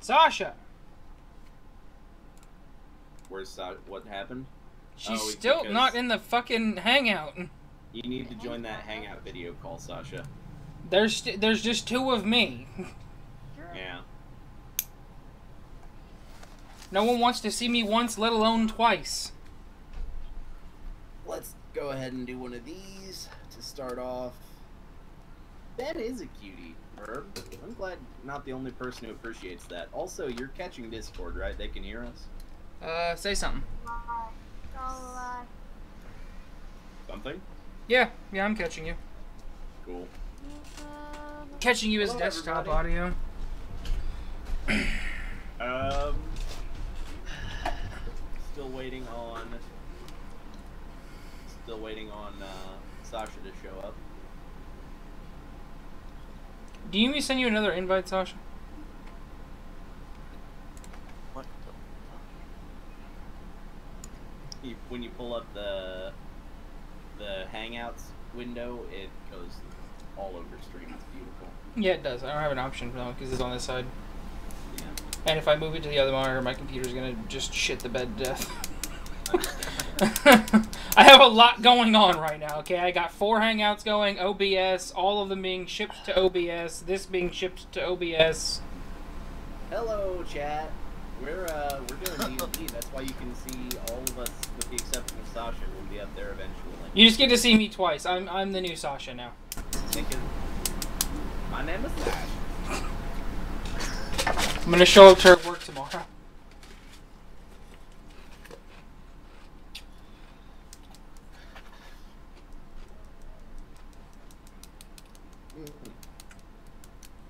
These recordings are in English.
Sasha! Where's what happened? She's still not in the fucking hangout. You need to join that hangout video call, Sasha. There's just two of me. Yeah. No one wants to see me once, let alone twice. Let's go ahead and do one of these to start off. That is a cutie, Herb. I'm glad not the only person who appreciates that. Also, you're catching Discord, right? They can hear us? Say something. Something? Yeah, I'm catching you. Cool. Catching you as Hello, desktop everybody. audio. Still waiting on Sasha to show up. Do you need me to send you another invite, Sasha? What the When you pull up the Hangouts window, it goes all over stream. It's beautiful. Yeah, it does. I don't have an option though because it's on this side. Yeah. And if I move it to the other monitor, my computer's gonna just shit the bed to death. I have a lot going on right now, okay? I got 4 Hangouts going, OBS, all of them being shipped to OBS, this being shipped to OBS. Hello, chat. We're doing DnD. That's why you can see all of us, with the exception of Sasha. We'll be up there eventually. You just get to see me twice. I'm the new Sasha now. My name is Sash. I'm gonna show up to her work tomorrow.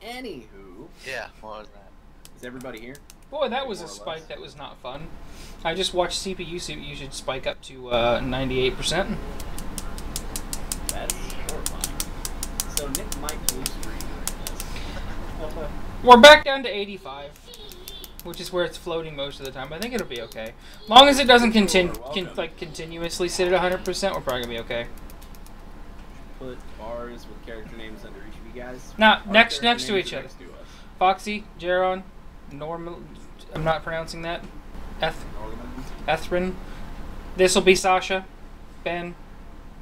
Anywho. Yeah, what was that? Is everybody here? Boy, that was a More or spike less. that was not fun. I just watched CPU usage spike up to 98%. That's horrifying. So Nick might blue screen during this. We're back down to 85, which is where it's floating most of the time. I think it'll be okay. Long as it doesn't continuously sit at 100%, we're probably gonna be okay. Put bars with character names under each of you guys. Now, Our next character to names each are other. next to us. Foxy, Jaron, Normal. I'm not pronouncing that. Norman. Ethrin. This will be Sasha, Ben,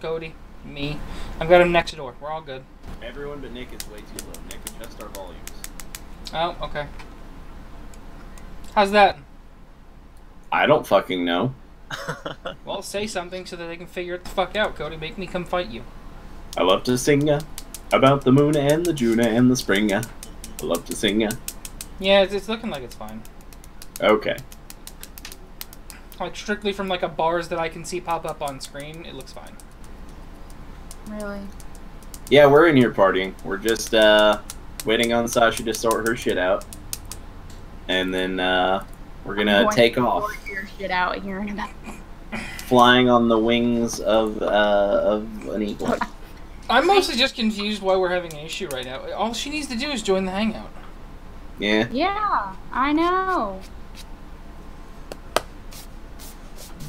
Cody, me. I've got him next door. We're all good. Everyone but Nick is way too low. Nick, adjust our volumes. Oh, okay. How's that? I don't fucking know. Well, say something so that they can figure it the fuck out, Cody. Make me come fight you. I love to sing about the moon and the June and the spring. I love to sing. Yeah, it's looking like it's fine. Okay. Like, strictly from, like, a bars that I can see pop up on screen, it looks fine. Really? Yeah, we're in here partying. We're just waiting on Sasha to sort her shit out. And then we're gonna take off. Sort your shit out here in about. Flying on the wings of an eagle. I'm mostly just confused why we're having an issue right now. All she needs to do is join the hangout. Yeah. Yeah, I know.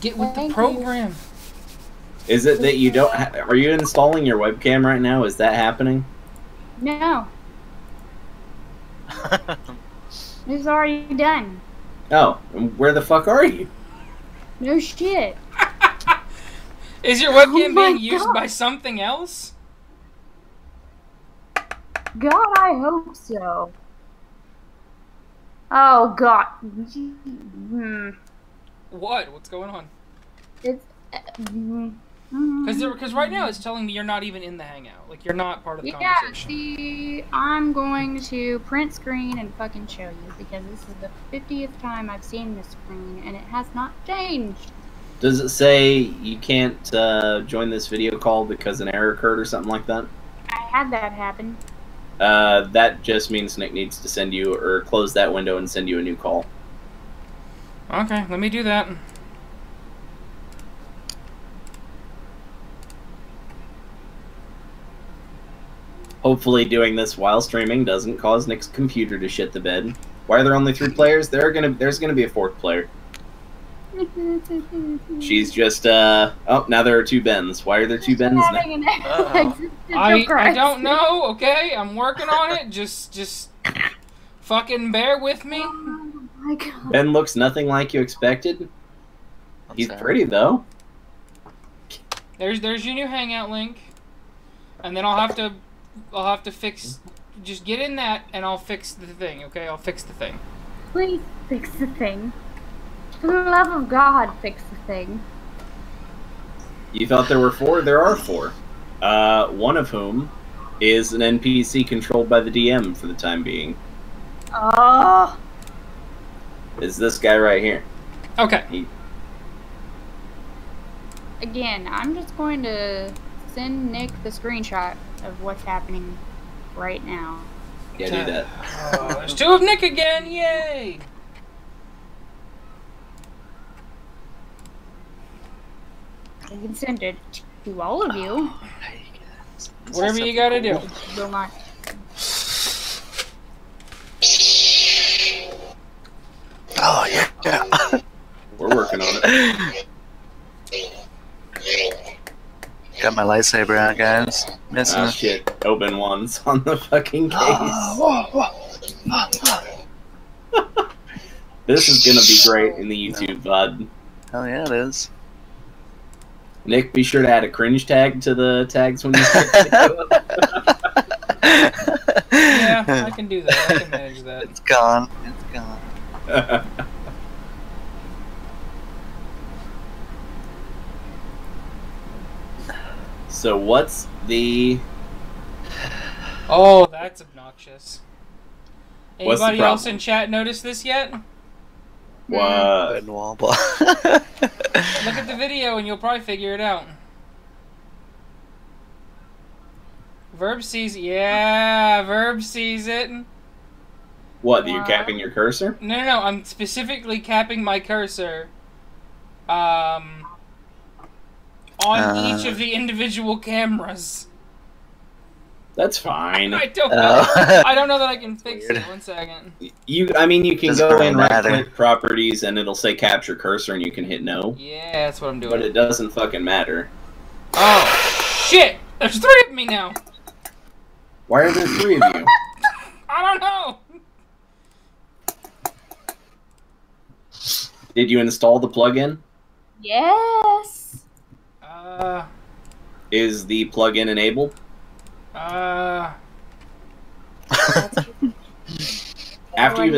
Get with the Thank program. Is it that you don't? Are you installing your webcam right now? Is that happening? No, it was already done. Oh, where the fuck are you? No shit. Is your webcam Oh my being used God. by something else? God, I hope so. Oh God. What? What's going on? It's. Because right now it's telling me you're not even in the hangout. Like, you're not part of the Yeah, conversation. see, I'm going to print screen and fucking show you because this is the 50th time I've seen this screen and it has not changed. Does it say you can't join this video call because an error occurred or something like that? I had that happen. That just means Nick needs to send you, or close that window and send you a new call. Okay, let me do that. Hopefully doing this while streaming doesn't cause Nick's computer to shit the bed. Why are there only 3 players? There's gonna be a 4th player. She's just, oh, now there are 2 Bens. Why are there 2 Bens now? Having an existential I crisis. don't know, okay? I'm working on it. Just fucking bear with me. Oh my god. Ben looks nothing like you expected. He's sorry. pretty though. There's your new hangout link, and then I'll have to fix. Just get in that, and I'll fix the thing. Okay, I'll fix the thing. Please fix the thing. For the love of God, fix the thing. You thought there were 4? There are 4. One of whom is an NPC controlled by the DM for the time being. Oh. Is this guy right here. Okay. Again, I'm just going to send Nick the screenshot of what's happening right now. Yeah, do that. Oh, there's 2 of Nick again! Yay! I can send it to all of you. Whatever you gotta do. It will not. Oh, yeah. We're working on it. Got my lightsaber out, guys. Missing Ah, it. shit. Open ones on the fucking case. This is gonna be great in the YouTube VOD. Hell yeah, it is. Nick, be sure to add a cringe tag to the tags when you start Yeah, I can do that. I can manage that. It's gone. It's gone. So what's the... Oh, that's obnoxious. What's the Anybody else problem? in chat notice this yet? What? And wobble. Look at the video and you'll probably figure it out. Verb sees it. Yeah, Verb sees it. What, that you're capping your cursor? No. I'm specifically capping my cursor on each of the individual cameras. That's fine. I don't know. I don't know that I can fix Weird. it. 1 second. You can Doesn't go really in, matter. right-click properties, and it'll say capture cursor, and you can hit no. Yeah, that's what I'm doing. But it doesn't fucking matter. Oh, shit! There's 3 of me now! Why are there 3 of you? I don't know! Did you install the plugin? Yes. Is the plugin enabled? After you've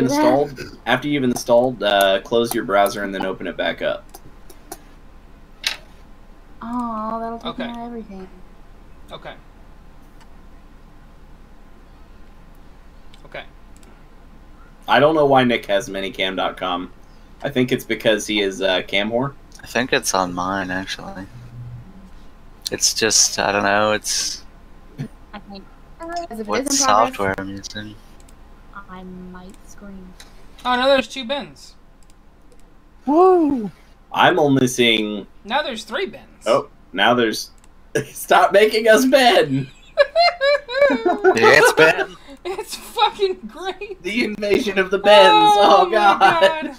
installed, close your browser and then open it back up. Oh, that'll take Okay. me out of everything. Okay. Okay. I don't know why Nick has minicam.com. I think it's because he is cam whore. I think it's on mine, actually. It's just, I don't know, it's I think. As if it what is in progress, software I'm using. I might scream. Oh, no, there's 2 bins. Woo! I'm only seeing... Now there's 3 bins. Oh, now there's... Stop making us bed! It's Ben! It's fucking great! The invasion of the bends! Oh, my God!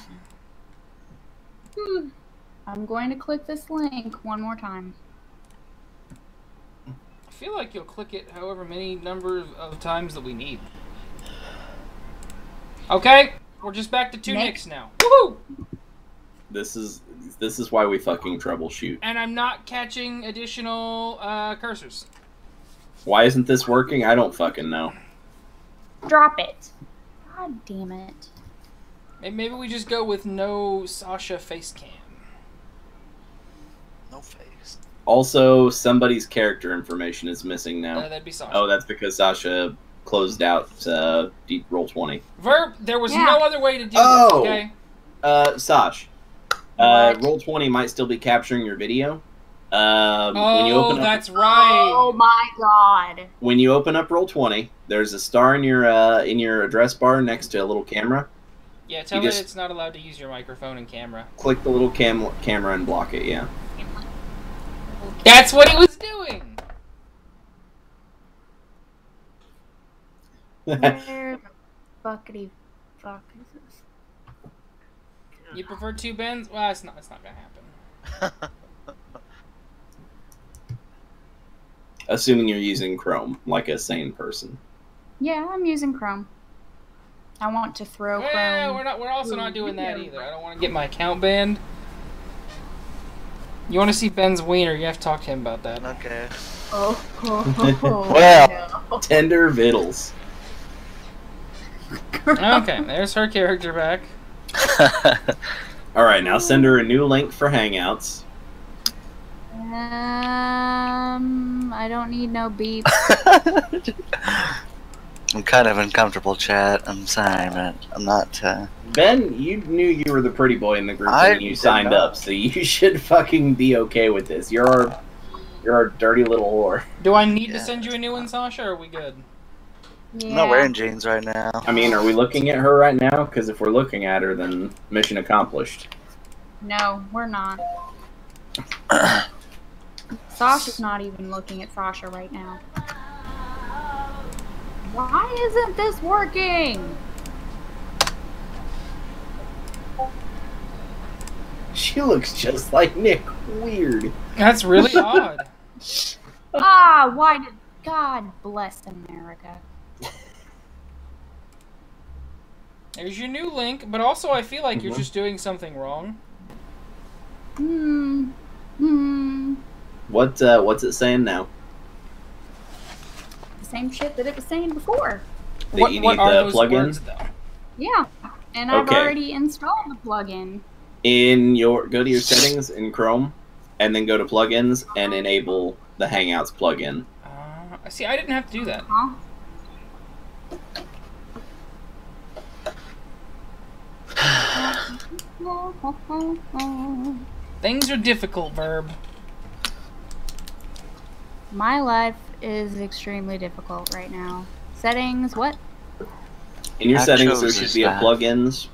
I'm going to click this link one more time. I feel like you'll click it however many number of times that we need. Okay, we're just back to 2 Nick? Nicks now. Woohoo! This is why we fucking troubleshoot. And I'm not catching additional cursors. Why isn't this working? I don't fucking know. Drop it. God damn it. Maybe we just go with no Sasha face cam. No face. Also, somebody's character information is missing now. That'd be Sasha. Oh, that's because Sasha closed out Deep Roll 20. Verb, there was Yeah. no other way to do Oh! this, okay? Sash, What? Roll 20 might still be capturing your video. When you Oh, open up, that's right. Oh my god. when you open up Roll 20, there's a star in your address bar next to a little camera. Yeah, tell you it just- it's not allowed to use your microphone and camera. Click the little camera and block it. Yeah. That's what he was doing! Where the fuckity fuck is this? You prefer 2 bins? Well, it's not gonna happen. Assuming you're using Chrome like a sane person. Yeah, I'm using Chrome. I want to throw Well, Chrome. we're also not doing that either. I don't want to get my account banned. You want to see Ben's wiener? You have to talk to him about that. Okay. Well. No. Tender vittles. Okay, there's her character back. Alright, now send her a new link for Hangouts. I don't need no beep. I'm kind of uncomfortable, chat. I'm sorry, but I'm not. Ben, you knew you were the pretty boy in the group I when you did signed not. up, so you should fucking be okay with this. You're our dirty little whore. Do I need to Yeah. send you a new one, Sasha, or are we good? I'm not wearing jeans right now. I mean, are we looking at her right now? Because if we're looking at her, then mission accomplished. No, we're not. Sasha's not even looking at Sasha right now. Why isn't this working? She looks just like Nick. Weird. That's really odd. Why did... God bless America. There's your new link, but also I feel like you're just doing something wrong. What's it saying now? The same shit that it was saying before. That you What need are the those plugin? words, though? Yeah, and I've Okay. already installed the plugin. Go to your settings in Chrome, and then go to plugins and enable the Hangouts plugin. See, I didn't have to do that. Huh? Things are difficult, Verb. My life is extremely difficult right now. Settings, what? In your I settings, there chose should this be a map. plugins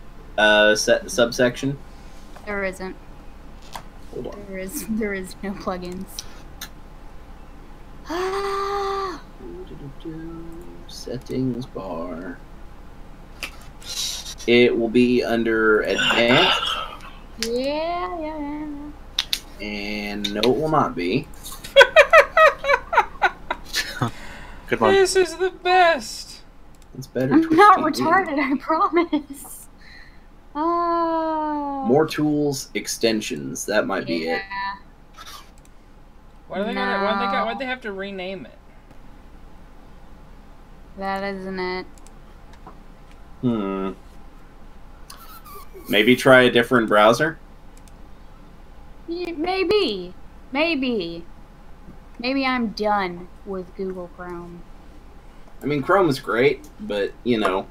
subsection. There isn't. Hold on. There is no plugins. Settings bar. It will be under advanced, Yeah. and no, it will not be. Good one. This is the best. It's better. I'm Twitch not TV. retarded, I promise. More tools, extensions. That might be it. Why'd they have to rename it? That isn't it. Maybe try a different browser. Maybe. Maybe I'm done with Google Chrome. I mean, Chrome is great, but, you know,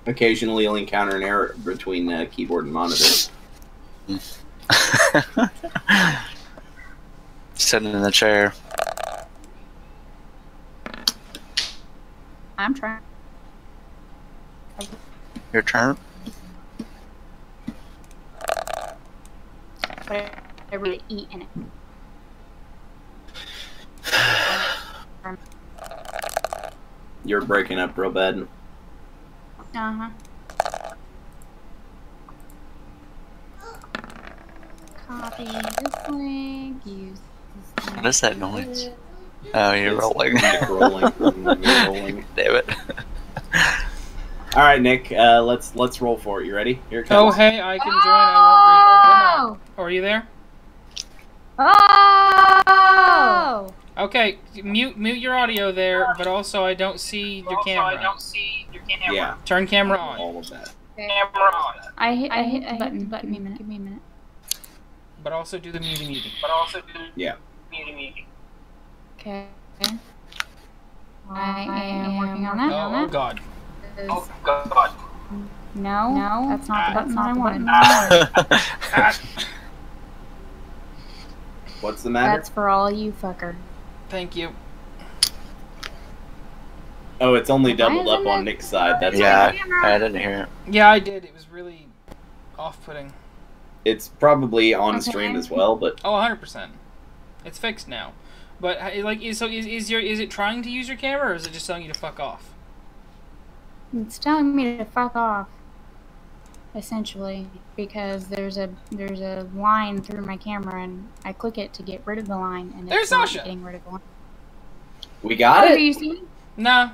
occasionally you'll encounter an error between keyboard and monitor. Sitting in the chair. I'm trying. Your turn. Whatever to eat in it. You're breaking up real bad. Uh-huh. Copy this link, use this link. What is that noise? Oh, you're It's rolling. Nick rolling. You're rolling. Damn it. All right, Nick. Let's roll for it. You ready? Here it Oh, comes. hey, I can join. I won't read. Oh, are you there? Oh! Okay, mute your audio there, but also I don't see your camera. Yeah, Turn camera on. all of that. I hit the button. Give me a minute. But also do the muting. Yeah. Okay. I am working on that. Oh god. No, that's not the button that I wanted. What's the matter? That's for all you fucker. Thank you. Oh, it's only Why doubled up isn't on it- Nick's side. That's Yeah, why. I didn't hear it. Yeah, I did. It was really off-putting. It's probably on Okay. stream as well, but Oh, 100%. It's fixed now. But like, is it trying to use your camera, or is it just telling you to fuck off? It's telling me to fuck off. Essentially, because there's a line through my camera, and I click it to get rid of the line, and There's it's not Sasha. getting rid of the line. we got Oh, do it. you see? Nah.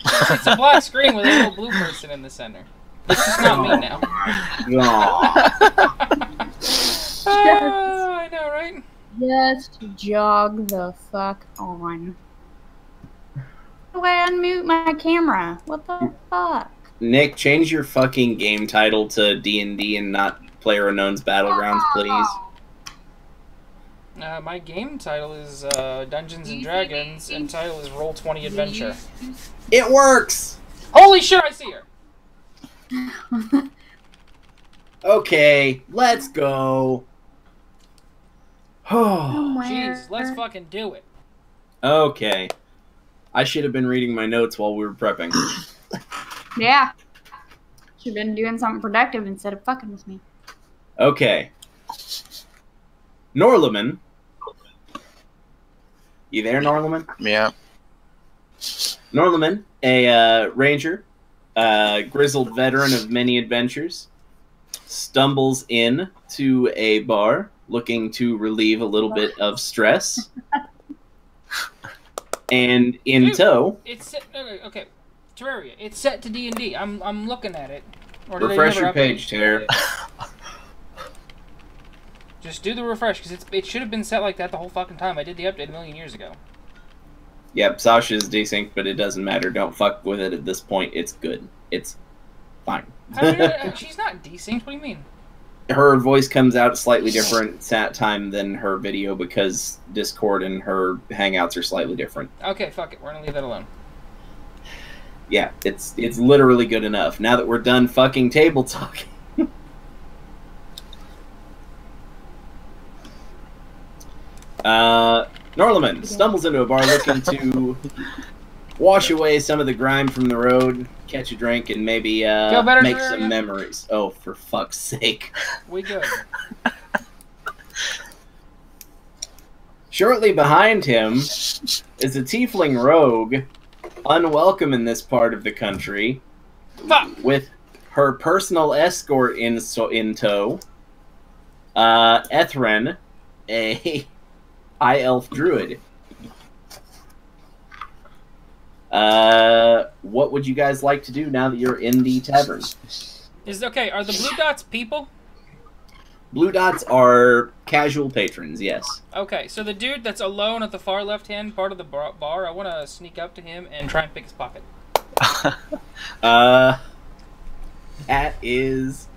It's a black screen with a little blue person in the center. It's just not me now. Oh, I know, right? Just jog the fuck on. How do I unmute my camera? What the fuck? Nick, change your fucking game title to DnD and not PlayerUnknown's Battlegrounds, please. My game title is Dungeons and Dragons, and title is Roll20 Adventure. It works! Holy shit, I see her! Okay, let's go. Jeez, let's fucking do it. Okay. I should have been reading my notes while we were prepping. Yeah. Should have been doing something productive instead of fucking with me. Okay. Norlaman. You there, Norlaman? Yeah. Norlaman, a ranger, grizzled veteran of many adventures, stumbles in to a bar looking to relieve a little bit of stress. And in tow... It's set, okay, Terraria, it's set to D&D. I'm looking at it. Or did refresh they your never page, update it? Terra. Just do the refresh, because it should have been set like that the whole fucking time. I did the update a million years ago. Yep, Sasha's desynced, but it doesn't matter. Don't fuck with it at this point. It's good. It's fine. She's not desynced. What do you mean? Her voice comes out slightly different time than her video because Discord and her Hangouts are slightly different. Okay, fuck it. We're gonna leave that alone. Yeah, it's literally good enough. Now that we're done fucking table talking. Norlaman stumbles into a bar looking to wash away some of the grime from the road, catch a drink, and maybe make some memories. Oh, for fuck's sake. We good. Shortly behind him is a tiefling rogue, unwelcome in this part of the country, with her personal escort in tow, Ethren, a high elf druid. What would you guys like to do now that you're in the tavern? Are the blue dots people? Blue dots are casual patrons, yes. Okay, so the dude that's alone at the far left-hand part of the bar, I want to sneak up to him and try and pick his pocket. That is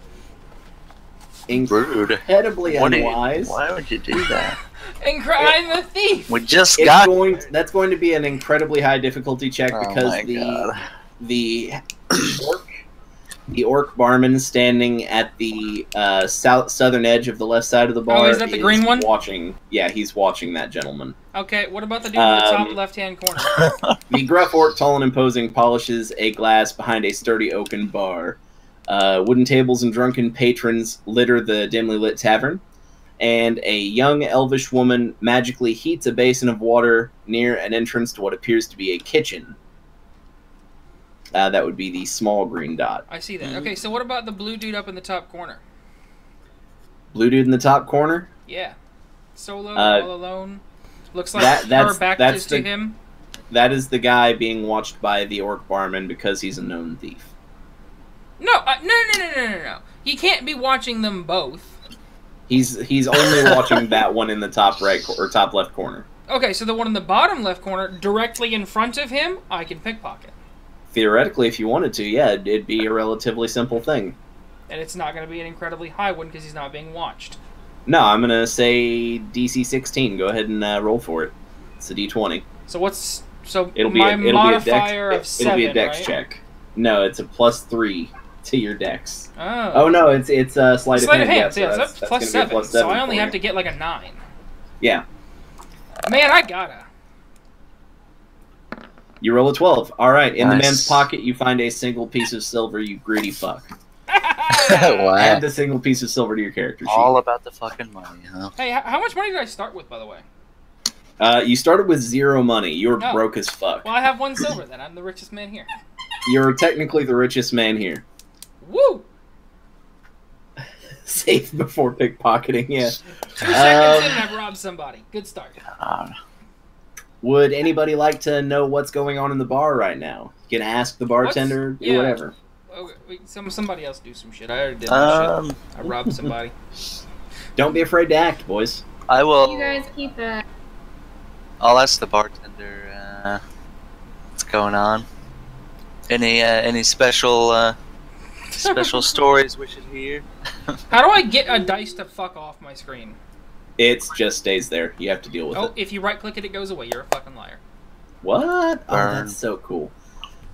rude. Incredibly unwise. Why would you do that? I'm a thief! We just that's going to be an incredibly high difficulty check because the orc barman standing at the southern edge of the left side of the bar is that the green one? He's watching that gentleman. Okay, what about the dude in the top left-hand corner? The gruff orc, tall and imposing, polishes a glass behind a sturdy oaken bar. Wooden tables and drunken patrons litter the dimly lit tavern, and a young elvish woman magically heats a basin of water near an entrance to what appears to be a kitchen. That would be the small green dot. I see that. Okay, so what about the blue dude up in the top corner? Blue dude in the top corner? Yeah. Solo, all alone. Looks like her back is to him. That is the guy being watched by the orc barman because he's a known thief. No. He can't be watching them both. He's only watching that one in the top right or top left corner. Okay, so the one in the bottom left corner, directly in front of him, I can pickpocket. Theoretically, if you wanted to, yeah, it'd be a relatively simple thing. And it's not going to be an incredibly high one because he's not being watched. No, I'm going to say DC 16. Go ahead and roll for it. It's a D20. So what's... So it'll be my a modifier of 7, it'll be a dex right? check. No, it's a +3 to your dex. Oh. No, it's sleight of hand. Yeah, so that's plus 7. So I only have to get like a 9. Yeah. Man, I gotta. You roll a 12. All right. In Nice. the man's pocket, you find a single piece of silver, you greedy fuck. Wow. Add a single piece of silver to your character sheet. All about the fucking money, huh? Hey, how much money did I start with, by the way? You started with 0 money. You were broke as fuck. Well, I have 1 silver then. I'm the richest man here. You're technically the richest man here. Woo! Safe before pickpocketing, yeah. 2 seconds in and I've robbed somebody. Good start. Would anybody like to know what's going on in the bar right now? You can ask the bartender, do whatever. Okay, wait, somebody else do some shit. I already did my shit. I robbed somebody. Don't be afraid to act, boys. I will. You guys keep it. I'll ask the bartender what's going on. Any special special stories we should hear? How do I get a dice to fuck off my screen? It just stays there. You have to deal with it. Oh, if you right click it, it goes away. You're a fucking liar. What? Oh, that's so cool.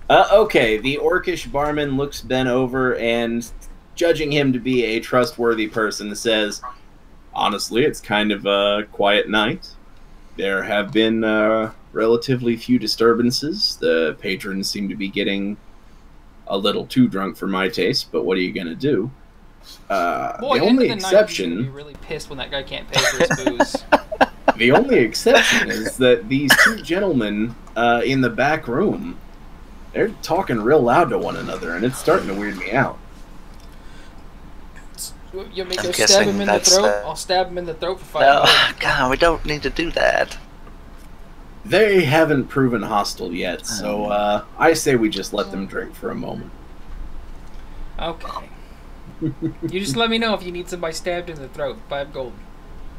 Okay, the orcish barman looks Ben over and, judging him to be a trustworthy person, says, "Honestly, it's kind of a quiet night. There have been relatively few disturbances. The patrons seem to be getting a little too drunk for my taste, but what are you going to do? Boy, the only night, exception... you're gonna be really pissed when that guy can't pay for his booze. The only exception is that these two gentlemen in the back room, they're talking real loud to one another, and it's starting to weird me out." You make me stab him in the throat? I'll stab him in the throat for 5 minutes. No, God, we don't need to do that. They haven't proven hostile yet, so I say we just let them drink for a moment. Okay. You just let me know if you need somebody stabbed in the throat. 5 gold.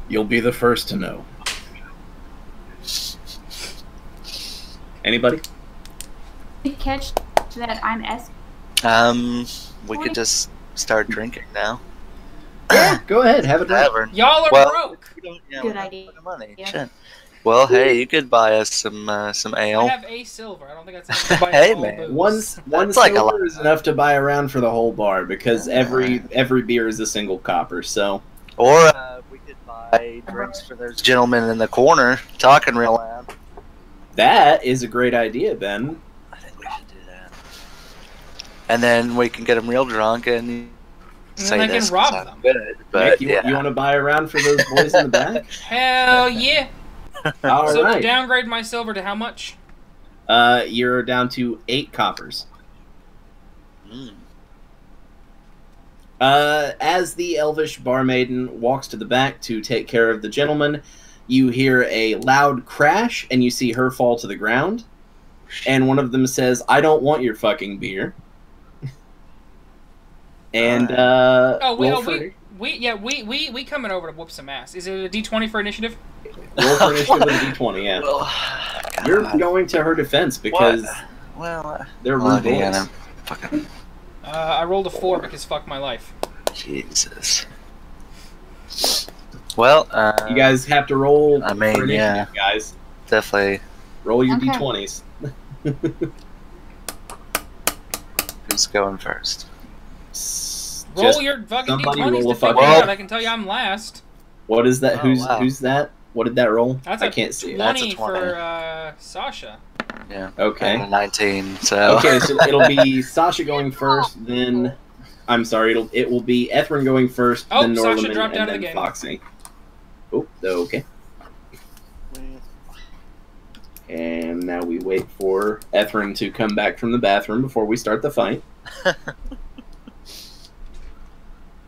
You'll be the first to know. Anybody? Did you catch that I'm S? We could just start drinking now. Yeah, go ahead, have a drink. Y'all are broke. Good idea. Money. Shit. Well, hey, you could buy us some ale. I have a silver. I don't think that's enough to buy Hey, all man. booze. One like silver is enough to buy around for the whole bar, because every beer is a single copper, so... Or we could buy drinks for those gentlemen in the corner talking real loud. That is a great idea, Ben. I think we should do that. And then we can get them real drunk and say then I can this rob I'm them. Good, but Nick, you want to buy around for those boys in the back? Hell yeah. All So right. to downgrade my silver to how much? You're down to 8 coppers. As the elvish barmaiden walks to the back to take care of the gentleman, you hear a loud crash, and you see her fall to the ground. And one of them says, "I don't want your fucking beer." And we coming over to whoop some ass. Is it a D20 for initiative? Roll for initiative with a D20, yeah. Well, you're going to her defense because they're rude boys. Fucking I rolled a 4 because fuck my life. Jesus. Well, you guys have to roll. I mean, for initiative, guys. Definitely. Roll your Okay. D20s. Who's going first? Roll your fucking somebody D20s roll to a fucking- figure it out. I can tell you I'm last. What is that? Oh, wow. Who's that? What did that roll? That's I can't see it. That's a 20 for Sasha. Yeah. Okay. And a 19. So. Okay, so it'll be Sasha going first, then... I'm sorry, it will be Ethrin going first, Oh, then Sasha Norlaman, dropped and out of then the game. Foxy. Oh, okay. And now we wait for Ethrin to come back from the bathroom before we start the fight.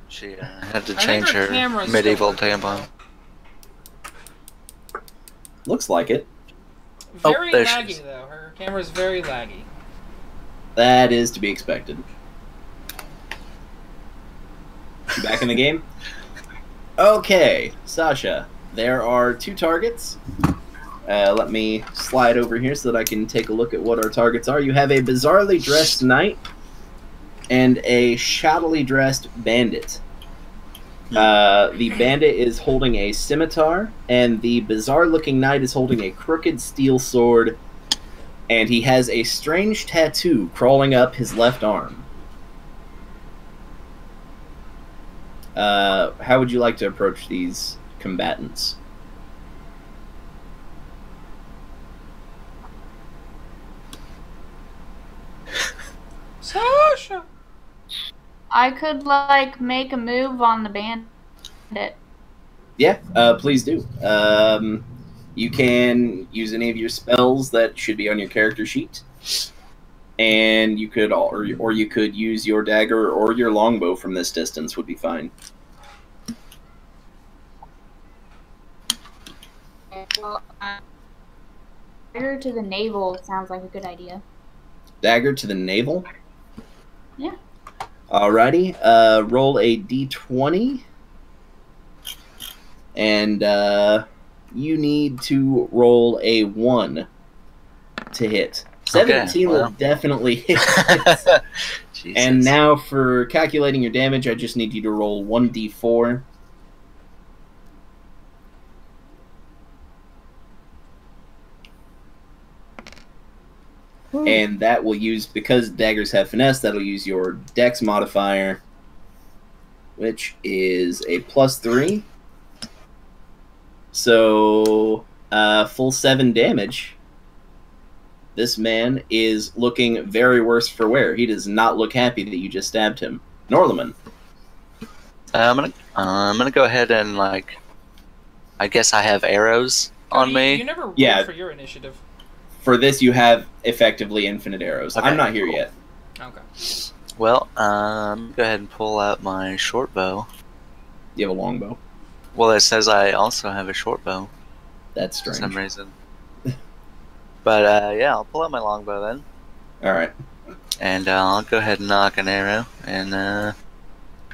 She had to I think change her her camera's medieval still tampon. Looks like it. Very there she laggy, is. though. Her camera's very laggy. That is to be expected. You back in the game? Okay, Sasha. There are 2 targets. Let me slide over here so that I can take a look at what our targets are. You have a bizarrely dressed knight and a shoddily dressed bandit. The bandit is holding a scimitar, and the bizarre-looking knight is holding a crooked steel sword, and he has a strange tattoo crawling up his left arm. How would you like to approach these combatants? Sasha! I could, make a move on the bandit. Yeah, please do. You can use any of your spells that should be on your character sheet, and you could, or you could use your dagger or your longbow from this distance would be fine. Well, Dagger to the navel sounds like a good idea. Dagger to the navel? Yeah. Alrighty. Roll a d20. And you need to roll a 1 to hit. 17 will definitely hit. And now for calculating your damage, I just need you to roll 1d4. And that will use, because daggers have finesse, that'll use your dex modifier, which is a +3. So, full 7 damage. This man is looking very worse for wear. He does not look happy that you just stabbed him. Norlaman. I'm gonna go ahead and, like, I guess I have arrows on me. You never rolled for your initiative. For this, you have effectively infinite arrows. Okay, I'm not here yet. Okay. Well, go ahead and pull out my short bow. You have a long bow. Well, it says I also have a short bow. That's strange. For some reason. But, yeah, I'll pull out my longbow then. Alright. And I'll go ahead and knock an arrow and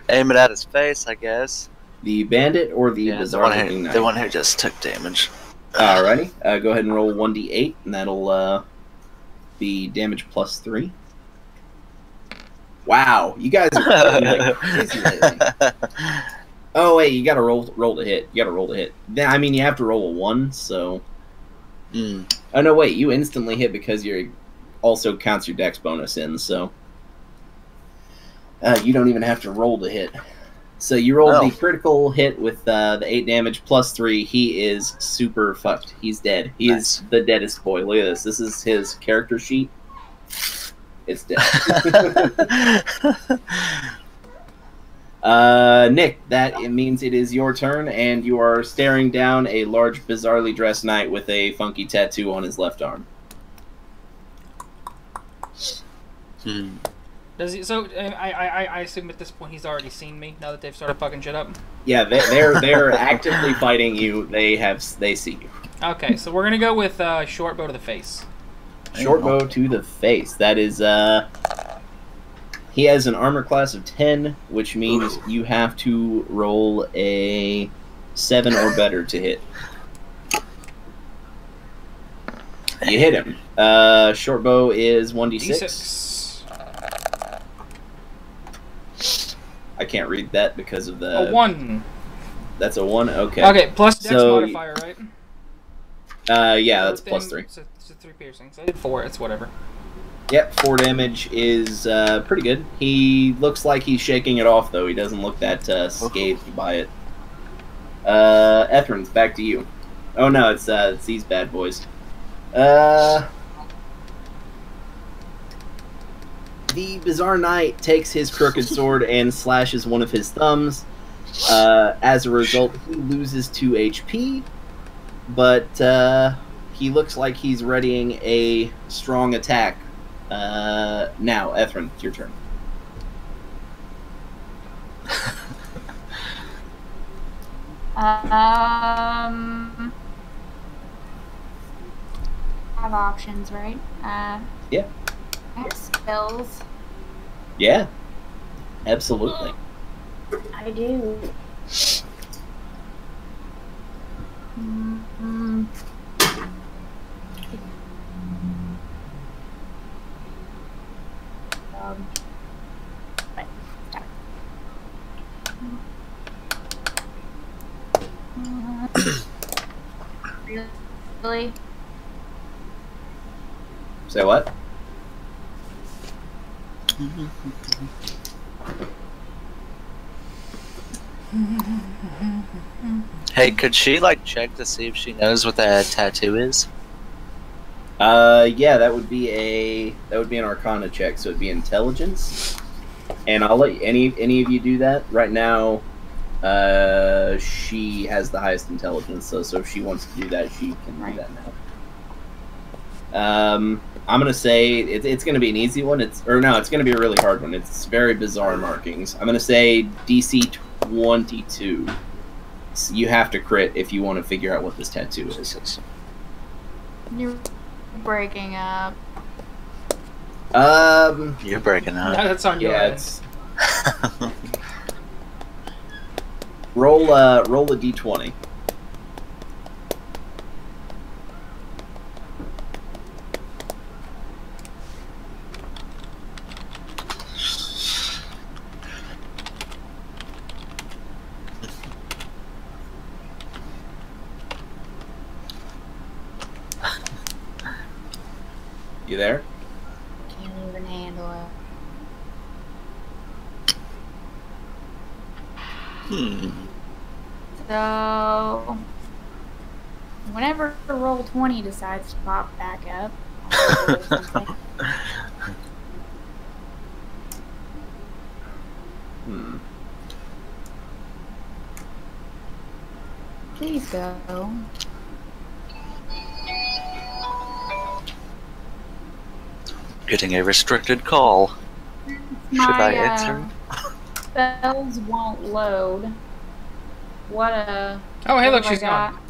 aim it at his face, I guess. The bandit or the bizarre-looking knight? The one who just took damage. Alrighty. Go ahead and roll 1d8, and that'll be damage +3. Wow, you guys are like crazy lately. Oh wait, you gotta roll to hit. You gotta roll to hit. Then I mean, you have to roll a 1, so. Oh no, wait, you instantly hit because you're also counts your dex bonus in, so you don't even have to roll to hit. So you rolled the critical hit with the 8 damage +3. He is super fucked. He's dead. He is the deadest boy. Look at this. This is his character sheet. It's dead. Nick, it means it is your turn, and you are staring down a large, bizarrely dressed knight with a funky tattoo on his left arm. Does he? So I assume at this point he's already seen me now that they've started fucking shit up. Yeah, they're actively fighting you. They see you. Okay, so we're gonna go with short bow to the face. Short bow to the face. That is he has an armor class of 10, which means you have to roll a 7 or better to hit. You hit him. Short bow is 1d6. D6. I can't read that because of the... A 1. That's a 1? Okay. Okay, plus dex modifier, right? Yeah, that's +3. It's 3 piercings. I did 4, it's whatever. Yep, 4 damage is pretty good. He looks like he's shaking it off, though. He doesn't look that scathed by it. Ethrin's back to you. Oh no, it's these bad boys. The Bizarre Knight takes his crooked sword and slashes one of his thumbs. As a result, he loses 2 HP, but he looks like he's readying a strong attack. Now, Ethrin, it's your turn. I have options, right? Yeah. I have spells. Yeah, absolutely. I do. Really? Say what? Hey, could she, like, check to see if she knows what that tattoo is? Yeah, that would be an Arcana check, so it'd be Intelligence. And I'll let any of you do that. Right now, she has the highest intelligence, so if she wants to do that, she can do that now. I'm gonna say it's gonna be an easy one. It's gonna be a really hard one. It's very bizarre markings. I'm gonna say DC 22. So you have to crit if you want to figure out what this tattoo is. You're Breaking up. You're breaking up. No, that's on your Yeah, end. it's roll a d20. You there? Can't even handle it. So, whenever roll 20 decides to pop back up, I'll do something. Please go. Getting a restricted call. Should I answer? Spells won't load. What a. Oh, hey, what look, have I she's gone. got?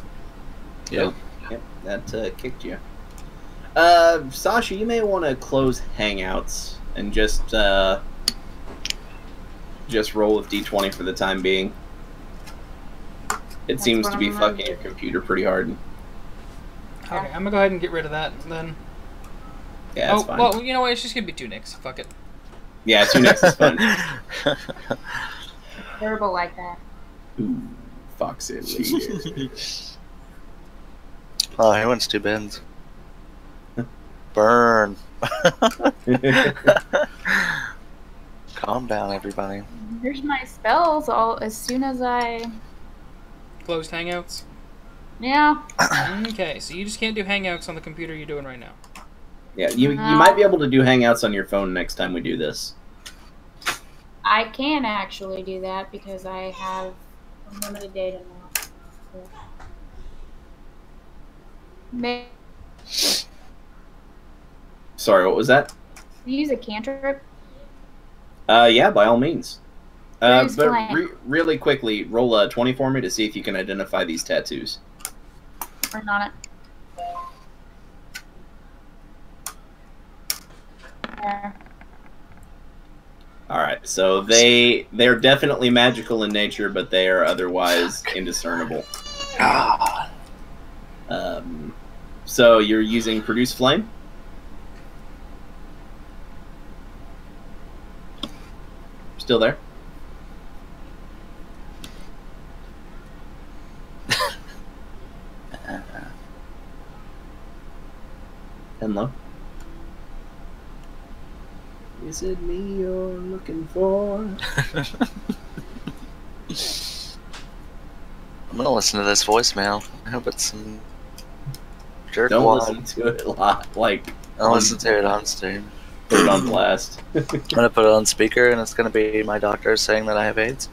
Yep. Yep, that kicked you. Sasha, you may want to close Hangouts and just roll with D20 for the time being. It That's seems what to be I'm gonna fucking do. your computer pretty hard. Okay, I'm gonna go ahead and get rid of that then. Yeah, that's Oh, fine. well, you know what? It's just gonna be 2 nicks. Fuck it. Yeah, 2 nicks is fine. Terrible like that. Ooh, Fox it later. Oh, he wants 2 bins. Burn. Calm down, everybody. Here's my spells. All as soon as I. Closed Hangouts. Yeah. Okay, so you just can't do Hangouts on the computer you're doing right now. Yeah, you might be able to do Hangouts on your phone next time we do this. I can actually do that because I have unlimited data now. May Sorry, what was that? use a cantrip? Yeah, by all means. Bruce But Flame. really quickly, roll a 20 for me to see if you can identify these tattoos. Or on it. There. Alright, so they're definitely magical in nature, but they are otherwise indiscernible. So you're using Produce Flame? Still there? Hello? Is it me you're looking for? I'm gonna listen to this voicemail. I hope it's some jerk Don't wad. listen to it a lot. Like, I'll listen to it on stream. put it on blast. I'm gonna put it on speaker, and it's gonna be my doctor saying that I have AIDS.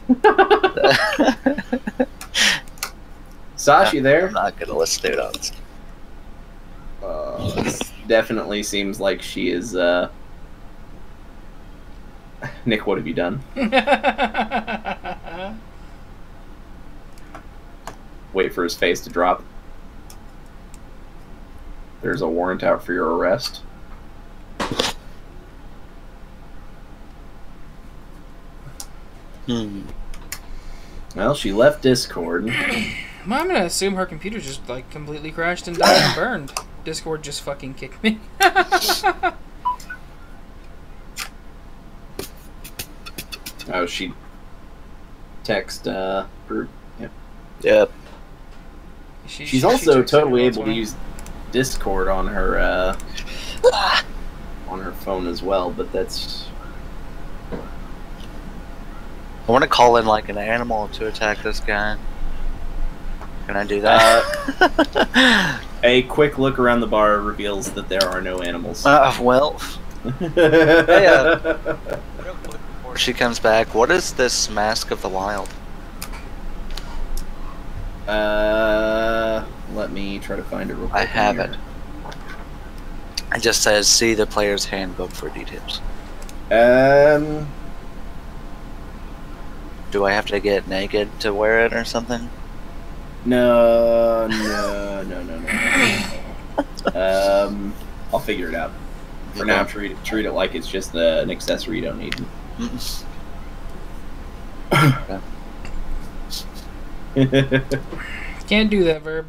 Sashi there? I'm not gonna listen to it on stream. This definitely seems like she is, Nick, what have you done? Wait for his face to drop. There's a warrant out for your arrest. Well, she left Discord. Well, I'm gonna assume her computer just like completely crashed and died and burned. Discord just fucking kicked me. Oh, she text group. Yep. Yep. She's also texted totally me able to 120. use Discord on her phone as well, but that's I want to call in like an animal to attack this guy. Can I do that? a quick look around the bar reveals that there are no animals. Well, hey, before she comes back, what is this Mask of the Wild? Let me try to find it real quick. I have here. it. It just says, see the player's handbook for details. Do I have to get naked to wear it or something? No. I'll figure it out. For now, treat it like it's just an accessory you don't need. Can't do that, Verb.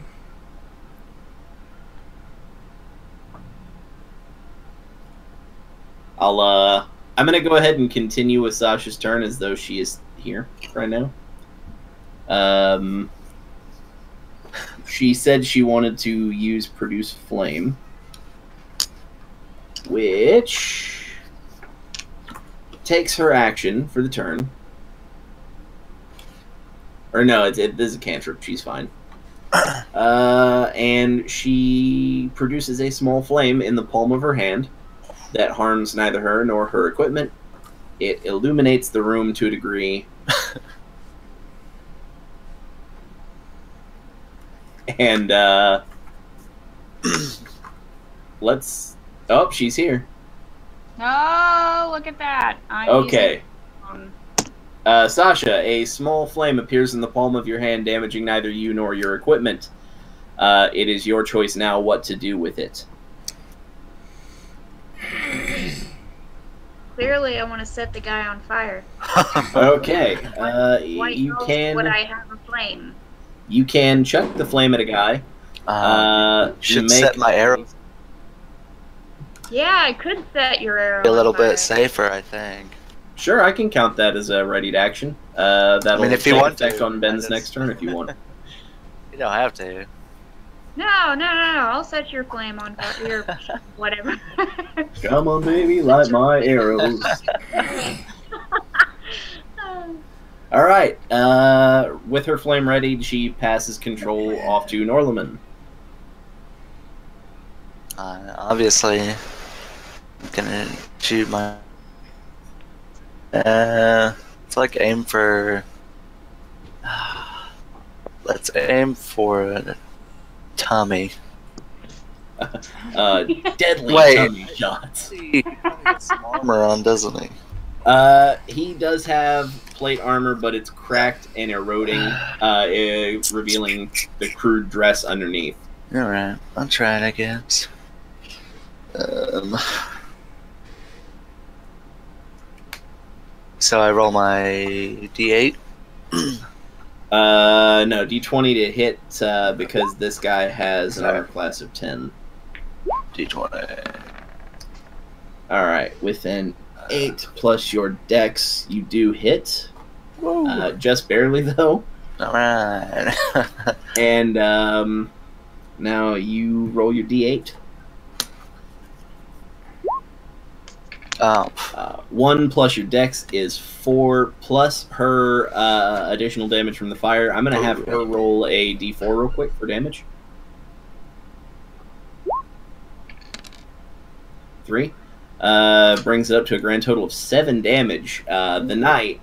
I'm gonna go ahead and continue with Sasha's turn as though she is here right now. She said she wanted to use Produce Flame, which takes her action for the turn. Or no, this is a cantrip. She's fine. And she produces a small flame in the palm of her hand that harms neither her nor her equipment. It illuminates the room to a degree. And, let's... Oh, she's here. Oh, look at that. Okay. Sasha, a small flame appears in the palm of your hand, damaging neither you nor your equipment. It is your choice now what to do with it. Clearly, I want to set the guy on fire. Okay. You can... Would I have a flame? You can chuck the flame at a guy. Should set my arrow. Yeah, I could set your arrow Be a little bit safer, I think. Sure, I can count that as a readied action. That'll if you want effect on Ben's next turn if you want. You don't have to. No. I'll set your flame on fire. Your whatever. Come on, baby, light my arrows. All right. With her flame ready, she passes control off to Norlaman. Obviously, I'm gonna shoot my. It's like aim for. Let's aim for Tommy. Deadly tummy shots. He has some armor on, doesn't he? He does have plate armor, but it's cracked and eroding, revealing the crude dress underneath. Alright, I'll try it, I guess. So I roll my D8? No, D20 to hit, because this guy has an armor class of 10. D20. Alright, with an 8 plus your dex, you do hit. Just barely, though. Alright. And, now you roll your D8. 1 plus your dex is 4 plus her additional damage from the fire. I'm going to have her roll a D4 real quick for damage. 3. Brings it up to a grand total of 7 damage. The knight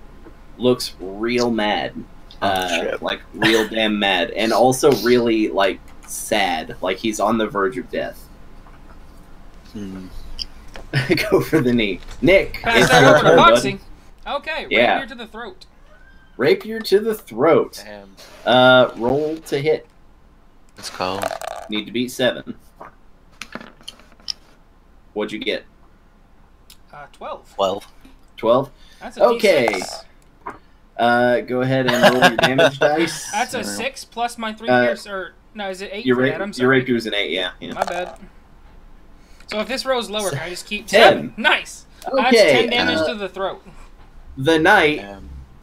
looks real mad. Like, real damn mad. And also really, like, sad. Like, he's on the verge of death. Go for the knee. Nick, Pass that over to boxing. Okay, yeah. Rapier to the throat. Rapier to the throat. Damn. Roll to hit. Let's go. Need to beat 7. What'd you get? 12. 12. That's a okay. D6. Go ahead and roll your damage dice. That's a 6 plus my 3 pierce, or no, is it 8 your for that? I'm sorry. Your rapier's an 8, yeah. My bad. So if this rolls lower, can I just keep 10? 7? Nice. Okay, That's 10 damage to the throat. The knight,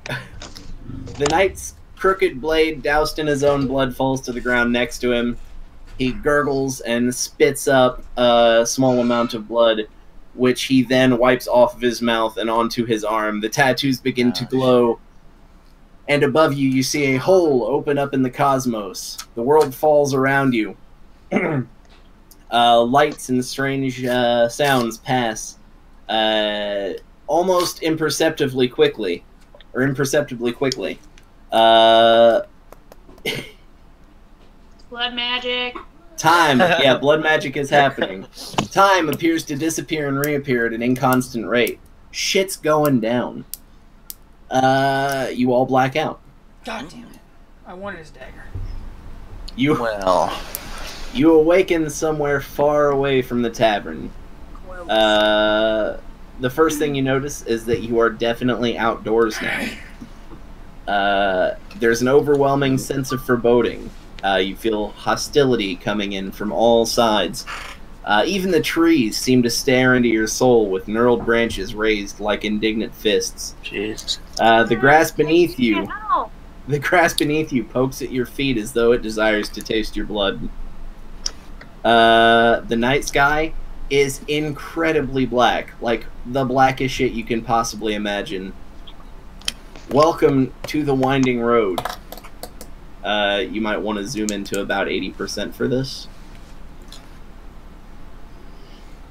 the knight's crooked blade doused in his own blood falls to the ground next to him. He gurgles and spits up a small amount of blood, which he then wipes off of his mouth and onto his arm. The tattoos begin to glow, and above you, you see a hole open up in the cosmos. The world falls around you. Lights and strange sounds pass almost imperceptibly quickly. Blood magic. Time, yeah, blood magic is happening. Time appears to disappear and reappear at an inconstant rate. Shit's going down. You all black out. God damn it. I wanted his dagger. You Well, You awaken somewhere far away from the tavern. The first thing you notice is that you are definitely outdoors now. There's an overwhelming sense of foreboding. You feel hostility coming in from all sides. Even the trees seem to stare into your soul with knurled branches raised like indignant fists. Jesus. The grass beneath you pokes at your feet as though it desires to taste your blood. The night sky is incredibly black, like the blackest shit you can possibly imagine. Welcome to the winding road. You might want to zoom into about 80% for this.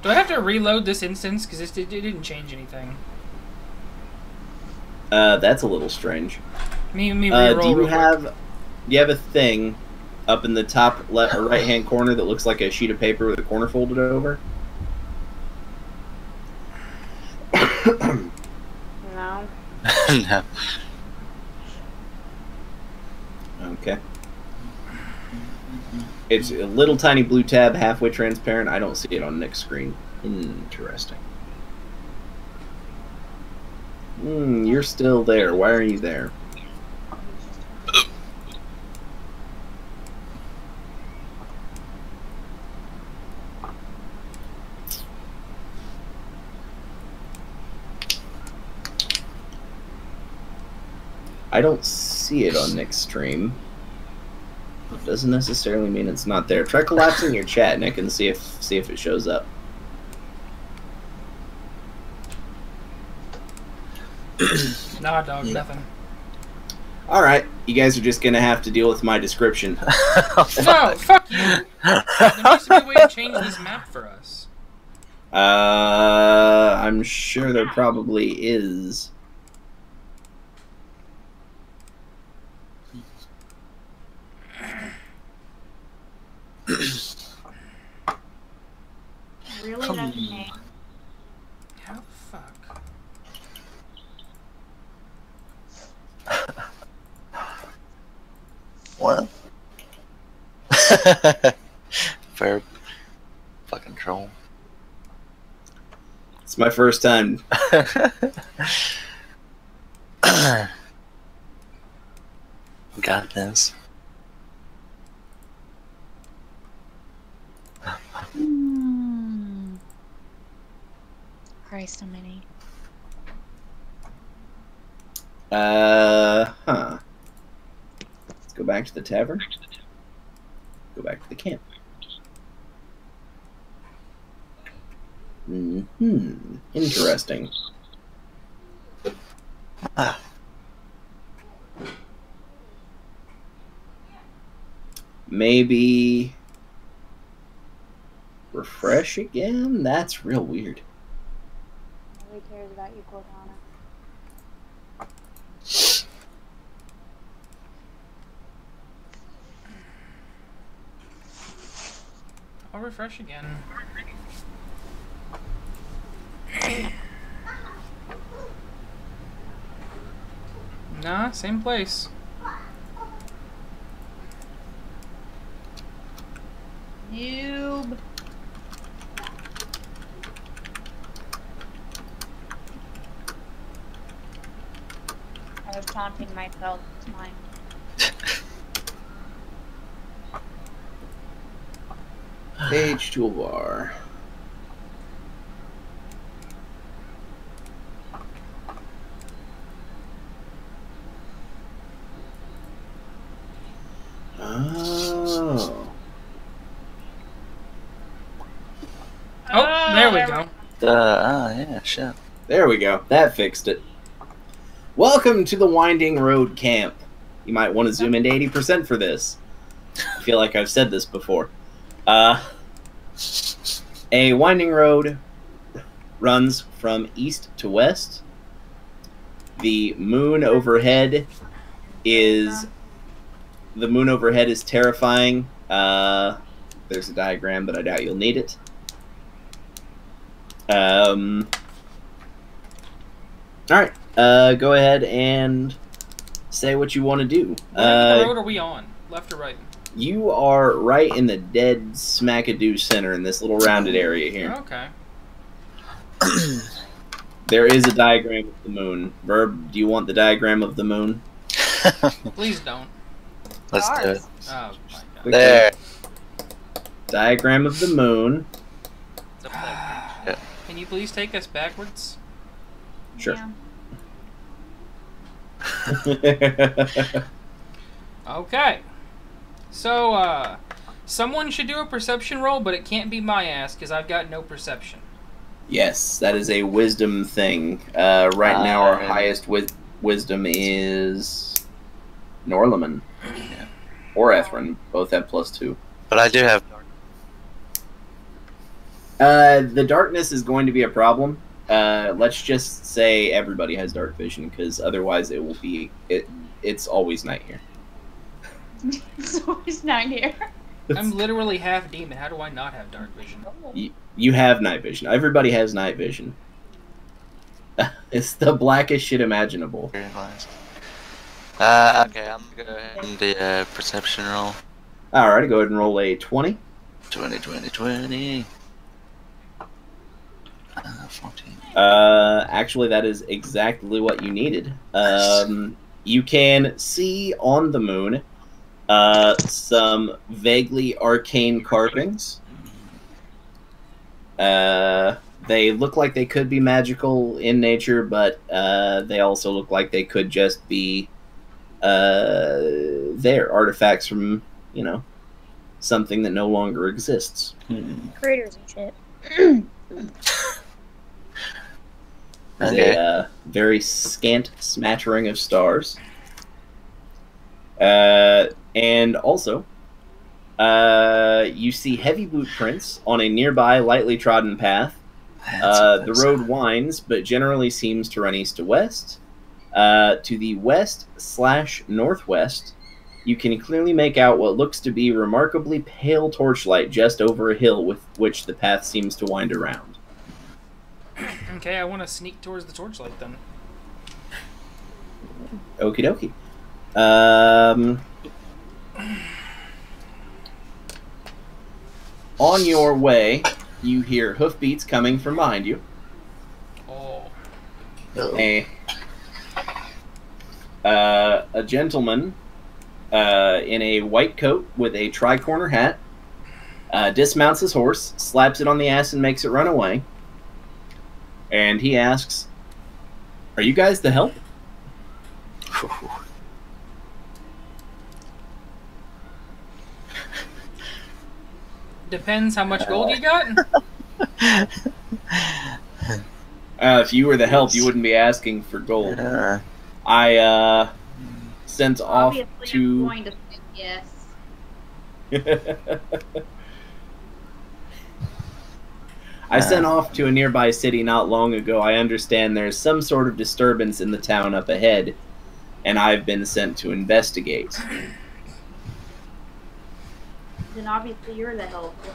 Do I have to reload this instance? Because it didn't change anything. That's a little strange. Me reroll do you real have quick. Do you have a thing up in the top left or right hand corner that looks like a sheet of paper with a corner folded over? No. No. Okay. It's a little tiny blue tab, halfway transparent. I don't see it on Nick's screen. Interesting. You're still there. Why are you there? I don't see it on Nick's stream. It doesn't necessarily mean it's not there. Try collapsing your chat, Nick, and see if it shows up. Nah, dog, nothing. Alright, you guys are just gonna have to deal with my description. No, fuck you! There needs to be a way to change this map for us. I'm sure there probably is. Really? That's a name. How the fuck? What? Fair fucking troll. It's my first time. Got this. Christ almighty. Huh. Let's go back to the tavern. Go back to the camp. Interesting. Maybe refresh again? That's real weird. Nobody cares about you, Cortana. I'll refresh again. Nah, same place. Noob. I was taunting myself. It's mine. Page toolbar. Oh. Oh, there we go. Yeah, shit. There we go. That fixed it. Welcome to the Winding Road Camp. You might want to zoom into 80% for this. I feel like I've said this before. A winding road runs from east to west. The moon overhead is terrifying. There's a diagram, but I doubt you'll need it. Alright, go ahead and say what you want to do. What road are we on? Left or right? You are right in the dead smack-a-doo center in this little rounded area here. Okay. There is a diagram of the moon. Verb, do you want the diagram of the moon? Please don't. Let's do it. Oh my god. There. Diagram of the moon. It's up there. Can you please take us backwards? Sure. Yeah. Okay. So, someone should do a perception roll, but it can't be my ass, because I've got no perception. Yes, that is a wisdom thing. Right now, our highest wisdom is Norlaman. Or Ethrin. Both have +2. But I do have. The darkness is going to be a problem. Let's just say everybody has dark vision, because otherwise it will be... It's always night here. It's always night here. I'm literally half demon. How do I not have dark vision? You have night vision. Everybody has night vision. It's the blackest shit imaginable. Okay, I'm gonna go ahead and do a perception roll. Alright, go ahead and roll a 20. 20. 14. Actually, that is exactly what you needed. You can see on the moon some vaguely arcane carvings. They look like they could be magical in nature, but they also look like they could just be artifacts from, you know, something that no longer exists. Critters and shit. Okay. A very scant smattering of stars. And also, you see heavy boot prints on a nearby lightly trodden path. The road winds, but generally seems to run east to west. To the west/northwest, you can clearly make out what looks to be remarkably pale torchlight just over a hill with which the path seems to wind around. Okay, I want to sneak towards the torchlight then. Okie dokie. On your way, you hear hoofbeats coming from behind you. Oh. A gentleman in a white coat with a tri-corner hat dismounts his horse, slaps it on the ass, and makes it run away. And he asks, "Are you guys the help?" Depends how much gold you got. If you were the help, you wouldn't be asking for gold. I sent off Obviously, to... I'm going to say yes. I sent off to a nearby city not long ago. I understand there's some sort of disturbance in the town up ahead, and I've been sent to investigate. Then obviously you're the help. What the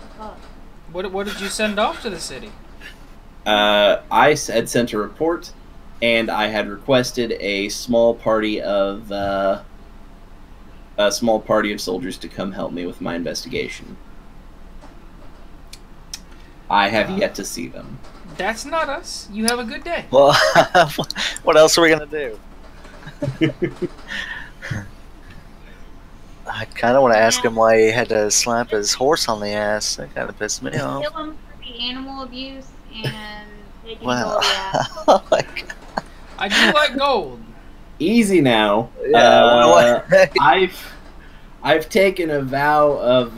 fuck? What did you send off to the city? I had sent a report, and I had requested a small party of soldiers to come help me with my investigation. I have yet to see them. That's not us. You have a good day. Well, what else are we gonna do? I kind of want to ask him why he had to slap his horse on the ass. That kind of pissed me off. Kill him for the animal abuse and take him Wow. gold, yeah. Oh my God. I do like gold. Easy now. Yeah, I've taken a vow of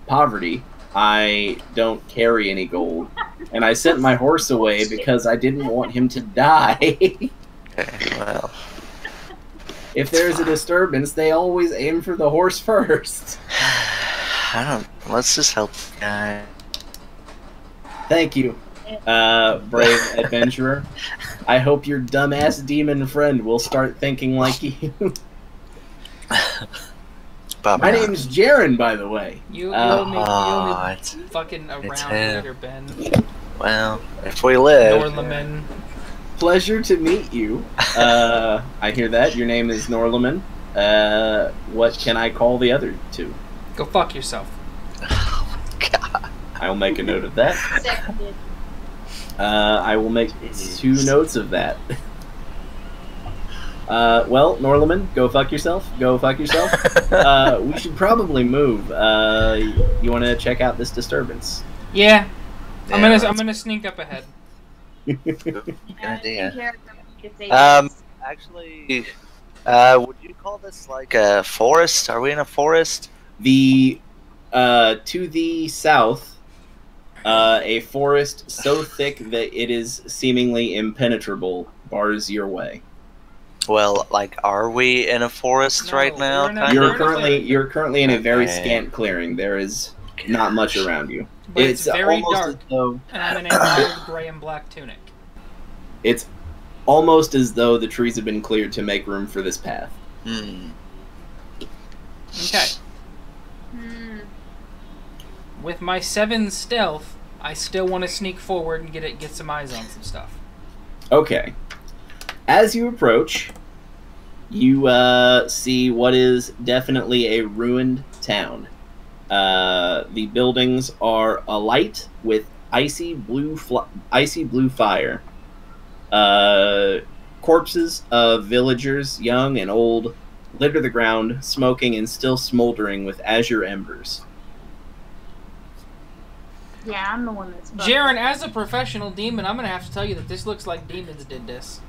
poverty. I don't carry any gold, and I sent my horse away because I didn't want him to die. Okay, well. If there's a disturbance, they always aim for the horse first. Let's just help the guy. Thank you, brave adventurer. I hope your dumbass demon friend will start thinking like you. My name's Jaren, by the way. You'll need it's fucking around him. later, Ben. Well, if we live. Norlaman. Pleasure to meet you. I hear that. Your name is Norlaman. What can I call the other two? Go fuck yourself. Oh my god. I'll make a note of that. Seconded. I will make 2 notes of that. Well, Norlaman, go fuck yourself. Go fuck yourself. We should probably move. You want to check out this disturbance? Yeah. I'm Yeah, gonna sneak up ahead. Good idea. Um, Actually, would you call this like a forest? Are we in a forest? The to the south, a forest so thick that it is seemingly impenetrable bars your way. Well, like, are we in a forest No, right now? we're not. kind You're of? currently in a very Okay. scant clearing. There is not much around you. But it's very almost dark. as though And I'm in a gold, gray, and black tunic. it's almost as though the trees have been cleared to make room for this path. Hmm. Okay. hmm. With my 7 stealth, I still want to sneak forward and get some eyes on some stuff. Okay. As you approach, you see what is definitely a ruined town. The buildings are alight with icy blue fire. Corpses of villagers, young and old, litter the ground, smoking and still smoldering with azure embers. Yeah, I'm the one that's. Jaren, as a professional demon, I'm gonna have to tell you that this looks like demons did this.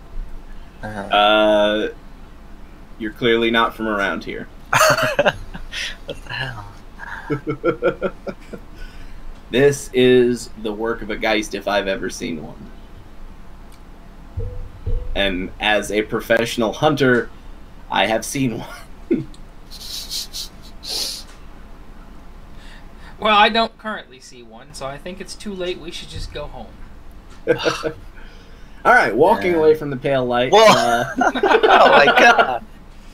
You're clearly not from around here. What the hell? This is the work of a Geist if I've ever seen one. And as a professional hunter, I have seen one. Well, I don't currently see one, so I think it's too late. We should just go home. Alright, walking away from the pale light. Whoa! Oh my god!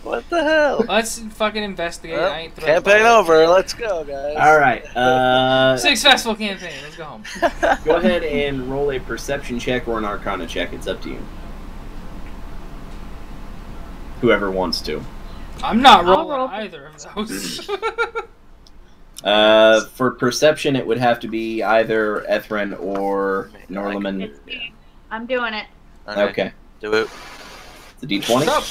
What the hell? Let's fucking investigate. Well, I ain't thrilled campaign by it. over. Let's go, guys. Alright, Successful campaign. Let's go home. go ahead and roll a perception check or an arcana check. It's up to you. Whoever wants to. I'm not I'll rolling roll. either of those. For perception, it would have to be either Ethrin or Norlaman. It's me. I'm doing it. Okay. Do it. It's a d20. Up.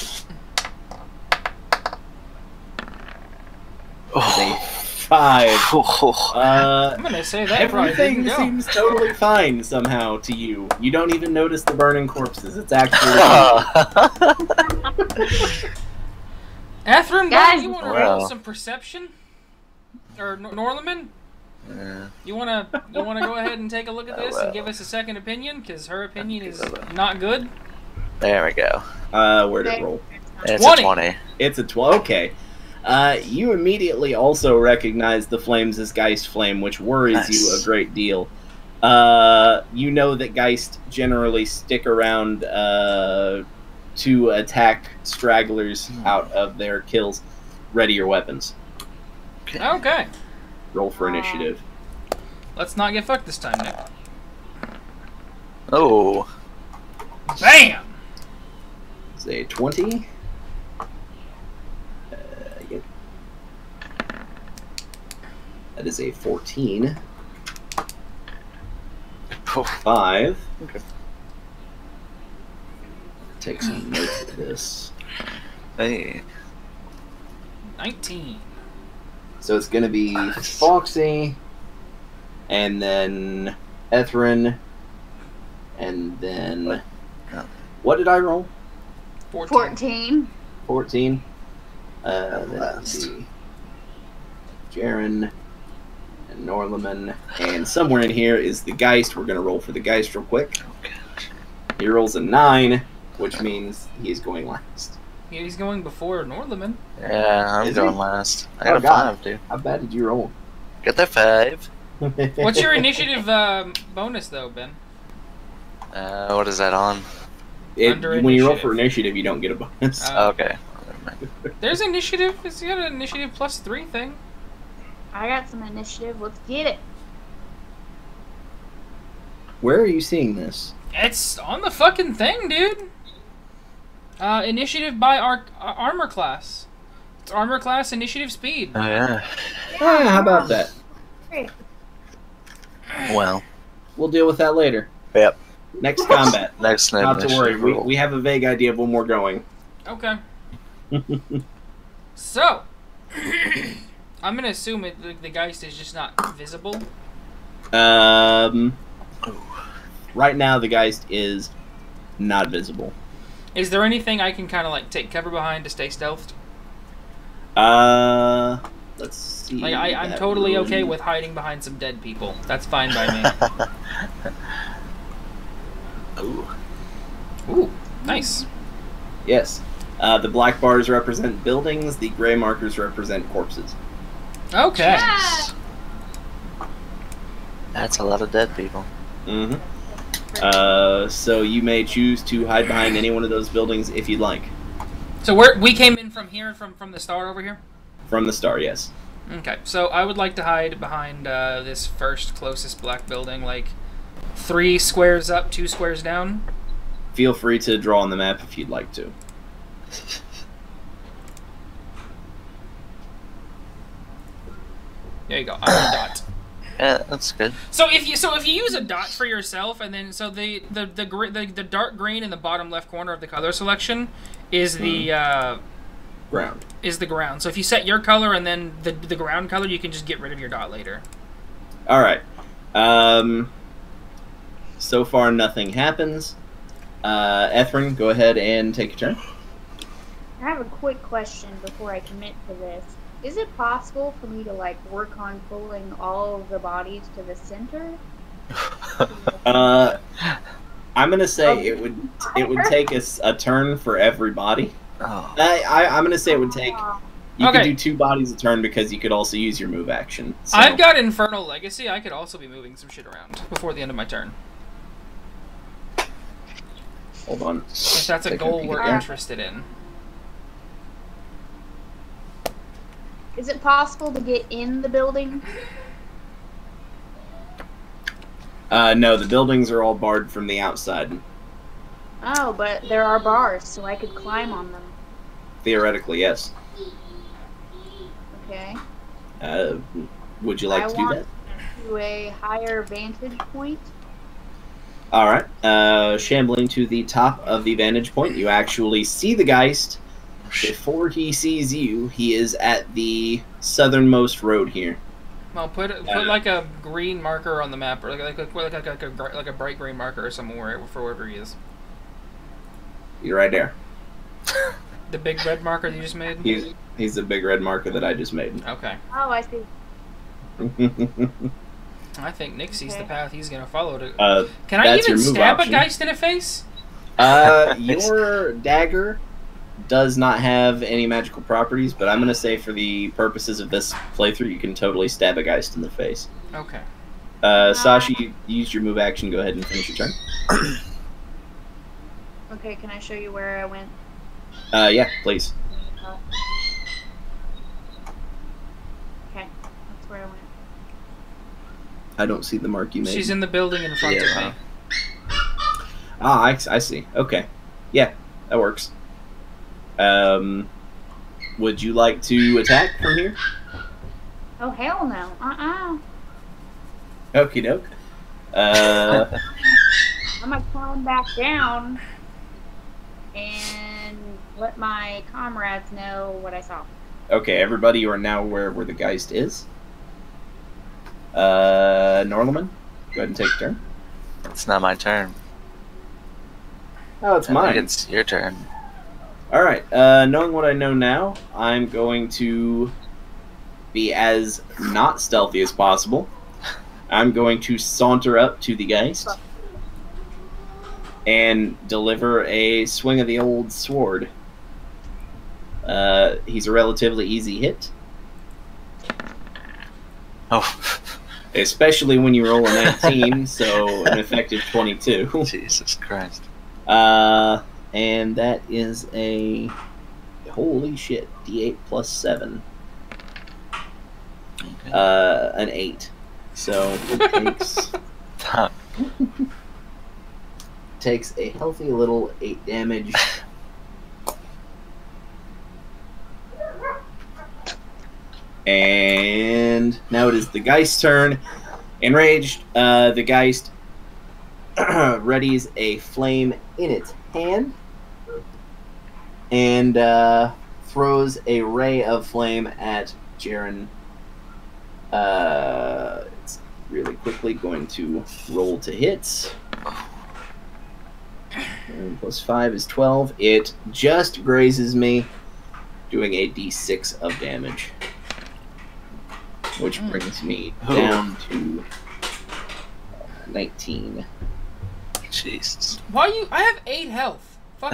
It's a 5. I'm gonna say that probably Everything didn't go. seems totally fine somehow to you. You don't even notice the burning corpses. It's actually... Ethrin, Guys. you want to Wow. roll some perception? Or Norlaman? Yeah. You wanna go ahead and take a look at this and give us a second opinion? Because her opinion is not good. There we go. Where'd it roll? It's 20. a 20. It's a 12. Okay. You immediately also recognize the flames as Geist Flame, which worries you a great deal. You know that Geist generally stick around to attack stragglers out of their kills. Ready your weapons. Okay. Roll for initiative. Let's not get fucked this time, Nick. Oh. Bam! It's a 20. Yep. That is a 14. 5. Okay. Take some notes of this. Hey. 19. So it's going to be Foxy, and then Ethrin, and then... What did I roll? 14. 14. Let's see. Jaren, and Norlaman, and somewhere in here is the Geist. We're going to roll for the Geist real quick. He rolls a 9, which means he's going last. He's going before Norlaman. Yeah, I'm Is going he? last. I got Oh, a God. 5, dude. How bad did you roll? Got that 5. What's your initiative bonus, though, Ben? What is that on? Under when you roll initiative. for initiative, you don't get a bonus. Okay. Never mind. There's initiative. It's got an initiative +3 thing. I got some initiative. Let's get it. Where are you seeing this? It's on the fucking thing, dude. Initiative by our armor class. It's armor class, initiative, speed. Oh yeah. How about that? Great. Well. We'll deal with that later. Yep. Next combat. Next Not to worry. initiative roll. We have a vague idea of when we're going. Okay. So, I'm gonna assume the Geist is just not visible. Right now the Geist is not visible. Is there anything I can kind of like take cover behind to stay stealthed? Let's see. Like I'm totally okay with hiding behind some dead people. That's fine by me. Ooh. Ooh, nice. Yes. The black bars represent buildings. The gray markers represent corpses. Okay. Yeah. That's a lot of dead people. Mm-hmm. So you may choose to hide behind any one of those buildings if you'd like. So we came in from here, from the start over here? From the start, yes. Okay, so I would like to hide behind this first closest black building, like 3 squares up, 2 squares down. Feel free to draw on the map if you'd like to. There you go. I'm a dot. Yeah, that's good. So if you use a dot for yourself, and then so the dark green in the bottom left corner of the color selection is the Ground. Is the ground. So if you set your color and then the ground color, you can just get rid of your dot later. All right. So far, nothing happens. Ethrin, go ahead and take a turn. I have a quick question before I commit to this. Is it possible for me to like work on pulling all of the bodies to the center? I'm gonna say it would take a turn for every body. Oh. I'm gonna say it would take. You Okay. could do 2 bodies a turn because you could also use your move action. So. I've got Infernal Legacy. I could also be moving some shit around before the end of my turn. Hold on. If that's a Take goal peek we're at that. interested in. Is it possible to get in the building? No, the buildings are all barred from the outside. Oh, but there are bars, so I could climb on them. Theoretically, yes. Okay. Would you like I to do want that? to a higher vantage point. All right. Shambling to the top of the vantage point, you actually see the Geist. Before he sees you, he is at the southernmost road here. Well, put like a green marker on the map, or like a bright green marker or somewhere for wherever he is. You're right there. The big red marker that you just made. He's the big red marker that I just made. Okay. Oh, I see. I think Nick sees the Okay. path he's gonna follow. To can I that's even your move stab option. a Geist in the face? Your dagger does not have any magical properties, but I'm going to say for the purposes of this playthrough, you can totally stab a Geist in the face. Okay. Sasha, you used your move action. Go ahead and finish your turn. Okay, can I show you where I went? Yeah, please. Okay, that's where I went. I don't see the mark you made. She's in the building in front of me. Ah, I see. Okay. Yeah, that works. Would you like to attack from here? Oh, hell no. Okie doke. I'm gonna climb back down and let my comrades know what I saw. Okay, everybody, you are now aware of where the Geist is. Norlaman, go ahead and take a turn. It's not my turn. Oh, it's I mine. think it's your turn. Alright, knowing what I know now, I'm going to be as not stealthy as possible. I'm going to saunter up to the Geist and deliver a swing of the old sword. He's a relatively easy hit, Oh. especially when you roll a 19, so an effective 22. Jesus Christ. And that is a holy shit, D8 plus 7. Okay. An 8. So it takes a healthy little 8 damage. And now it is the Geist's turn. Enraged, the Geist readies a flame in its hand and throws a ray of flame at Jaren. It's really quickly going to roll to hits. And +5 is 12. It just grazes me, doing a d6 of damage. Which brings me down to 19. Jesus. Why you? I have 8 health. Fuck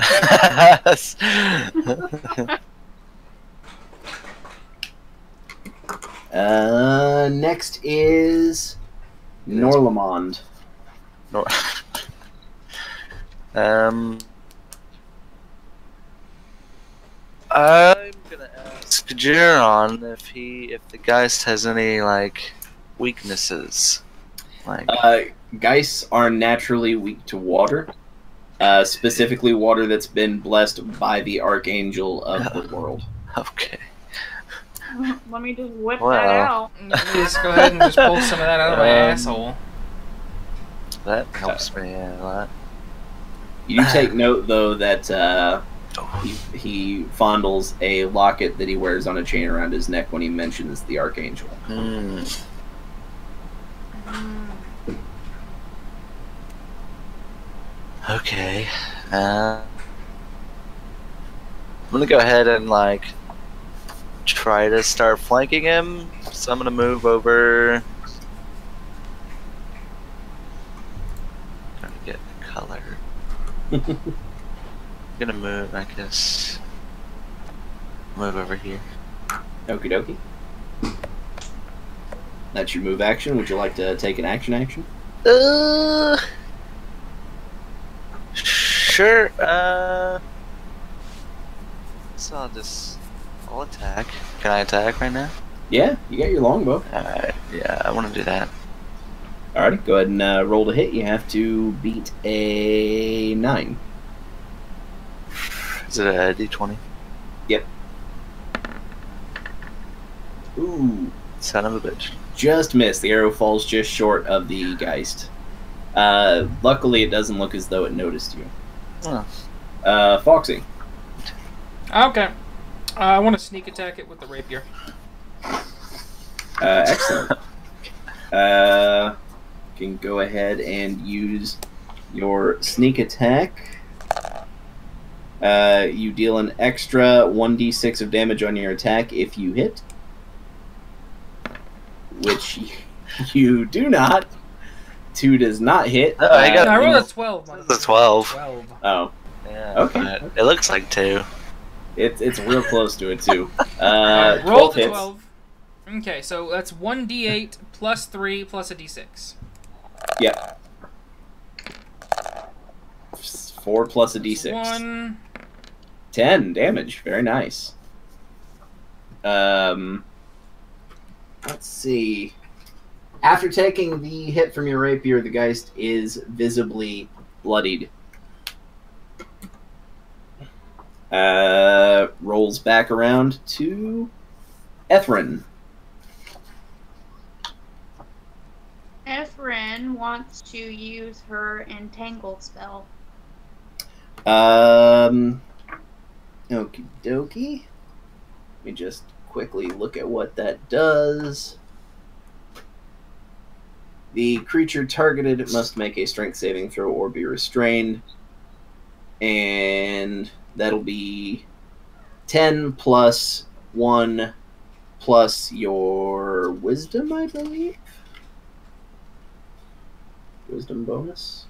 you. Next is Norlamond. I'm gonna ask Jaron if the Geist has any like weaknesses. Like Geists are naturally weak to water, specifically water that's been blessed by the Archangel of the world. Okay. Let me just whip that out. Just go ahead and just pull some of that out of my asshole. That helps me a lot. You take note, though, that he fondles a locket that he wears on a chain around his neck when he mentions the Archangel. Okay. I'm gonna go ahead and like try to start flanking him. So I'm gonna move over. Trying to get the color. I'm gonna move, I guess. Move over here. Okie dokie. That's your move action. Would you like to take an action? Sure. So I'll attack. Can I attack right now? Yeah, you got your longbow. Alright, yeah, I want to do that. Alrighty, go ahead and roll to hit. You have to beat a 9. Is it a d20? Yep. Ooh. Son of a bitch. Just missed. The arrow falls just short of the Geist. Luckily, it doesn't look as though it noticed you. Oh. Foxy. Okay. I want to sneak attack it with the rapier. Excellent. Can go ahead and use your sneak attack. You deal an extra 1d6 of damage on your attack if you hit. Which you do not. 2 does not hit. I rolled a 12. It's a 12. 12. Oh. Yeah, Okay. It looks like 2. It's real close to it, too. Roll 12 hits. 12. Okay, so that's 1d8 plus 3 plus a d6. Yep. 4 plus a d6. 1. 10 damage. Very nice. Let's see. After taking the hit from your rapier, the Geist is visibly bloodied. Rolls back around to Ethrin. Ethrin wants to use her entangle spell. Okie dokie. Let me just quickly look at what that does. The creature targeted must make a strength saving throw or be restrained. And that'll be 10 plus 1 plus your wisdom, I believe. Wisdom bonus.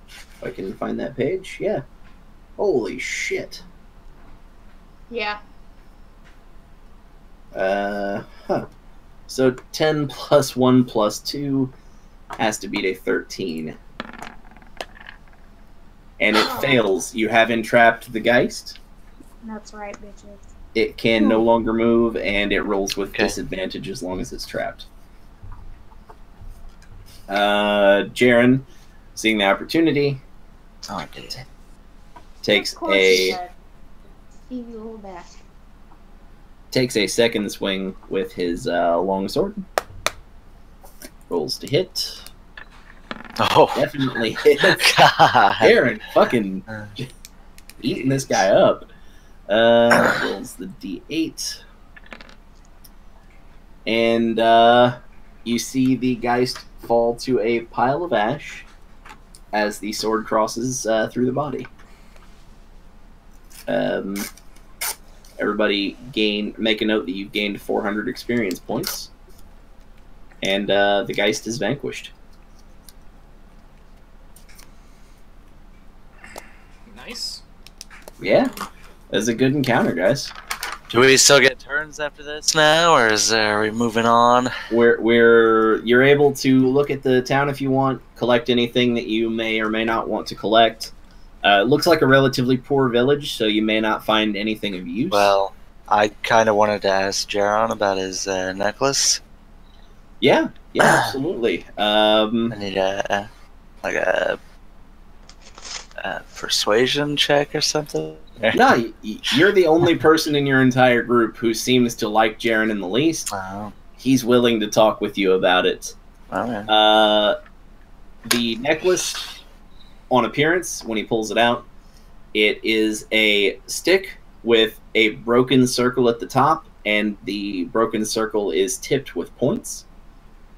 If I can find that page. Yeah. Holy shit. Yeah. So 10 plus 1 plus 2 has to beat a 13. And it fails. You have entrapped the Geist. That's right, bitches. It can no longer move, and it rolls with disadvantage as long as it's trapped. Jaren, seeing the opportunity, takes a... Stevie little bastard. takes a second swing with his long sword. Rolls to hit. Oh, Definitely hits. God. Aaron fucking eating this guy up. Rolls the d8. And you see the Geist fall to a pile of ash as the sword crosses through the body. Everybody make a note that you've gained 400 experience points. And the Geist is vanquished. Nice. Yeah, that's a good encounter, guys. Do we still get turns after this now, or are we moving on? You're able to look at the town if you want, collect anything that you may or may not want to collect. It looks like a relatively poor village, so you may not find anything of use. Well, I kind of wanted to ask Jaron about his necklace. Yeah, absolutely. I need a persuasion check or something. No, you're the only person in your entire group who seems to like Jaren in the least. Wow. He's willing to talk with you about it. Okay. The necklace, on appearance, when he pulls it out, it is a stick with a broken circle at the top, and the broken circle is tipped with points.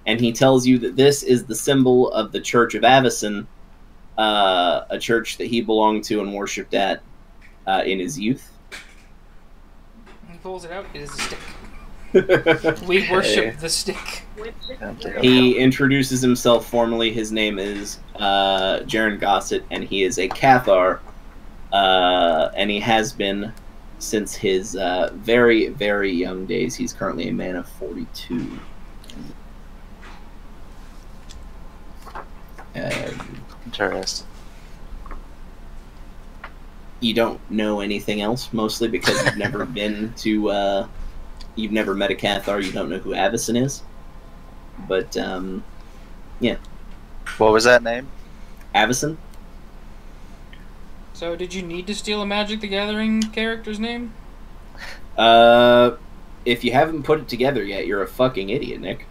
And he tells you that this is the symbol of the Church of Avison, a church that he belonged to and worshipped at in his youth. He pulls it out. It is a stick. We worship the stick. He introduces himself formally. His name is Jaren Gossett, and he is a Cathar, and he has been since his very, very young days. He's currently a man of 42. Interesting. You don't know anything else, mostly because you've never been to, you've never met a Cathar, you don't know who Avison is. But, yeah. What was that name? Avison? So, did you need to steal a Magic the Gathering character's name? If you haven't put it together yet, you're a fucking idiot, Nick.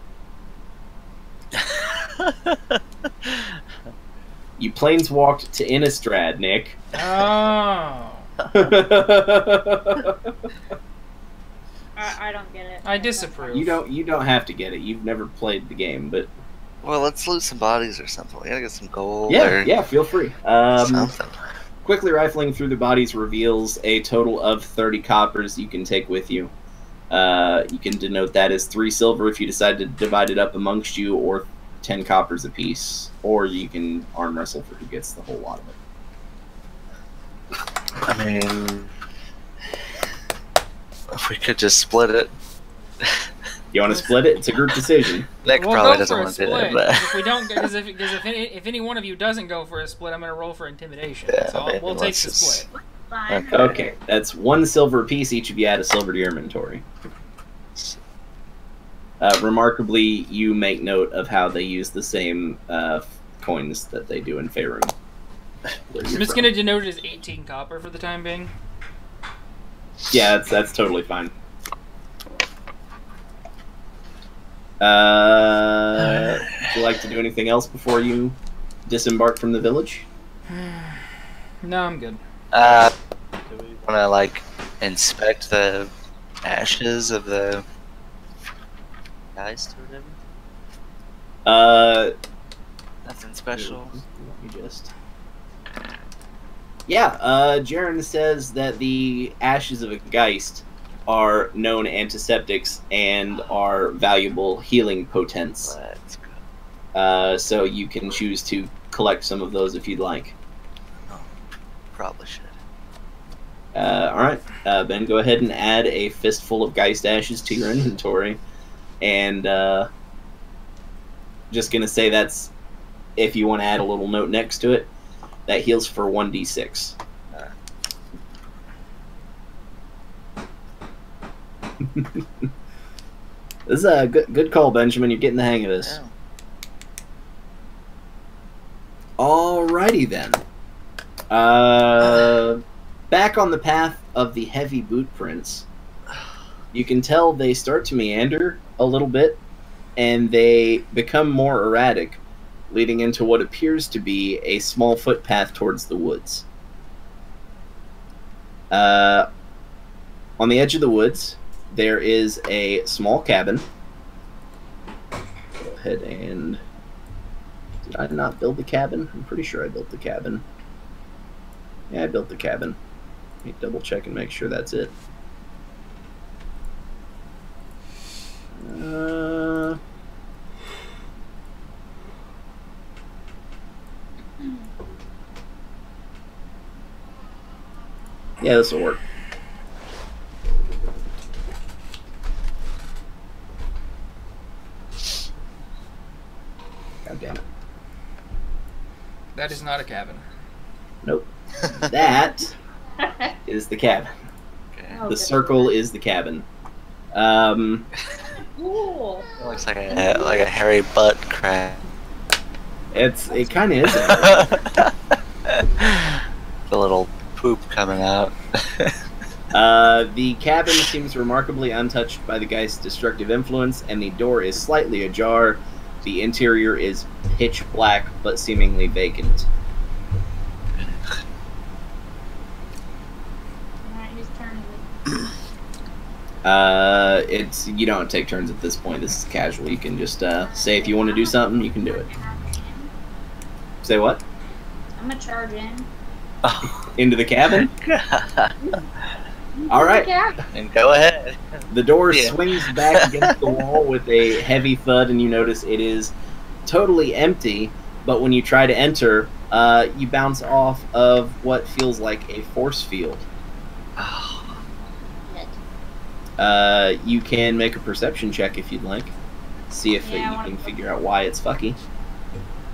You planeswalked to Innistrad, Nick. Oh. I don't get it. I disapprove. You don't have to get it. You've never played the game, but Well, let's loot some bodies or something. We gotta get some gold. yeah, feel free. Something. Quickly rifling through the bodies reveals a total of 30 coppers you can take with you. You can denote that as 3 silver if you decide to divide it up amongst you, or 10 coppers apiece. Or you can arm wrestle for who gets the whole lot of it. I mean, if we could just split it. You want to split it? It's a group decision. Nick We'll probably go doesn't for a want to do split. that. But If we don't, because if any one of you doesn't go for a split, I'm gonna roll for intimidation. Yeah, So maybe we'll take let's the just- split. Fine. Okay, that's 1 silver apiece. Each of you add a silver to your inventory. Remarkably, you make note of how they use the same coins that they do in Faerun. I'm just gonna denote it as 18 copper for the time being. Yeah, that's totally fine. Would you like to do anything else before you disembark from the village? No, I'm good. Do we want to like inspect the ashes of the Geist or whatever? Nothing special. Let me just. Yeah, Jaren says that the ashes of a Geist are known antiseptics and are valuable healing potents. Let's go. So you can choose to collect some of those if you'd like. Probably should. Alright, Ben, go ahead and add a fistful of Geist ashes to your inventory. And just going to say that's, if you want to add a little note next to it, that heals for 1d6. This is a good call, Benjamin. You're getting the hang of this. Yeah. Alrighty then. Back on the path of the heavy boot prints, You can tell they start to meander a little bit, and they become more erratic, leading into what appears to be a small footpath towards the woods. On the edge of the woods, there is a small cabin. Go ahead and... Did I not build the cabin? I'm pretty sure I built the cabin. Yeah, I built the cabin. Let me double check and make sure that's it. Yeah, this will work. God damn it. That is not a cabin. Nope. That is the cabin. Okay. Oh, The circle is the cabin. Cool. It looks like a hairy butt crack. It kind of is. The little poop coming out. The cabin seems remarkably untouched by the Geist's destructive influence, and the door is slightly ajar. The interior is pitch black, but seemingly vacant. Alright, whose turn is It's you don't take turns at this point. This is casual. You can just say if you want to do something, you can do it. Say what? I'm gonna charge in. Into the cabin? All right. Yeah. And go ahead. The door Yeah. swings back against the wall with a heavy thud, and you notice it is totally empty. But when you try to enter, you bounce off of what feels like a force field. You can make a perception check if you'd like. See if Yeah, I you wanna can go. figure out why it's fucky.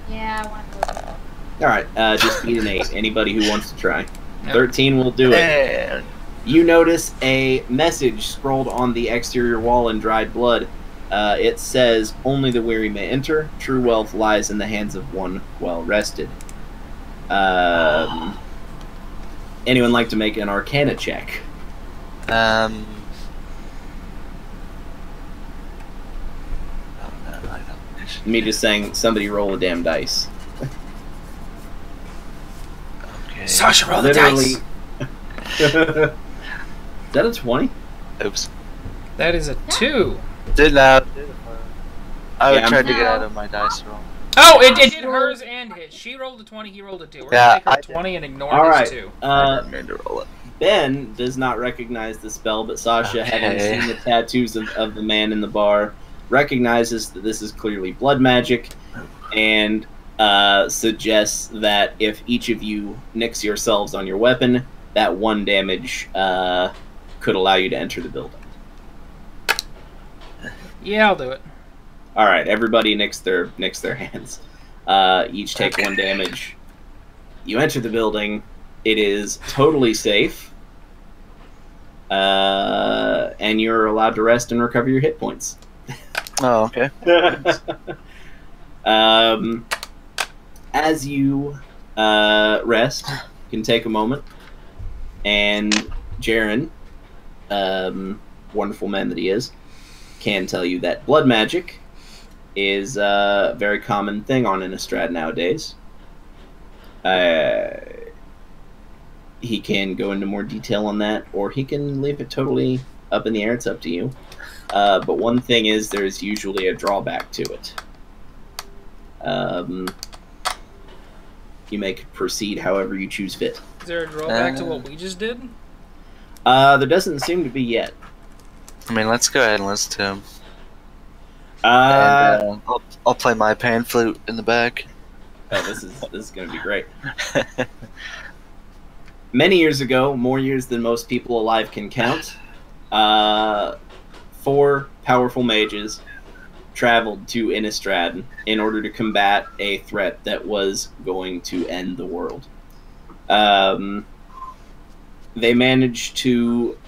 Yeah, I want to. Alright, just beat an 8. Anybody who wants to try. Yep. 13 will do it. And You notice a message scrolled on the exterior wall in dried blood. It says, "Only the weary may enter. True wealth lies in the hands of one well rested." Anyone like to make an Arcana check? oh no, I don't. Me just saying, somebody roll a damn dice. Okay. Sasha, roll the dice. Is that a 20? Oops. That is a 2. Did not. I Yeah, I'm- tried to get out of my dice roll. Oh, it did hers and his. She rolled a 20, he rolled a 2. We're Yeah, gonna I take her 20 and ignore All right. his 2. I didn't mean to roll it. Ben does not recognize the spell, but Sasha, having Okay. seen the tattoos of the man in the bar, recognizes that this is clearly blood magic, and suggests that if each of you nix yourselves on your weapon, that 1 damage could allow you to enter the building. Yeah, I'll do it. All right, everybody nix their hands. Each take 1 damage. You enter the building. It is totally safe, and you're allowed to rest and recover your hit points. Oh, okay. As you rest, you can take a moment, and Jaren, wonderful man that he is, can tell you that blood magic is a very common thing on Innistrad nowadays. He can go into more detail on that, or he can leave it totally up in the air. It's up to you. But one thing is, there's usually a drawback to it. You may proceed however you choose fit. Is there a drawback to what we just did? There doesn't seem to be yet. I mean, let's go ahead and listen to him. Oh, I'll play my pan flute in the back. this is going to be great. Many years ago, more years than most people alive can count, 4 powerful mages traveled to Innistrad in order to combat a threat that was going to end the world. They managed to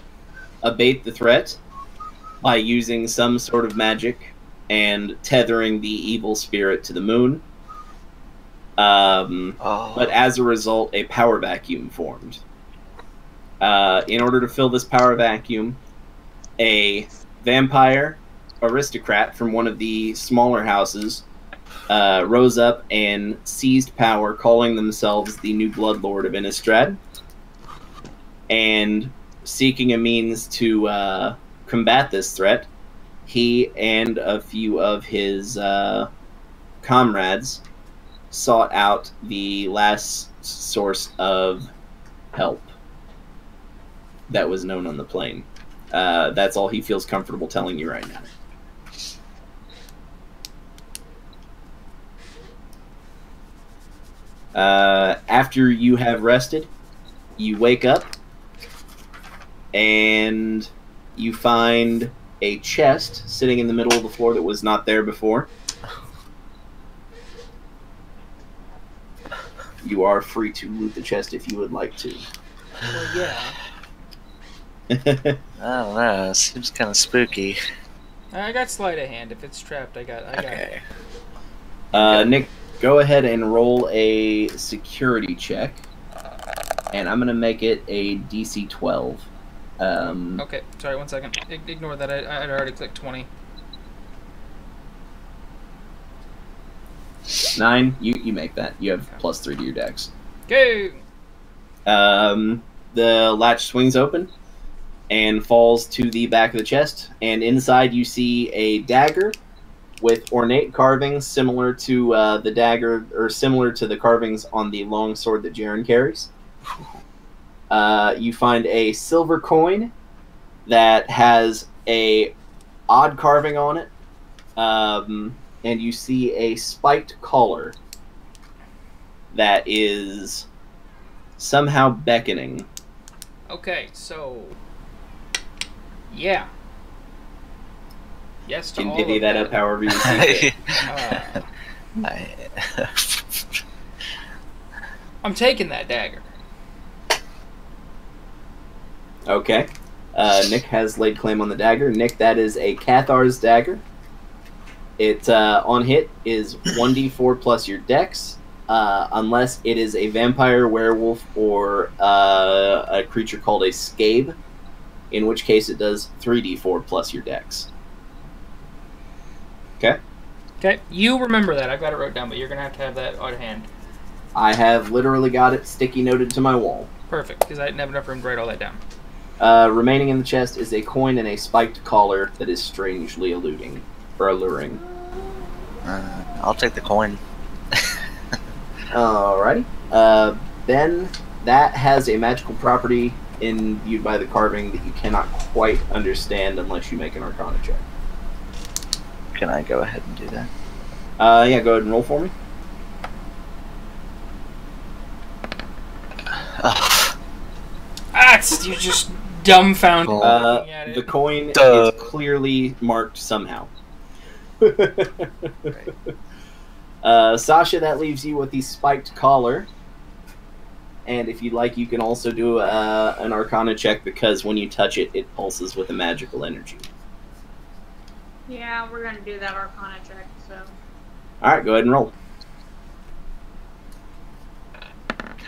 abate the threat by using some sort of magic and tethering the evil spirit to the moon. But as a result, a power vacuum formed. In order to fill this power vacuum, a vampire aristocrat from one of the smaller houses rose up and seized power, calling themselves the new Bloodlord of Innistrad, and seeking a means to combat this threat. He and a few of his comrades sought out the last source of help that was known on the plane. That's all he feels comfortable telling you right now. After you have rested, you wake up and you find a chest sitting in the middle of the floor that was not there before. You are free to loot the chest if you would like to. Well, yeah. I don't know. It seems kind of spooky. I got sleight of hand. If it's trapped, I got Okay. Nick, go ahead and roll a security check, and I'm gonna make it a DC 12. Okay, sorry, 1 second. Ignore that. I'd already clicked 20. 9. You make that. You have +3 to your dex. Go! The latch swings open and falls to the back of the chest, and inside you see a dagger with ornate carvings similar to the dagger, or similar to the carvings on the long sword that Jaren carries. You find a silver coin that has a odd carving on it, and you see a spiked collar that is somehow beckoning. Okay, so... yeah. Yes to You all can divvy of that up however you see fit. I'm taking that dagger. Okay. Nick has laid claim on the dagger. Nick, that is a Cathar's dagger. It, on hit, is 1d4 plus your dex, unless it is a vampire, werewolf, or a creature called a scabe, in which case it does 3d4 plus your dex. Okay? Okay, you remember that. I've got it wrote down, but you're going to have that on hand. I have literally got it sticky noted to my wall. Perfect, because I didn't have enough room to write all that down. Remaining in the chest is a coin and a spiked collar that is strangely alluring. I'll take the coin. Alrighty. Then that has a magical property imbued by the carving that you cannot quite understand unless you make an Arcana check. Can I go ahead and do that? Yeah, go ahead and roll for me. You're just dumbfounded. looking at it. The coin Duh. is clearly marked somehow. Sasha, that leaves you with the spiked collar. And if you'd like, you can also do an Arcana check, because when you touch it, it pulses with a magical energy. Yeah, we're gonna do that Arcana check, so. Alright, go ahead and roll.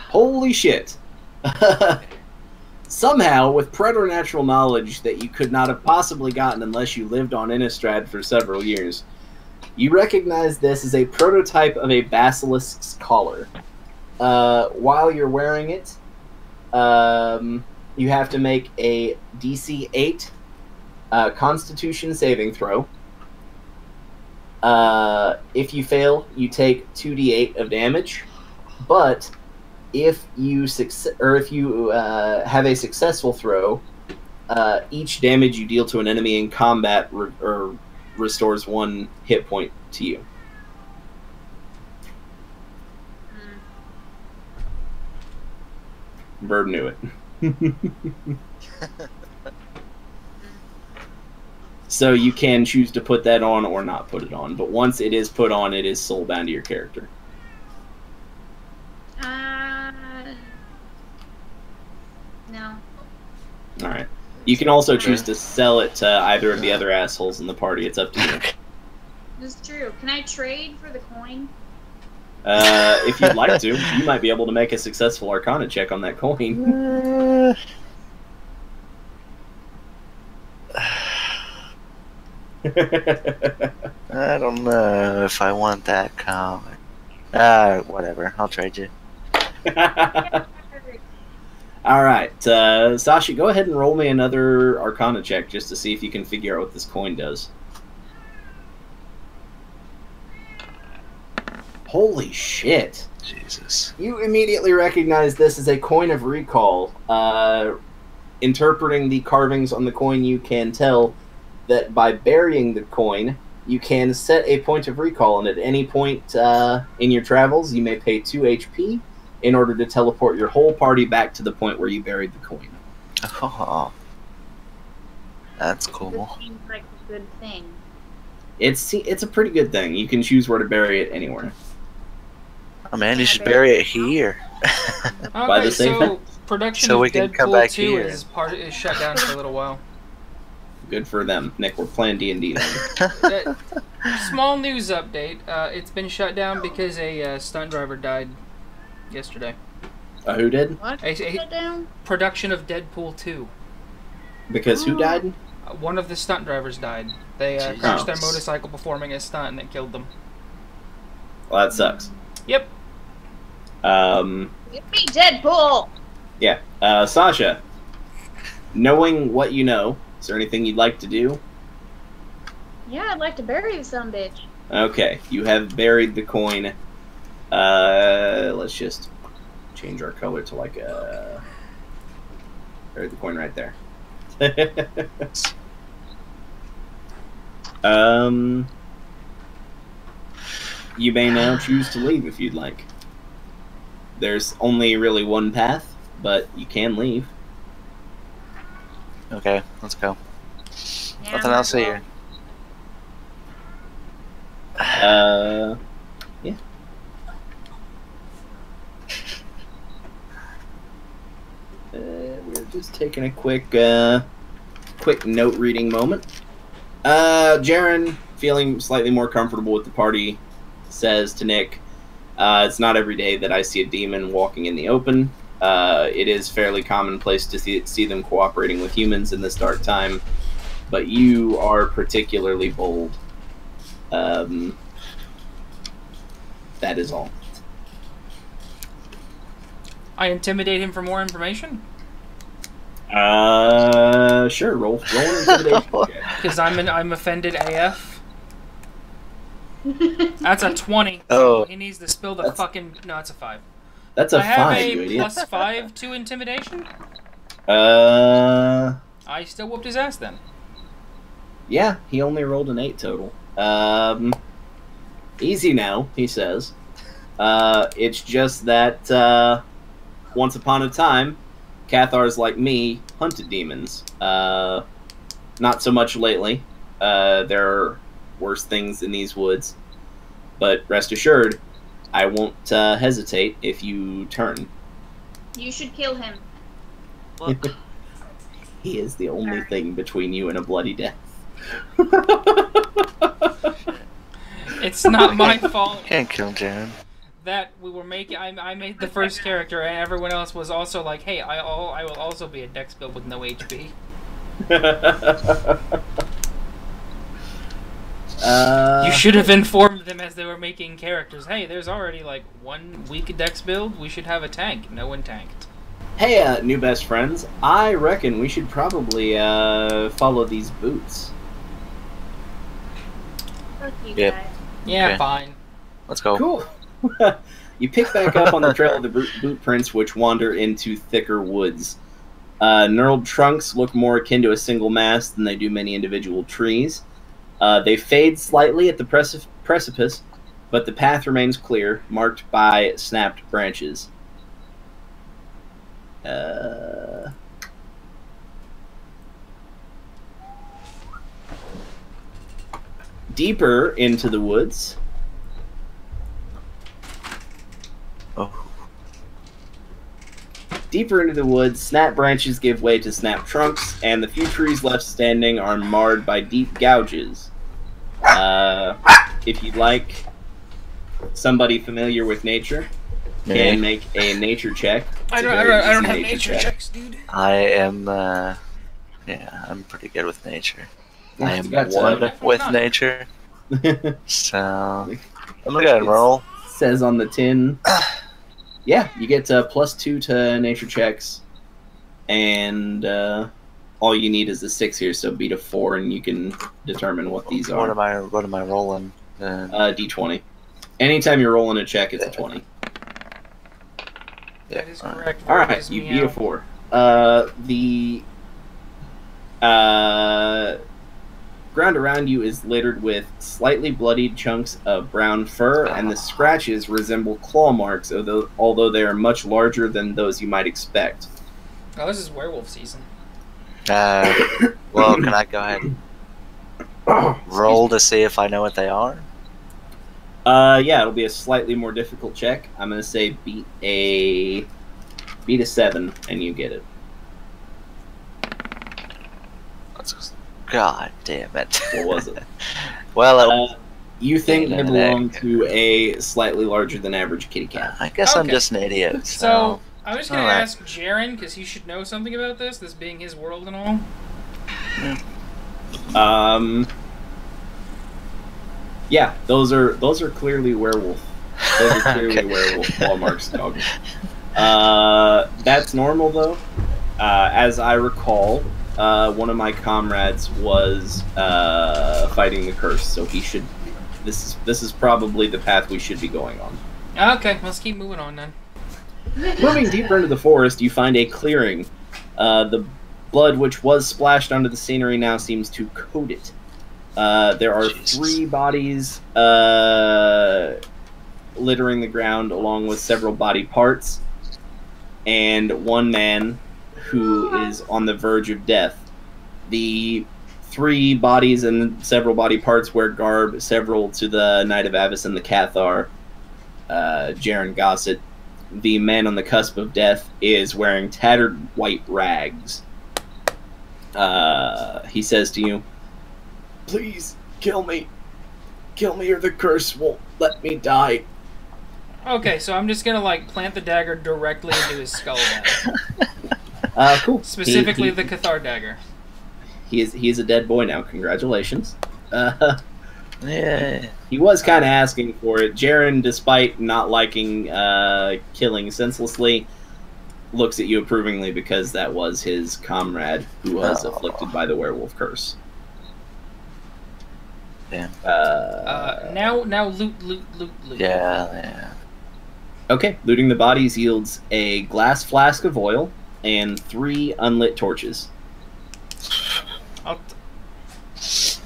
Holy shit! Somehow, with preternatural knowledge that you could not have possibly gotten unless you lived on Innistrad for several years, you recognize this as a prototype of a basilisk's collar. While you're wearing it, you have to make a DC 8 Constitution saving throw. If you fail, you take 2d8 of damage, but if you have a successful throw, each damage you deal to an enemy in combat restores 1 hit point to you. Bird knew it. So you can choose to put that on or not put it on, but once it is put on, it is soulbound to your character. No. Alright. You can also choose to sell it to either of the other assholes in the party. It's up to you. That's true. Can I trade for the coin? If you'd like to, you might be able to make a successful Arcana check on that coin. I don't know if I want that comic. Whatever. I'll trade you. All right, Sasha, go ahead and roll me another Arcana check just to see if you can figure out what this coin does. Holy shit. Jesus. You immediately recognize this as a coin of recall. Interpreting the carvings on the coin, you can tell that by burying the coin, you can set a point of recall, and at any point in your travels, you may pay 2 HP in order to teleport your whole party back to the point where you buried the coin. Oh, that's cool. This seems like a good thing. It's a pretty good thing. You can choose where to bury it anywhere. Oh man, you should bury it here. By the same thing? Production So of we can come Deadpool back 2 here. is shut down for a little while. Good for them. Nick, we're playing D&D now. Small news update. It's been shut down because a stunt driver died yesterday. Who did? What? A Down? production of Deadpool 2. Because who died? One of the stunt drivers died. They Jesus. crashed their motorcycle performing a stunt and it killed them. Well, that sucks. Yep. Give me Deadpool! Yeah. Sasha, knowing what you know, is there anything you'd like to do? Yeah, I'd like to bury some bitch. Okay, you have buried the coin. Let's just change our color to like a... Buried the coin right there. You may now choose to leave if you'd like. There's only really one path, but you can leave. Okay, let's go. Yeah, Nothing else here. Yeah. We're just taking a quick note reading moment. Jaren, feeling slightly more comfortable with the party, says to Nick, it's not every day that I see a demon walking in the open. It is fairly commonplace to see them cooperating with humans in this dark time, but you are particularly bold. That is all. I intimidate him for more information? Sure, roll an intimidation check. Because I'm offended AF. That's a 20. Oh. He needs to spill the That's- fucking... No, it's a 5. That's a I have 5, you a idiot. +5 to intimidation? I still whooped his ass then. Yeah, he only rolled an 8 total. Easy now, he says. It's just that, once upon a time, Cathars like me hunted demons. Not so much lately. There are worse things in these woods. But rest assured, I won't hesitate if you turn. You should kill him. Look. He is the only thing between you and a bloody death. It's not my fault Can't kill Jaren. that we were making... I made the first character and everyone else was also like, hey, I will also be a dex build with no HP. You should have informed them as they were making characters. Hey, there's already like one weak dex build. We should have a tank. No one tanked. Hey, new best friends. I reckon we should probably follow these boots. Fuck you Yep. guys. Yeah, Okay. fine. Let's go. Cool. You pick back up on the trail of the boot prints, which wander into thicker woods. Knurled trunks look more akin to a single mass than they do many individual trees. They fade slightly at the precipice, but the path remains clear, marked by snapped branches. Deeper into the woods, Oh. Deeper into the woods, snap branches give way to snap trunks, and the few trees left standing are marred by deep gouges. If you'd like, somebody familiar with nature can make a nature check. It's I a don't very easy have nature checks, dude. I am, yeah, I'm pretty good with nature. I am got one with nature. So I'm gonna go ahead and roll. Says on the tin. Yeah, you get +2 to nature checks, and all you need is a 6 here, so beat a 4, and you can determine what these are. What am I rolling? D20. Anytime you're rolling a check, it's a 20. That is correct. All right, you beat a 4. The ground around you is littered with slightly bloodied chunks of brown fur, and the scratches resemble claw marks, although they are much larger than those you might expect. Oh, this is werewolf season. Well, can I go ahead and roll to see if I know what they are? Yeah, it'll be a slightly more difficult check. I'm gonna say beat a 7, and you get it. God damn it! What was it? Well, you think they belong to a slightly larger than average kitty cat. I guess I'm Okay. just an idiot. So I'm just gonna Alright. ask Jaren, because he should know something about this being his world and all. Yeah, those are clearly werewolf. Those are clearly Okay. werewolf claw marks, dog. That's normal though. As I recall, one of my comrades was fighting the curse, so he should. This is probably the path we should be going on. Okay, let's keep moving on then. Moving deeper into the forest, you find a clearing. The blood which was splashed onto the scenery now seems to coat it. There are Jesus. 3 bodies littering the ground, along with several body parts, and 1 man who is on the verge of death. The 3 bodies and several body parts wear garb several to the Knight of Avis and the Cathar, Jaren Gossett. The man on the cusp of death is wearing tattered white rags. He says to you, "Please, kill me. Kill me or the curse won't let me die." Okay, so I'm just gonna like plant the dagger directly into his skull then. Cool. Specifically the Cathar dagger. He is a dead boy now. Congratulations. Yeah. He was kind of asking for it. Jaren, despite not liking killing senselessly, looks at you approvingly because that was his comrade who was afflicted by the werewolf curse. Damn. Now loot. Yeah. Okay, looting the bodies yields a glass flask of oil and 3 unlit torches.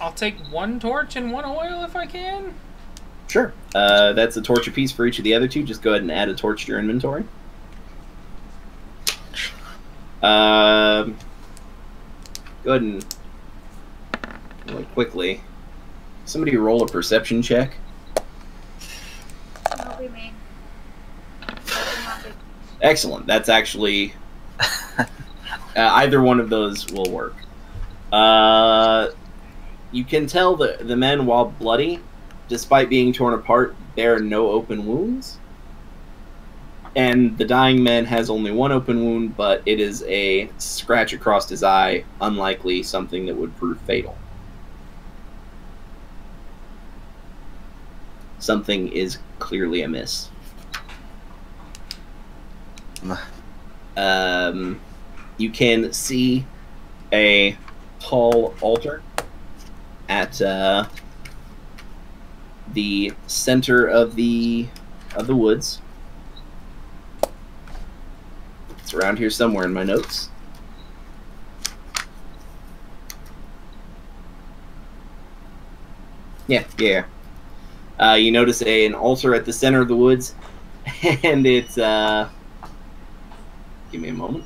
I'll take 1 torch and 1 oil if I can. Sure. That's a torch apiece for each of the other 2. Just go ahead and add a torch to your inventory. Go ahead and really quickly. Somebody roll a perception check. That'll be me. Excellent. That's actually either one of those will work. You can tell the men, while bloody, despite being torn apart, bear no open wounds. And the dying man has only 1 open wound, but it is a scratch across his eye, unlikely something that would prove fatal. Something is clearly amiss. You can see a tall altar at the center of the woods. It's around here somewhere in my notes. Yeah. You notice an altar at the center of the woods, and it's give me a moment.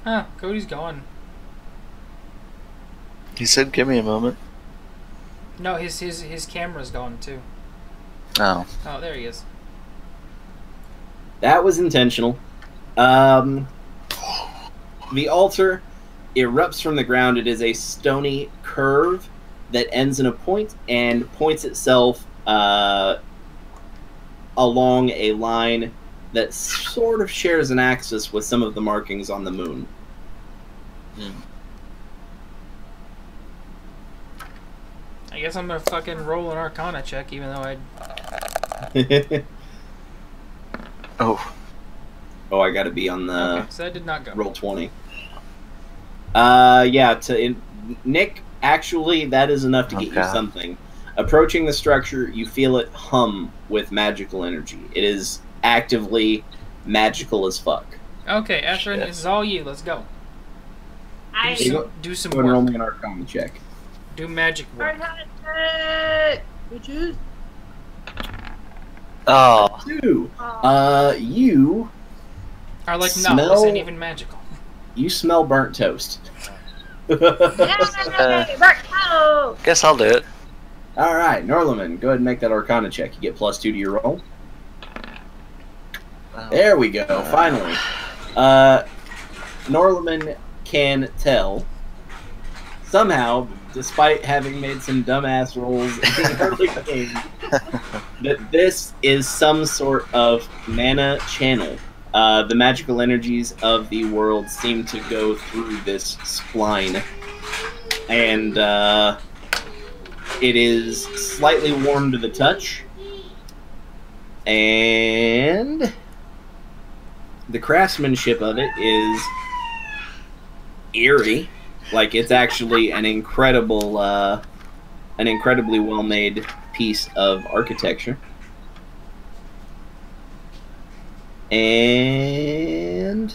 Ah, Cody's gone. He said, "Give me a moment." No, his camera's gone too. Oh. Oh, there he is. That was intentional. The altar erupts from the ground. It is a stony curve that ends in a point and points itself along a line that sort of shares an axis with some of the markings on the moon. I guess I'm gonna fucking roll an Arcana check, even though I. Oh, I gotta be on the Okay, so that did not go. roll 20. Nick, actually, that is enough to get you something. Approaching the structure, you feel it hum with magical energy. It is actively magical as fuck. Okay, Etherin, this is all you. Let's go. Do some Go and roll work. me an Arcana check. Do magic work. Bitches. oh, 2. You Are like, no, Smell- this ain't even magical. you smell burnt toast. Yay! Berto! guess I'll do it. All right, Norlaman, go ahead and make that Arcana check. You get +2 to your roll. Oh. There we go. Finally, Norlaman can tell somehow, despite having made some dumbass rolls in the early game, that this is some sort of mana channel. The magical energies of the world seem to go through this spline, and it is slightly warm to the touch, and the craftsmanship of it is eerie. Like, it's actually an incredibly well-made piece of architecture. And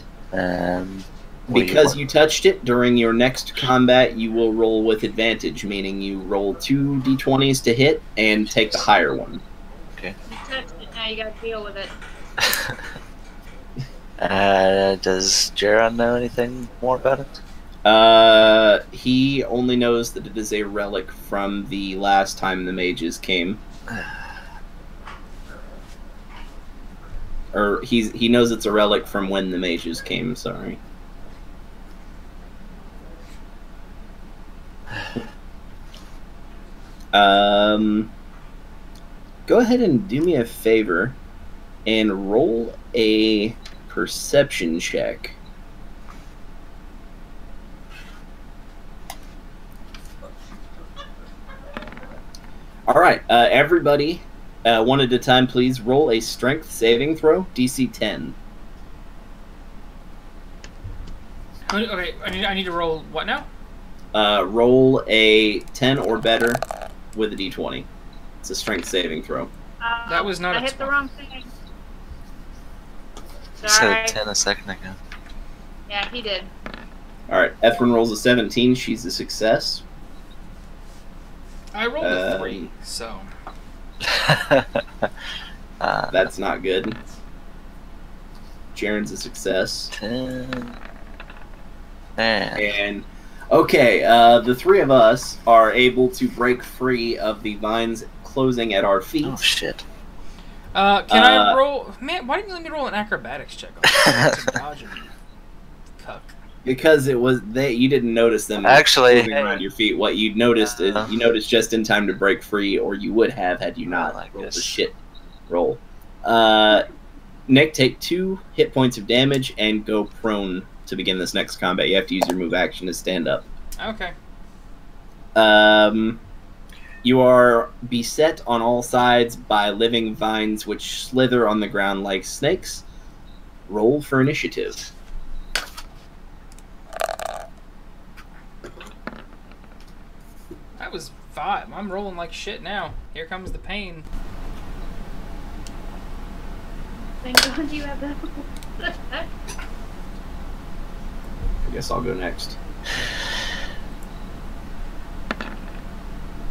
because you touched it, during your next combat, you will roll with advantage, meaning you roll 2 d20s to hit and take the higher one. Okay. You touched it, now you gotta deal with it. Does Jaron know anything more about it? He only knows that it is a relic from the last time the mages came. Or he knows it's a relic from when the mages came, sorry. Go ahead and do me a favor and roll a perception check. Alright, everybody, one at a time, please roll a strength saving throw, DC 10. Okay, I need to roll what now? Roll a 10 or better with a d20. It's a strength saving throw. That was not I a hit the wrong thing. You Sorry. said 10 a second ago. Yeah, he did. Alright, Ethryn rolls a 17. She's a success. I rolled a 3, so. That's not good. Jaren's a success. 10. Man. And, okay, the three of us are able to break free of the vines closing at our feet. Oh, shit. Can I roll? Man, why didn't you let me roll an acrobatics check on that? It's a dodge and cuck. Because it was you didn't notice them Actually, moving around your feet. What you noticed is you noticed just in time to break free, or you would have had you not rolled the shit roll. Nick, take 2 hit points of damage and go prone to begin this next combat. You have to use your move action to stand up. Okay. You are beset on all sides by living vines which slither on the ground like snakes. Roll for initiative. That was 5. I'm rolling like shit now. Here comes the pain. Thank God you have that. I guess I'll go next.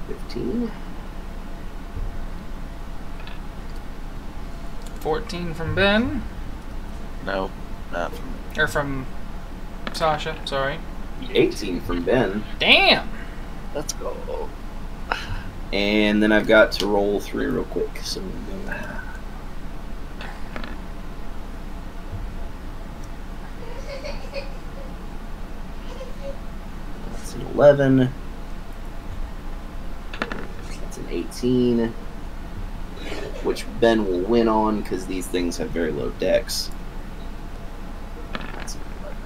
15. 14 from Ben. No, not from... Or from Sasha, sorry. 18 from Ben. Damn! Let's go. And then I've got to roll 3 real quick. So we'll go. 11. That's an 18. Which Ben will win on because these things have very low dex. That's an 11.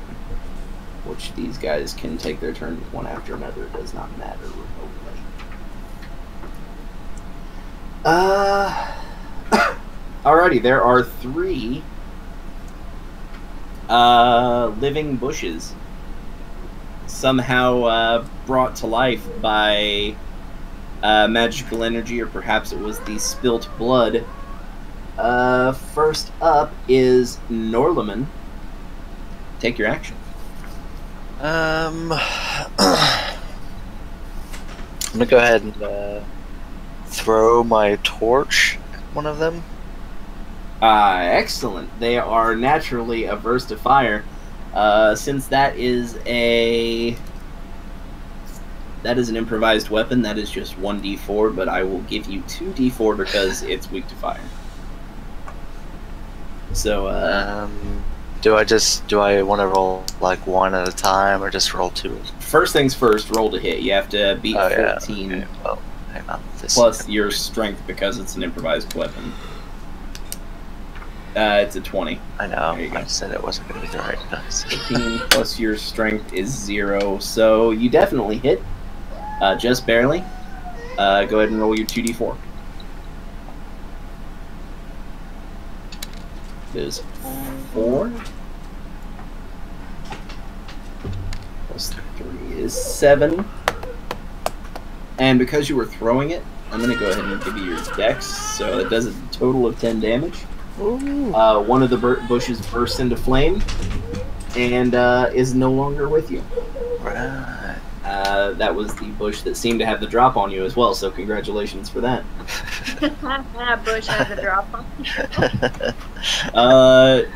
Which these guys can take their turn one after another. It does not matter remotely. Alrighty, there are 3 living bushes somehow brought to life by magical energy, or perhaps it was the spilt blood. First up is Norlaman. Take your action. I'm gonna go ahead and throw my torch at one of them. Excellent. They are naturally averse to fire. Since that is an improvised weapon, that is just 1d4, but I will give you 2d4 because it's weak to fire. So, do I want to roll like one at a time, or just roll 2? First things first, roll to hit. You have to beat 14 Yeah. Okay. Well, hang on. plus your strength because it's an improvised weapon. It's a 20. I know. There you go. I said it wasn't going to be the right dice. 15 plus your strength is 0, so you definitely hit. Just barely. Go ahead and roll your 2d4. It is 4. Plus 3 is 7. And because you were throwing it, I'm going to go ahead and give you your dex, so it does a total of 10 damage. One of the bushes bursts into flame and is no longer with you. Right. That was the bush that seemed to have the drop on you as well, so congratulations for that. That bush has a drop on.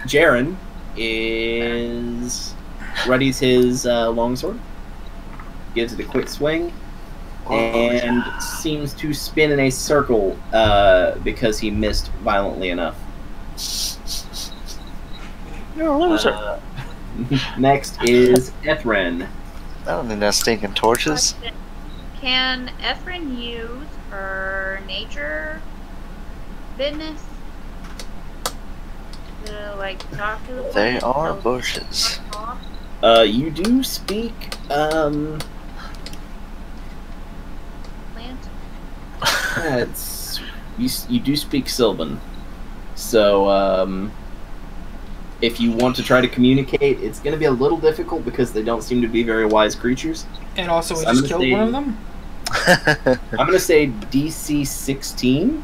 Jaren readies his longsword, gives it a quick swing, and seems to spin in a circle because he missed violently enough. You're a loser. Next is Ethren. I don't need no stinking torches. Can Ephraim use her nature business to like talk to the They plant? are So- bushes. You do speak Plant? it's you do speak Sylvan. So if you want to try to communicate, it's going to be a little difficult because they don't seem to be very wise creatures. And also, we So I'm just gonna killed say- one of them? I'm going to say DC 16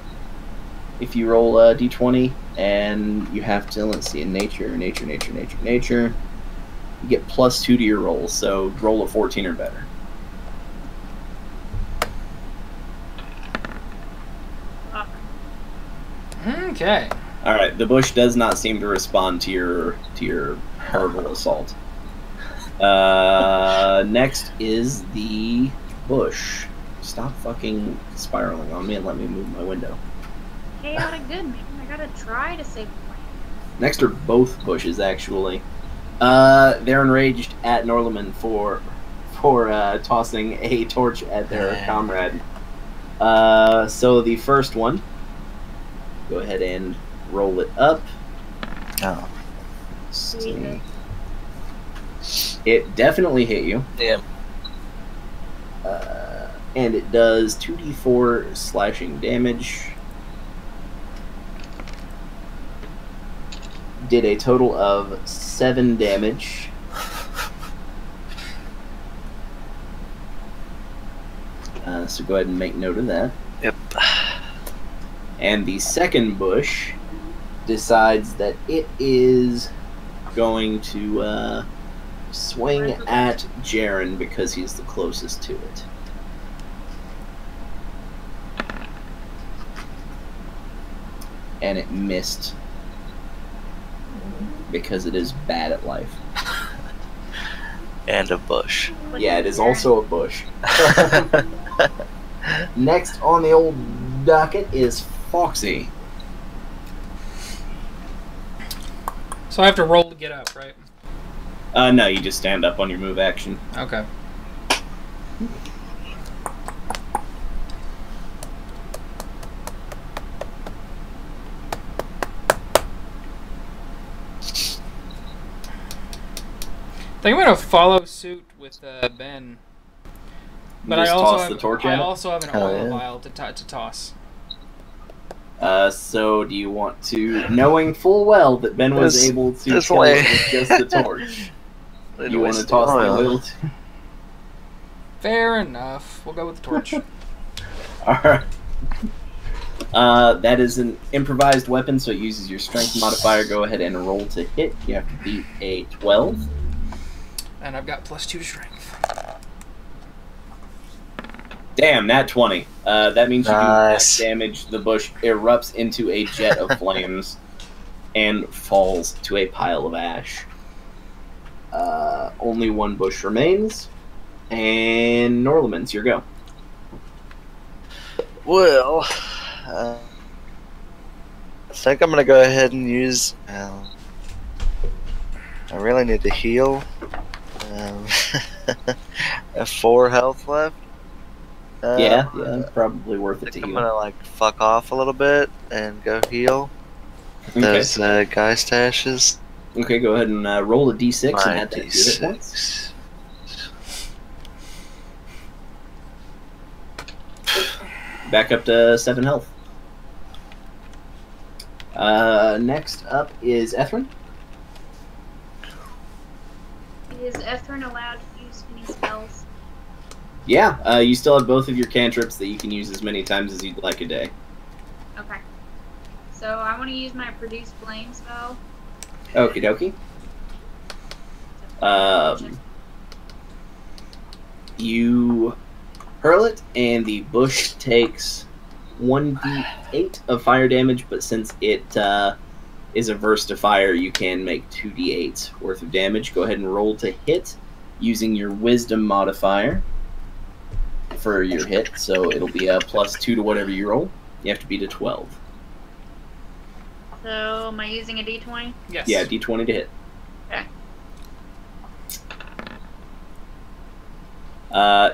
if you roll a D20, and you have to, let's see, nature. You get +2 to your rolls, so roll a 14 or better. Okay. All right, the bush does not seem to respond to your verbal assault. Next is the bush. Stop fucking spiraling on me and let me move my window. Chaotic good, man. I gotta try to save the plant. Next are both bushes, actually. They're enraged at Norlaman for tossing a torch at their comrade. So the first one, go ahead and roll it up. Oh. See. It definitely hit you. Damn. And it does 2d4 slashing damage. Did a total of 7 damage. So go ahead and make note of that. Yep. And the second bush decides that it is going to swing at Jaren because he's the closest to it. And it missed because it is bad at life. And a bush. Yeah, it is also a bush. Next on the old docket is Foxy. So I have to roll to get up, right? No, you just stand up on your move action. Okay. I think I'm gonna follow suit with Ben. But Just I also toss have, the torch I at it? also have an Oh, oil yeah. vial to toss. So do you want to, knowing full well that Ben was This- able to this kill way. it with just the torch, you want to toss the oil? Fair enough. We'll go with the torch. Alright. That is an improvised weapon, so it uses your strength modifier. Go ahead and roll to hit. You have to beat a 12. And I've got +2 to strength. Damn, nat 20. That means you do Nice. max damage. The bush erupts into a jet of flames and falls to a pile of ash. Only one bush remains. And Norlemans, your go. Well, I think I'm gonna go ahead and use. I really need to heal. I have 4 health left. Yeah, probably worth I it to think I'm heal. gonna like fuck off a little bit and go heal Okay. those guy stashes. Okay, go ahead and roll a d6 and My add that to hit points. D6. Back up to 7 health. Next up is Ethrin. Is Ethrin allowed to use any spells? Yeah, you still have both of your cantrips that you can use as many times as you'd like a day. Okay. So I want to use my produce flame spell. Okie dokie. You hurl it, and the bush takes 1d8 of fire damage, but since it is averse to fire, you can make 2d8 worth of damage. Go ahead and roll to hit using your wisdom modifier for your hit, so it'll be a +2 to whatever you roll. You have to beat a 12. So am I using a d20? Yes. Yeah, d20 to hit. Okay.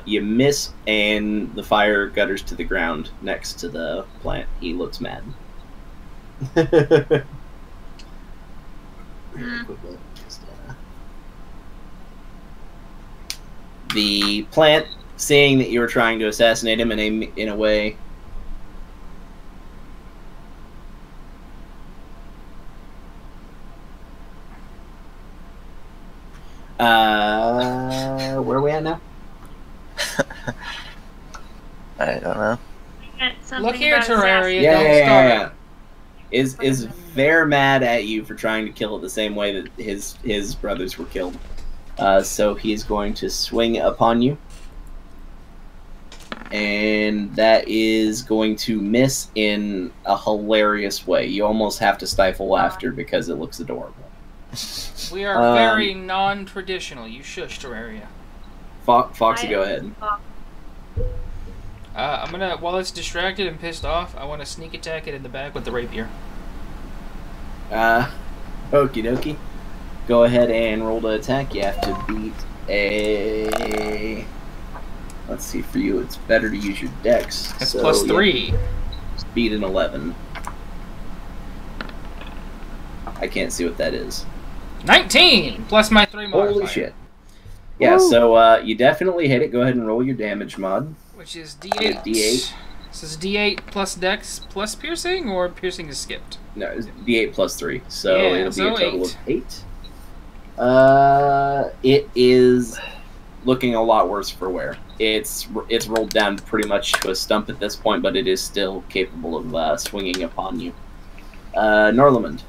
You miss, and the fire gutters to the ground next to the plant. He looks mad. The plant, seeing that you were trying to assassinate him in a way. Where are we at now? I don't know. Look here, Terraria. Yeah, Don't yeah, start. yeah. Is very mad at you for trying to kill it the same way that his brothers were killed. So he is going to swing upon you. And that is going to miss in a hilarious way. You almost have to stifle laughter because it looks adorable. We are very non-traditional. You shush, Terraria. Foxy, go ahead. I'm gonna, while it's distracted and pissed off, I want to sneak attack it in the back with the rapier. Okie dokie. Go ahead and roll to attack. You have to beat a... Let's see, for you it's better to use your dex. That's so +3. Beat an 11. I can't see what that is. 19! Plus my 3 modifier. Holy shit. Yeah, Woo. so you definitely hit it. Go ahead and roll your damage mod. Which is Yeah, D8. D8. So it's D8 plus dex plus piercing, or piercing is skipped? No, it's D8 plus 3. So Yeah, it'll be so a total 8. of 8. It is looking a lot worse for wear. It's rolled down pretty much to a stump at this point, but it is still capable of swinging upon you. Norlemund.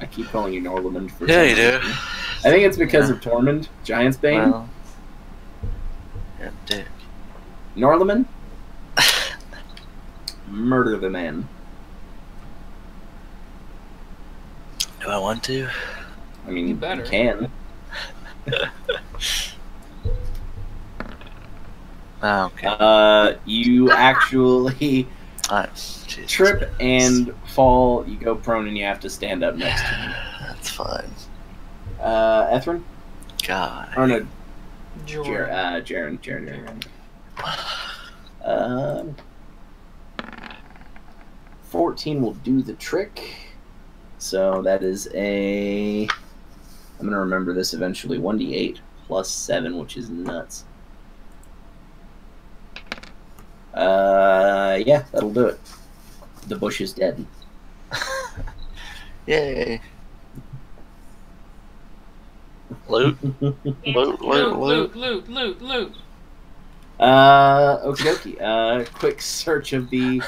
I keep calling you Norlemund for Yeah, some you do. reason. I think it's because Yeah. of Tormund, Giant's Bane. Well, yeah, dick. Norlemund? Murder the man. Do I want to? I mean, You better. you can. Oh, okay. You actually Jesus. trip and fall. You go prone and you have to stand up next to him. That's fine. Ethrin? God. Or no, Jaren. 14 will do the trick. So that is a... I'm going to remember this eventually. 1d8 plus 7, which is nuts. Yeah, that'll do it. The bush is dead. Yay. Loot. Loot. Okie dokie. Quick search of the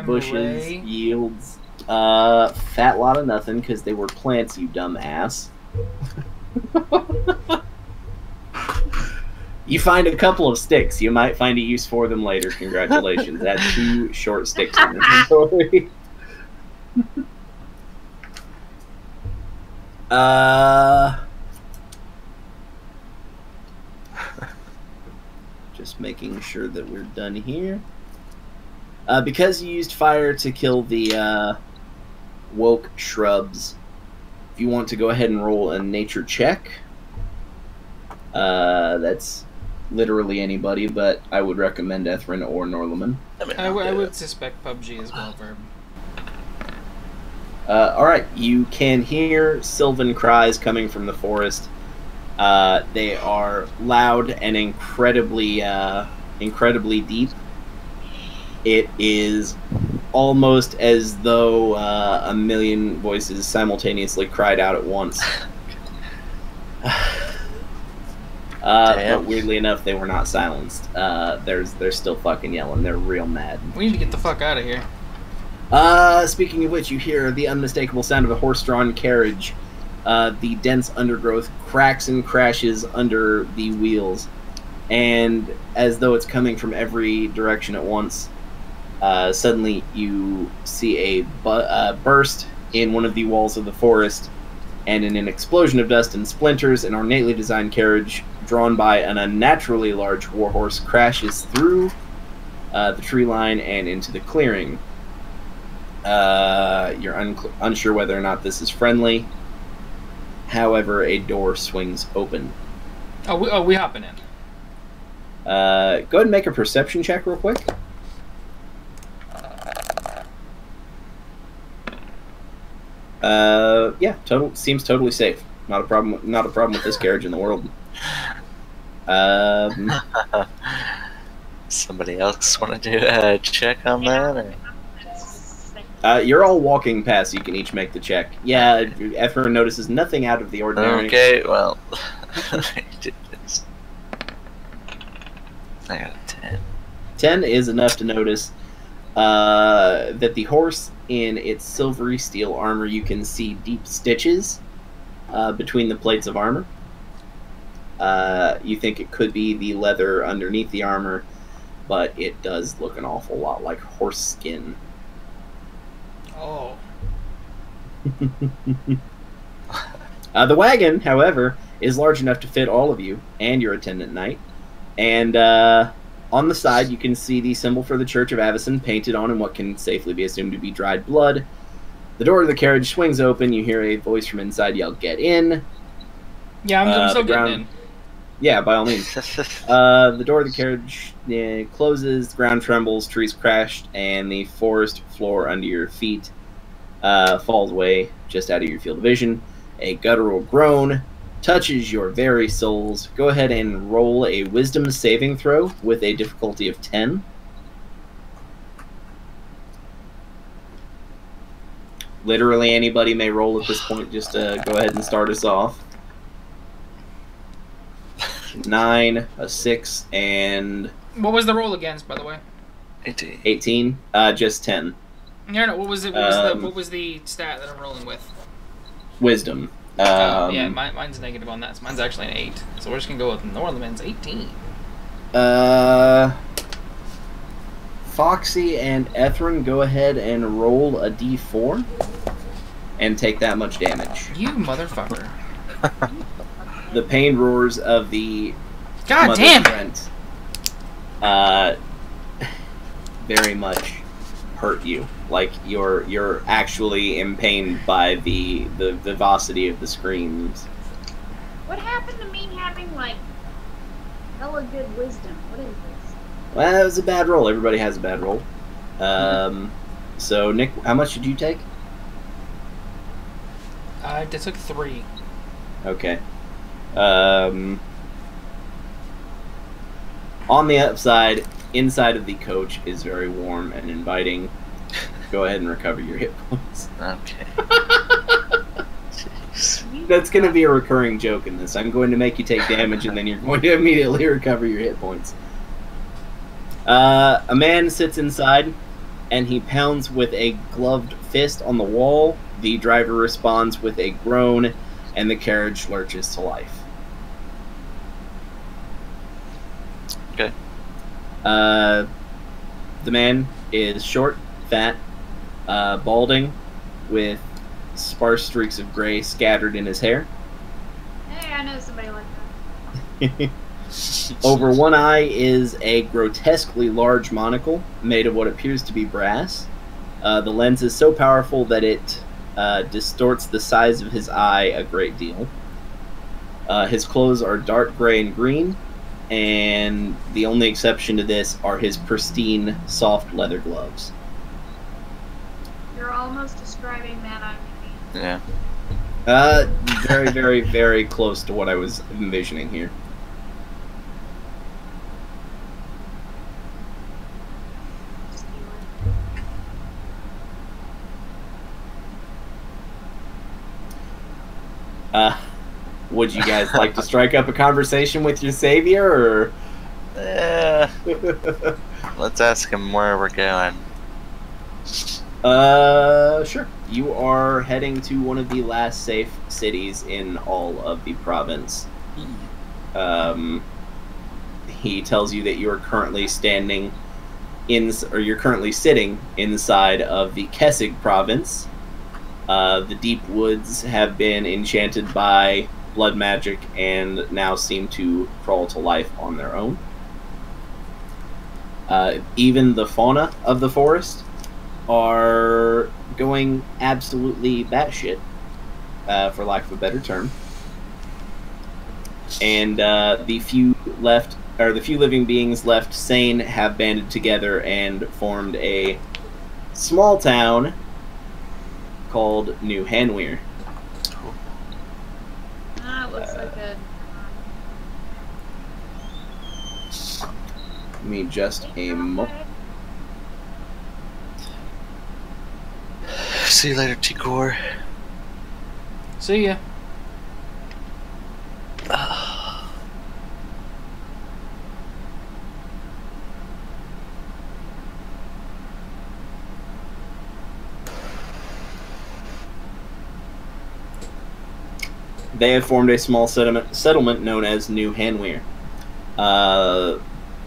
bushes yields fat lot of nothing because they were plants, you dumb ass. You find a couple of sticks. You might find a use for them later. Congratulations. Add 2 short sticks in inventory. Just making sure that we're done here. Because you used fire to kill the woke shrubs, if you want to go ahead and roll a nature check, that's literally anybody, but I would recommend Ethrin or Norlaman. I would suspect PUBG as well, Verb. Alright, you can hear sylvan cries coming from the forest. They are loud and incredibly deep. It is almost as though a million voices simultaneously cried out at once. But weirdly enough, they were not silenced. They're still fucking yelling. They're real mad. We need to get the fuck out of here. Speaking of which, you hear the unmistakable sound of a horse-drawn carriage. The dense undergrowth cracks and crashes under the wheels, and as though it's coming from every direction at once, suddenly you see a burst in one of the walls of the forest, and in an explosion of dust and splinters, an ornately designed carriage drawn by an unnaturally large warhorse crashes through the tree line and into the clearing. You're unsure whether or not this is friendly. However, a door swings open. We hopping in. Go ahead and make a perception check real quick. Yeah, seems totally safe. Not a problem. Not a problem with this carriage in the world. Somebody else want to do a check on that? Or? You're all walking past. You can each make the check. Yeah, Ephraim notices nothing out of the ordinary. Okay, well, let me do this. I got a 10. 10 is enough to notice that the horse, in its silvery steel armor, you can see deep stitches between the plates of armor. You think it could be the leather underneath the armor, but it does look an awful lot like horse skin. Oh. The wagon, however, is large enough to fit all of you and your attendant knight. And on the side, you can see the symbol for the Church of Avison painted on in what can safely be assumed to be dried blood. The door of the carriage swings open. You hear a voice from inside yell, "Get in!" Yeah, I'm still getting in. Yeah, by all means. The door of the carriage closes, the ground trembles, trees crashed, and the forest floor under your feet falls away just out of your field of vision. A guttural groan touches your very souls. Go ahead and roll a wisdom saving throw with a difficulty of 10. Literally anybody may roll at this point, just to go ahead and start us off. 9, a 6, and... What was the roll against, by the way? 18. 18? Just 10. No, what was it? What was the stat that I'm rolling with? Wisdom. Yeah, mine's negative on that, so mine's actually an 8. So we're just gonna go with Norlaman's 18. Foxy and Ethrin, go ahead and roll a d4 and take that much damage. You motherfucker. The pain roars of the God damn it! Very much hurt you. Like you're actually impained by the vivacity of the screams. What happened to me having, like, hella good wisdom? What is this? Well, that was a bad roll. Everybody has a bad roll. So, Nick, how much did you take? I took 3. Okay. On the upside, inside of the coach is very warm and inviting. Go ahead and recover your hit points. Okay. That's going to be a recurring joke in this. I'm going to make you take damage, and then you're going to immediately recover your hit points. A man sits inside, and he pounds with a gloved fist on the wall. The driver responds with a groan, and the carriage lurches to life. Okay. The man is short, fat, balding, with sparse streaks of gray scattered in his hair. Hey, I know somebody like that. Over one eye is a grotesquely large monocle made of what appears to be brass. The lens is so powerful that it distorts the size of his eye a great deal. His clothes are dark gray and green, and the only exception to this are his pristine, soft leather gloves. You're almost describing that on me. Yeah. Very, very, very close to what I was envisioning here. Would you guys like to strike up a conversation with your savior, or? Let's ask him where we're going. Sure. You are heading to one of the last safe cities in all of the province. He tells you that you are currently sitting inside of the Kessig province. The deep woods have been enchanted by blood magic and now seem to crawl to life on their own. Even the fauna of the forest are going absolutely batshit, for lack of a better term. And the few living beings left sane have banded together and formed a small town called New Hanweir. Ah, it looks like a... Give me just a moment. See you later, T-Core. See ya. They have formed a small settlement known as New Hanweir.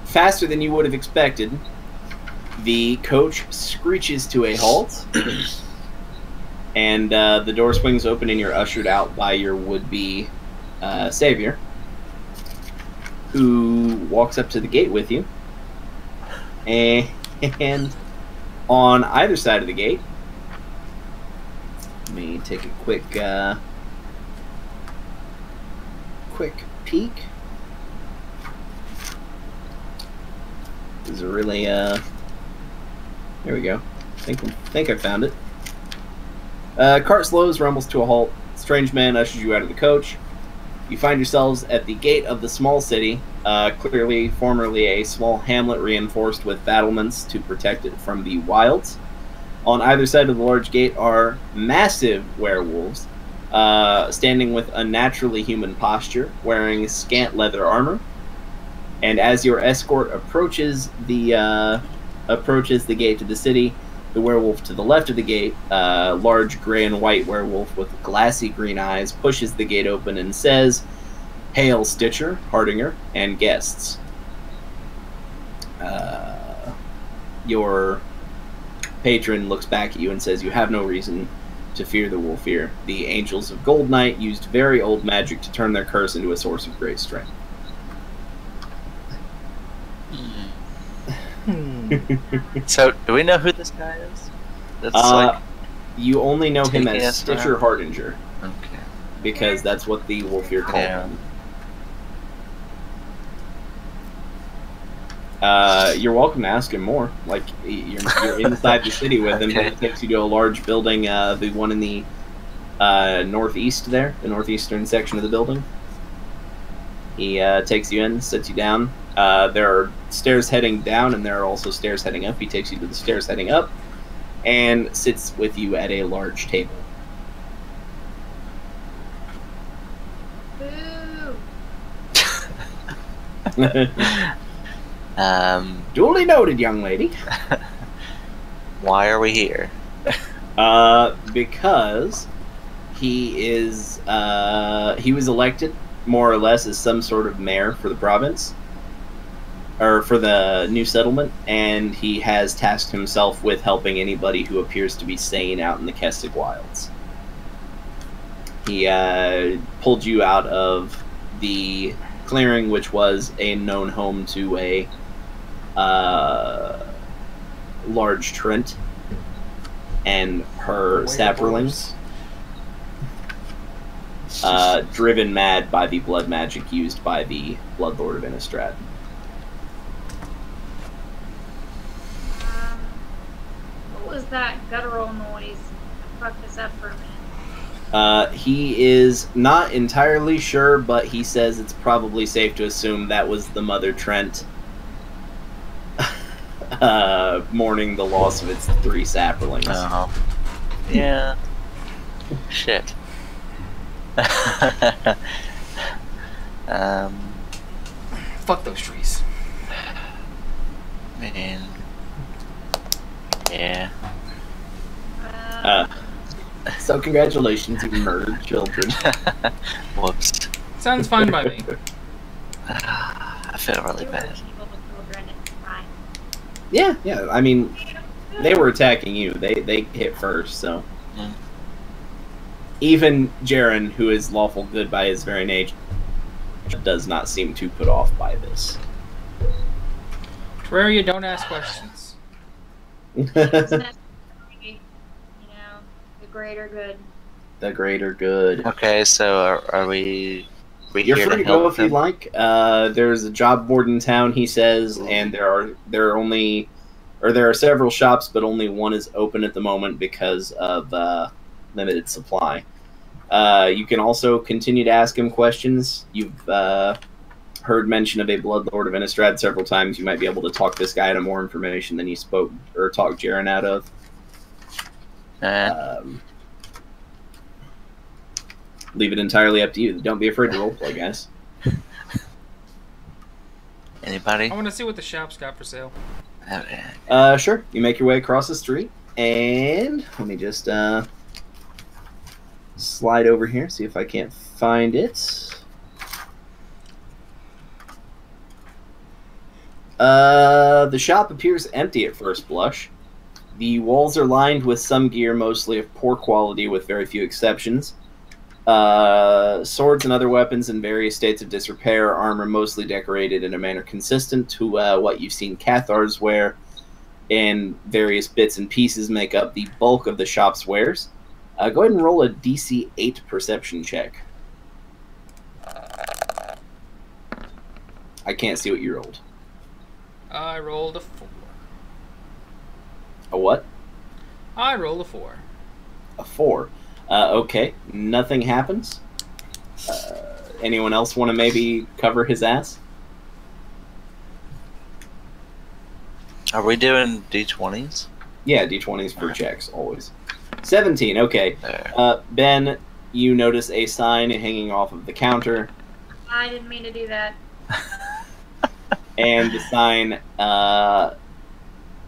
Faster than you would have expected, the coach screeches to a halt, and the door swings open and you're ushered out by your would-be savior, who walks up to the gate with you. And on either side of the gate, let me take a quick peek. This is a really there we go. Think I found it. Cart slows, rumbles to a halt. Strange man ushers you out of the coach. You find yourselves at the gate of the small city, clearly formerly a small hamlet reinforced with battlements to protect it from the wilds. On either side of the large gate are massive werewolves, standing with unnaturally human posture, wearing scant leather armor. And as your escort approaches the gate to the city, the werewolf to the left of the gate, large gray and white werewolf with glassy green eyes, pushes the gate open and says, "Hail, Stitcher, Hardinger, and guests." Your patron looks back at you and says, "You have no reason to fear the Wolfear. The Angels of Gold Night used very old magic to turn their curse into a source of great strength." So, do we know who this guy is? That's you only know him taking as us Stitcher around? Hardinger. Okay. because that's what the wolf ear called them. You're welcome to ask him more. Like, you're inside the city with him. Okay. He takes you to a large building, the one in the northeast there, the northeastern section of the building. He takes you in, sits you down. There are stairs heading down, and there are also stairs heading up. He takes you to the stairs heading up, and sits with you at a large table. Boo! Duly noted, young lady. Why are we here? Because he is, he was elected, more or less, as some sort of mayor for the province, or for the new settlement, and he has tasked himself with helping anybody who appears to be sane out in the Keswick wilds. He pulled you out of the clearing, which was a known home to a large Trent and her sapperlings, driven mad by the blood magic used by the Blood Lord of Innistrad. What was that guttural noise? Fuck this up for a minute. He is not entirely sure, but he says it's probably safe to assume that was the Mother Trent mourning the loss of its 3 sapperlings. Oh. Yeah. Shit. Fuck those trees. Man. Yeah. So congratulations, you murdered children. Whoops. Sounds fine by me. I feel really bad. Yeah, I mean, they were attacking you. They hit first, so. Mm. Even Jaren, who is lawful good by his very nature, does not seem too put off by this. Terraria, don't ask questions. The greater good. The greater good. Okay, so are we You're here free to to go help if you them? like. There's a job board in town, he says, and there are several shops, but only one is open at the moment because of limited supply. You can also continue to ask him questions. You've heard mention of a Blood Lord of Innistrad several times. You might be able to talk this guy into more information than you spoke or talked Jaren out of. Leave it entirely up to you. Don't be afraid to roleplay, guys. Anybody? I want to see what the shop's got for sale. Sure. You make your way across the street, and let me just slide over here, see if I can't find it. The shop appears empty at first blush. The walls are lined with some gear, mostly of poor quality, with very few exceptions. Swords and other weapons in various states of disrepair, armor mostly decorated in a manner consistent to what you've seen Cathars wear, and various bits and pieces make up the bulk of the shop's wares. Go ahead and roll a DC 8 perception check. I can't see what you rolled. I rolled a 4. A what? I rolled a 4. A 4. Okay, nothing happens. Anyone else want to maybe cover his ass? Are we doing D20s? Yeah, D20s for checks, always. 17, okay. There. Ben, you notice a sign hanging off of the counter, I didn't mean to do that. and the sign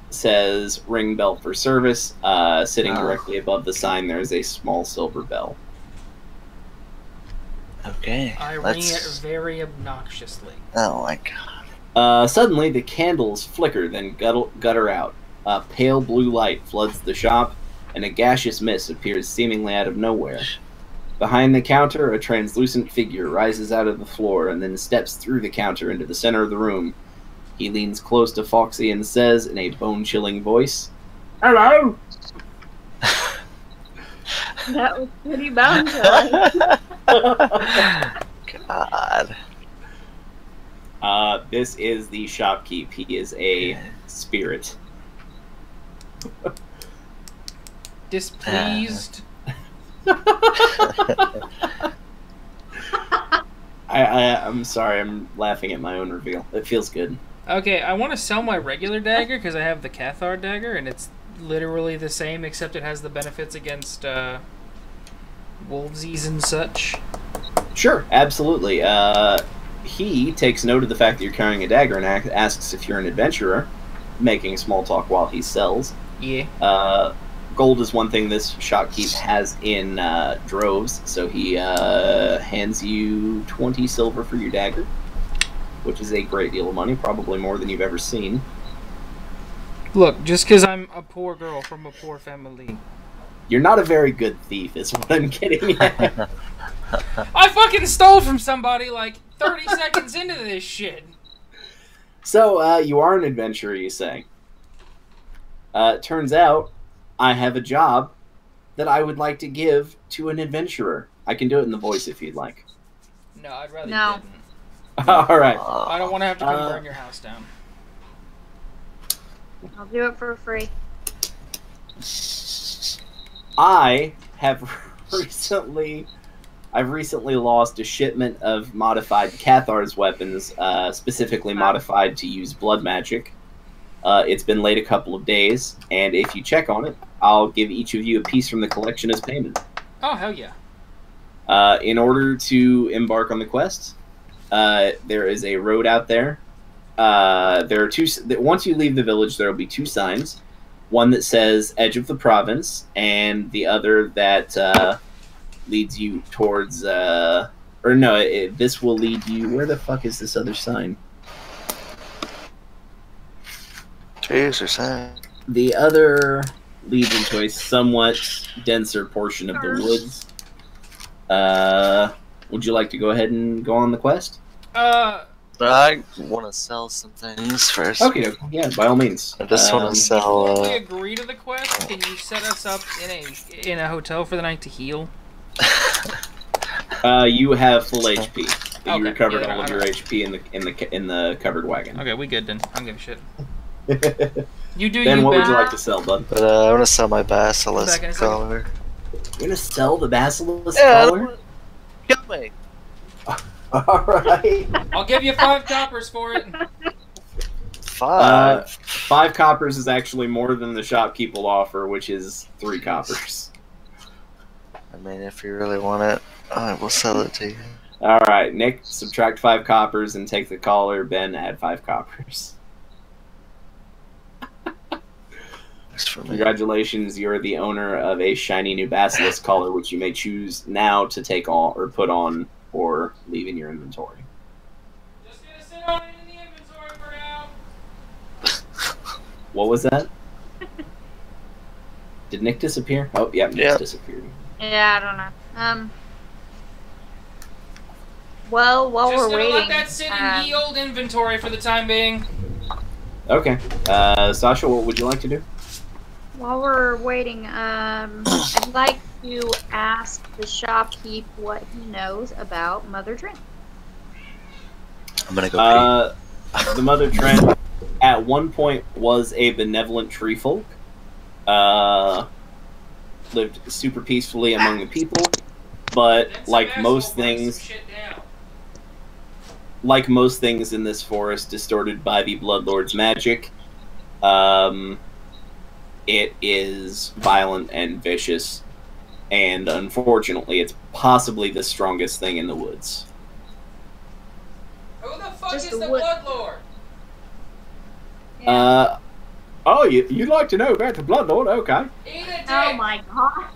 says ring bell for service. Sitting directly above the sign, there's a small silver bell. Okay. I ring it very obnoxiously. Oh my god. Suddenly, the candles flicker, then gutter out. A pale blue light floods the shop, and a gaseous mist appears seemingly out of nowhere. Behind the counter, a translucent figure rises out of the floor and then steps through the counter into the center of the room. He leans close to Foxy and says in a bone-chilling voice, "Hello!" That was pretty bound to God. This is the shopkeep. He is a spirit. Displeased. I'm sorry, I'm laughing at my own reveal. It feels good. Okay, I want to sell my regular dagger because I have the Cathar dagger, and it's literally the same, except it has the benefits against wolvesies and such. Sure, absolutely. He takes note of the fact that you're carrying a dagger and asks if you're an adventurer, making small talk while he sells. Yeah. Gold is one thing this shopkeep has in droves, so he hands you 20 silver for your dagger, which is a great deal of money, probably more than you've ever seen. Look, just because I'm a poor girl from a poor family. You're not a very good thief, is what I'm getting at. I fucking stole from somebody like 30 seconds into this shit. So, you are an adventurer, you say. Turns out, I have a job that I would like to give to an adventurer. I can do it in the voice if you'd like. No, I'd rather No. you didn't. Alright. I don't want to have to come burn your house down. I'll do it for free. I have recently lost a shipment of modified Cathar's weapons, specifically modified to use blood magic. It's been late a couple of days, and if you check on it, I'll give each of you a piece from the collection as payment. Oh, hell yeah. In order to embark on the quest, there is a road out there. There are two. Once you leave the village, there will be two signs. One that says "Edge of the Province," and the other that leads you towards. This will lead you. Where the fuck is this other sign? Jesus, The other leads into a somewhat denser portion of the woods. Would you like to go ahead and go on the quest? But I want to sell some things first. Okay, yeah, by all means. I just want to sell. Before we agree to the quest, can you set us up in a hotel for the night to heal? You have full HP. Okay, You recovered yeah, all of your HP in the covered wagon. Okay, we good then. I don't give a shit. You do Ben, you, what Ben. would you like to sell, bud? But I want to sell my basilisk Back in a second. collar. You're gonna sell the basilisk Yeah, collar? Kill me. Alright. I'll give you 5 coppers for it. 5. 5 coppers is actually more than the shopkeep will offer, which is 3 coppers. I mean, if you really want it, I will sell it to you. Alright, Nick, subtract 5 coppers and take the collar. Ben, add 5 coppers. Thanks for me. Congratulations, you're the owner of a shiny new basilisk collar, which you may choose now to take on or put on or leave in your inventory. Just gonna sit on it in the inventory for now. What was that? Did Nick disappear? Oh, yeah, Nick disappeared. Yeah, I don't know. Well, while Just we're gonna waiting, let that sit in the old inventory for the time being. Okay. Sasha, what would you like to do? while we're waiting, I'd like to ask the shopkeep what he knows about Mother Trent. I'm gonna go The Mother Trent at one point was a benevolent tree folk. Lived super peacefully among the people, but like most things in this forest, distorted by the Bloodlord's magic, it is violent and vicious, and unfortunately, it's possibly the strongest thing in the woods. Who the fuck Just is the the wood. Bloodlord? Oh, you'd like to know about the Bloodlord? Okay. Eat a dick. Oh my god.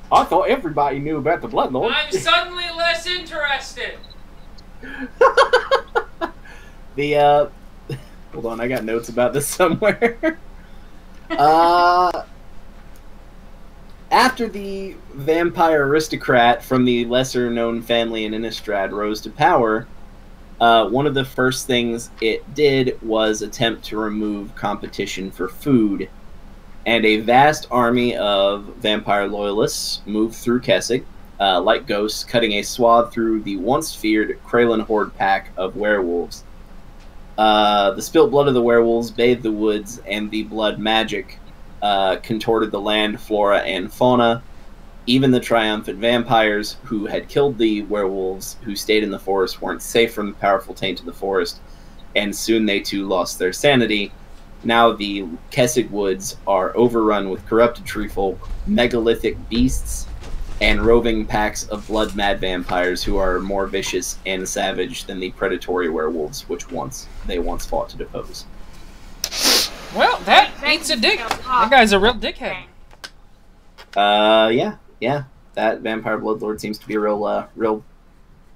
I thought everybody knew about the Bloodlord. I'm suddenly less interested. Hold on, I got notes about this somewhere. After the vampire aristocrat from the lesser-known family in Innistrad rose to power, one of the first things it did was attempt to remove competition for food, and a vast army of vampire loyalists moved through Kessig like ghosts, cutting a swath through the once feared Kralin horde pack of werewolves. The spilt blood of the werewolves bathed the woods, and the blood magic contorted the land, flora, and fauna. Even the triumphant vampires who had killed the werewolves who stayed in the forest weren't safe from the powerful taint of the forest, and soon they too lost their sanity. Now the Kessig Woods are overrun with corrupted treefolk, megalithic beasts, and roving packs of blood-mad vampires who are more vicious and savage than the predatory werewolves which they once fought to depose. Well, that eats a dick. That guy's a real dickhead. Yeah. That vampire bloodlord seems to be a real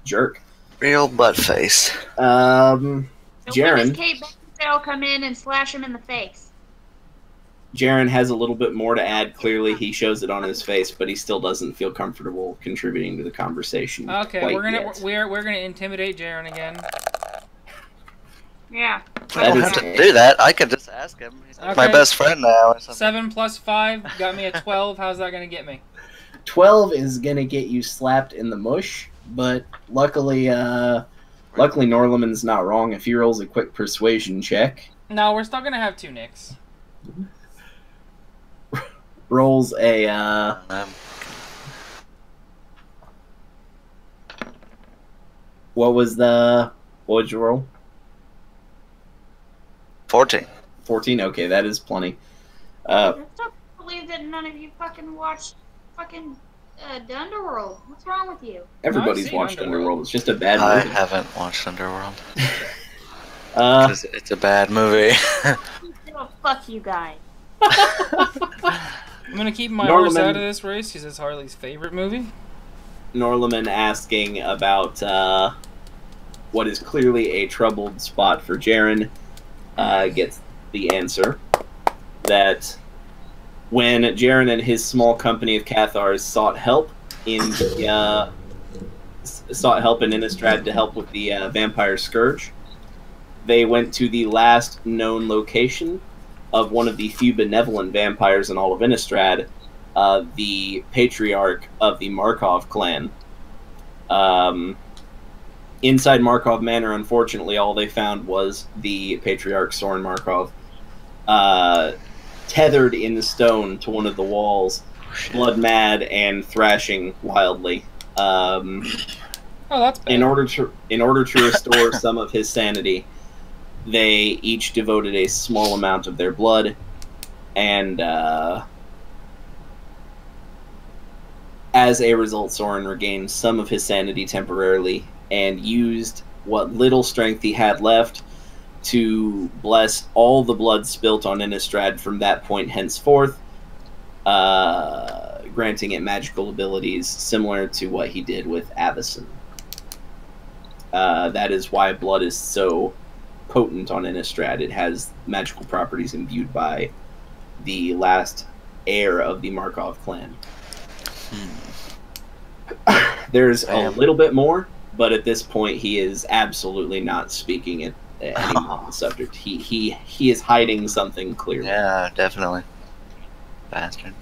jerk. Real buttface. Jaren. When does Kate Beckinsale come in and slash him in the face? Jaren has a little bit more to add. Clearly, he shows it on his face, but he still doesn't feel comfortable contributing to the conversation. Okay, we're gonna intimidate Jaren again. Yeah. I don't have to do that. I could just ask him. He's like my best friend now. Or something. 7 plus 5 got me a 12. How's that gonna get me? 12 is gonna get you slapped in the mush, but luckily Norlaman's not wrong. If he rolls a quick persuasion check, no, we're still gonna have 2 nicks. Rolls a what would you roll? 14. 14. Okay, that is plenty. I don't believe that none of you fucking watched fucking Underworld. What's wrong with you? Everybody's watched Underworld. It's just a bad I movie. haven't watched Underworld. It's a bad movie. Oh, fuck you guys. I'm gonna keep my horse out of this race because it's Harley's favorite movie. Norlaman asking about what is clearly a troubled spot for Jaren gets the answer that when Jaren and his small company of Cathars sought help in Innistrad to help with the vampire scourge, they went to the last known location of one of the few benevolent vampires in all of Innistrad, the patriarch of the Markov clan. Inside Markov Manor, unfortunately, all they found was the patriarch Soren Markov, tethered in the stone to one of the walls, blood mad and thrashing wildly. That's bad. In order to restore some of his sanity, they each devoted a small amount of their blood, and as a result, Soren regained some of his sanity temporarily and used what little strength he had left to bless all the blood spilt on Innistrad from that point henceforth, granting it magical abilities similar to what he did with Avacyn. That is why blood is so potent on Innistrad. It has magical properties imbued by the last heir of the Markov clan. There's a little bit more, but at this point he is absolutely not speaking at any on the subject. He is hiding something clearly. Yeah, definitely. Bastard.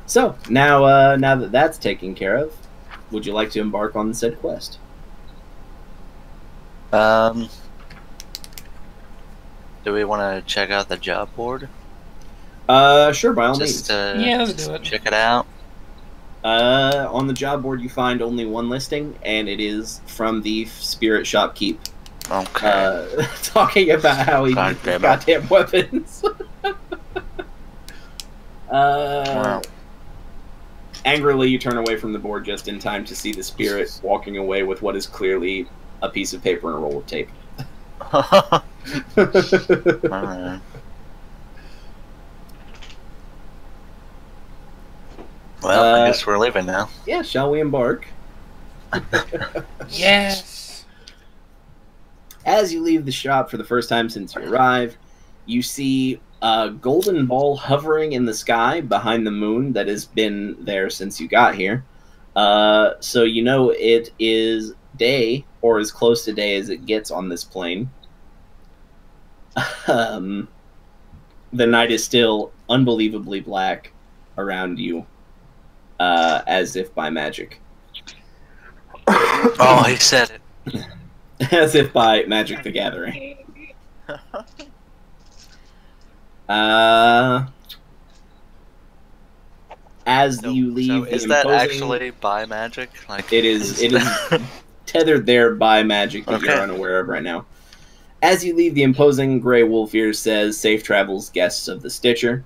So now that that's taken care of, would you like to embark on said quest? Do we want to check out the job board? Sure, by all means. Yeah, let's do it. Check it out. On the job board, you find only one listing, and it is from the Spirit Shopkeep. Okay. Talking about how he needs goddamn weapons. Wow. Angrily, you turn away from the board just in time to see the spirit walking away with what is clearly a piece of paper and a roll of tape. Alright. Well, I guess we're leaving now. Yeah, shall we embark? Yes. As you leave the shop for the first time since you arrive, you see a golden ball hovering in the sky behind the moon that has been there since you got here. So you know it is day, or as close to day as it gets on this plane. the night is still unbelievably black around you, as if by magic. Oh, he said it. As if by Magic the Gathering. As you leave, so the is that imposing, actually by magic? Like it is tethered there by magic that you're Okay. unaware of right now. As you leave, the imposing Grey Wolf here says, "Safe travels, guests of the Stitcher."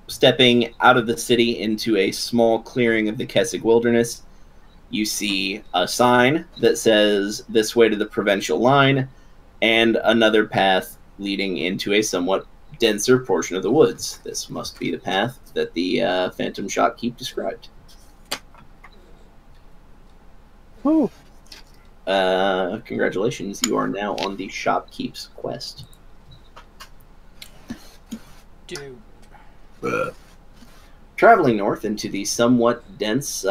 Stepping out of the city into a small clearing of the Kessig Wilderness, you see a sign that says, "This way to the provincial line," and another path leading into a somewhat denser portion of the woods. This must be the path that the Phantom Shopkeep described. Woo. Congratulations, you are now on the Shopkeep's quest. Dude. Traveling north into the somewhat dense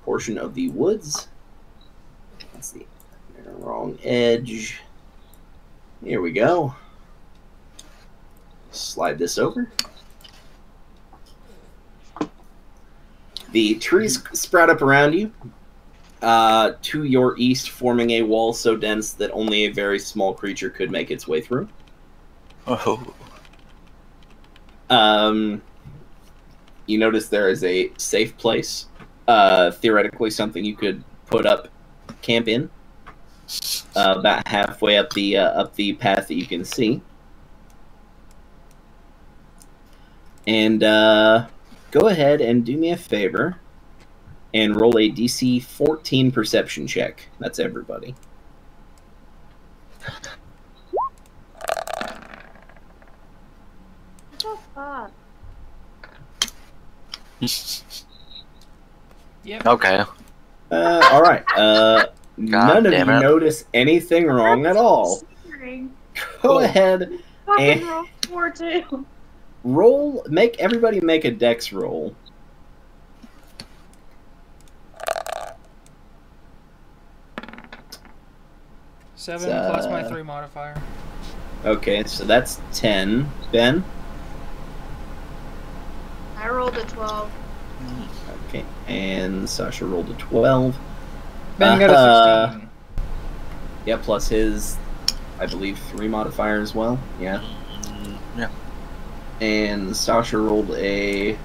portion of the woods. Let's see. Wrong edge. Here we go. Slide this over. The trees sprout up around you. To your east, forming a wall so dense that only a very small creature could make its way through. Oh. You notice there is a safe place. Theoretically, something you could put up camp in. About halfway up the path that you can see. And go ahead and do me a favor and roll a DC 14 perception check. That's everybody. What the fuck? Yep. Okay. All right. None of you damn it. notice anything wrong at all. Go ahead Fucking and roll 4-2. roll. Make everybody make a dex roll. Seven plus my 3 modifier. Okay, so that's 10. Ben? I rolled a 12. Okay, and Sasha rolled a 12. Ben got a 16. Yeah, plus his, I believe, 3 modifier as well. Yeah. Yeah. And Sasha rolled a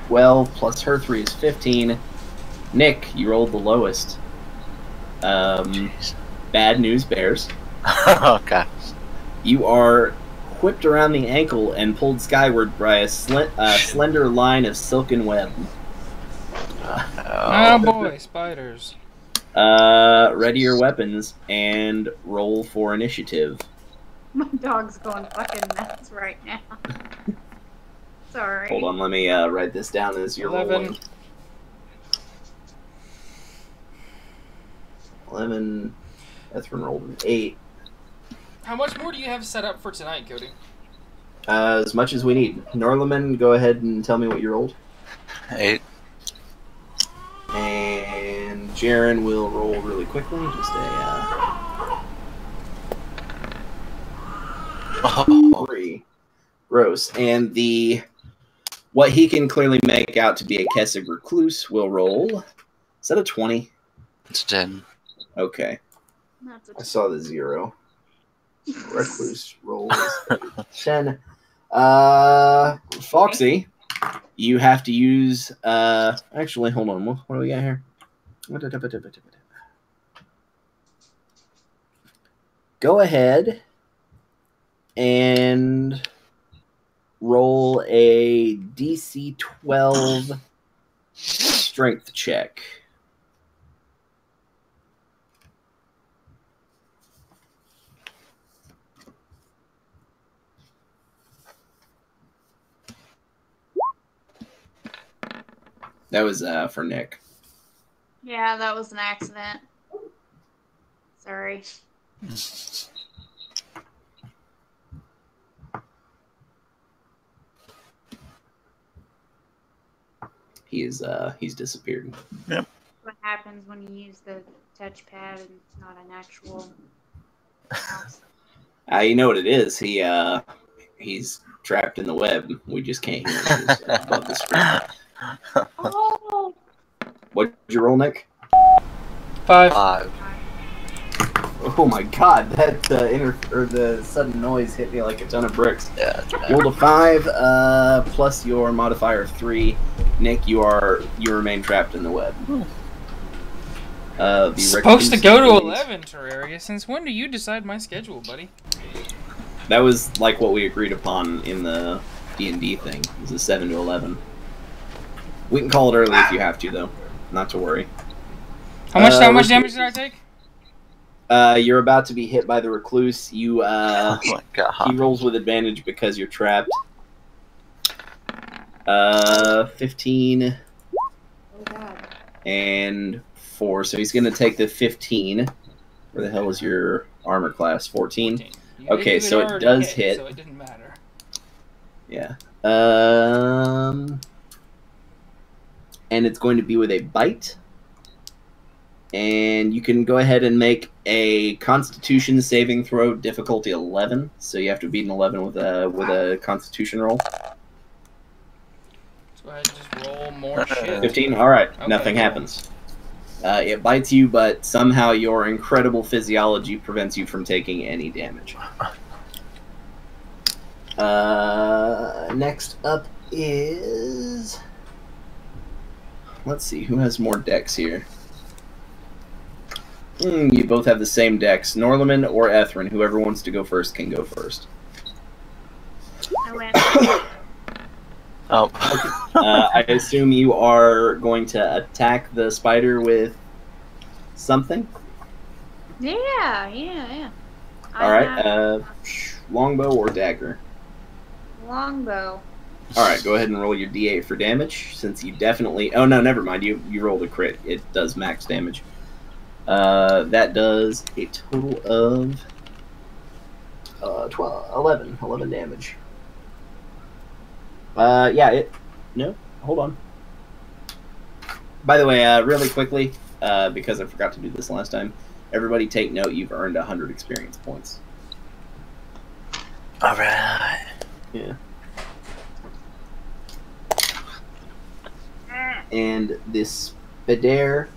12, plus her 3 is 15. Nick, you rolled the lowest. Bad news bears. Okay. You are whipped around the ankle and pulled skyward by a slender line of silken web. Oh boy, spiders. Ready your weapons and roll for initiative. My dog's going fucking nuts right now. Sorry. Hold on, let me write this down as you're 11. rolling. 11. Ethrin rolled an 8. How much more do you have set up for tonight, Cody? As much as we need. Norlaman, go ahead and tell me what you rolled. 8. And Jaren will roll really quickly. Just a Oh. 3. Gross. And what he can clearly make out to be a Kessig Recluse will roll. Is that a 20? It's 10. Okay. That's I saw the 0. Recluse rolls 10. Foxy, you have to use. Actually, hold on. What do we got here? Go ahead and roll a DC 12 strength check. That was for Nick. Yeah, that was an accident. Sorry. He's disappeared. Yep. What happens when you use the touchpad and it's not an actual You know what it is? He's trapped in the web. We just can't hear him above the screen. Oh. What'd you roll, Nick? 5. 5. Oh my god, that the sudden noise hit me like a ton of bricks. Yeah. Rolled a 5, plus your modifier of 3. Nick, you remain trapped in the web. Supposed to go to 11, Terraria. Since when do you decide my schedule, buddy? That was like what we agreed upon in the DnD thing. It was a 7 to 11. We can call it early if you have to, though. Not to worry. How much damage did I take? You're about to be hit by the recluse. You Oh my god. he rolls with advantage because you're trapped. 15 Oh god. and 4. So he's gonna take the 15. Where the hell is your armor class? 14. Okay, so it does hit. So it didn't matter. Yeah. And it's going to be with a bite. And you can go ahead and make a Constitution saving throw, difficulty 11. So you have to beat an 11 with a Constitution roll. Let's go ahead and just roll more shit. 15. All right, Okay, nothing cool. happens. It bites you, but somehow your incredible physiology prevents you from taking any damage. Next up is... Let's see, who has more decks here? You both have the same decks. Norlaman or Ethrin. Whoever wants to go first can go first. I went. Oh. I assume you are going to attack the spider with something? Yeah. Alright, longbow or dagger? Longbow. Alright, go ahead and roll your d8 for damage, since you definitely... Oh, no, never mind. You rolled a crit. It does max damage. That does a total of 11 damage. No, hold on. By the way, really quickly, because I forgot to do this last time, everybody take note, you've earned 100 experience points. Alright. Yeah. And this Spider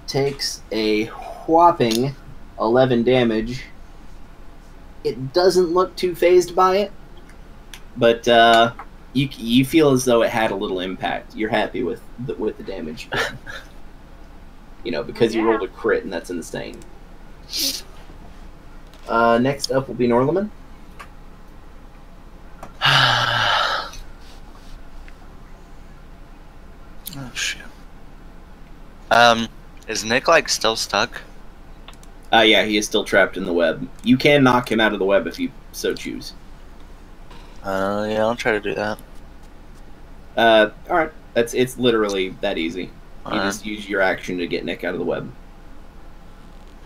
takes a whopping 11 damage. It doesn't look too phased by it, but you feel as though it had a little impact. You're happy with the damage, you know, because you rolled a crit and that's insane. Next up will be Norlaman. Oh shit. Is Nick like still stuck? Yeah, he is still trapped in the web. You can knock him out of the web if you so choose. Yeah, I'll try to do that. Alright. It's literally that easy. You Alright. just use your action to get Nick out of the web.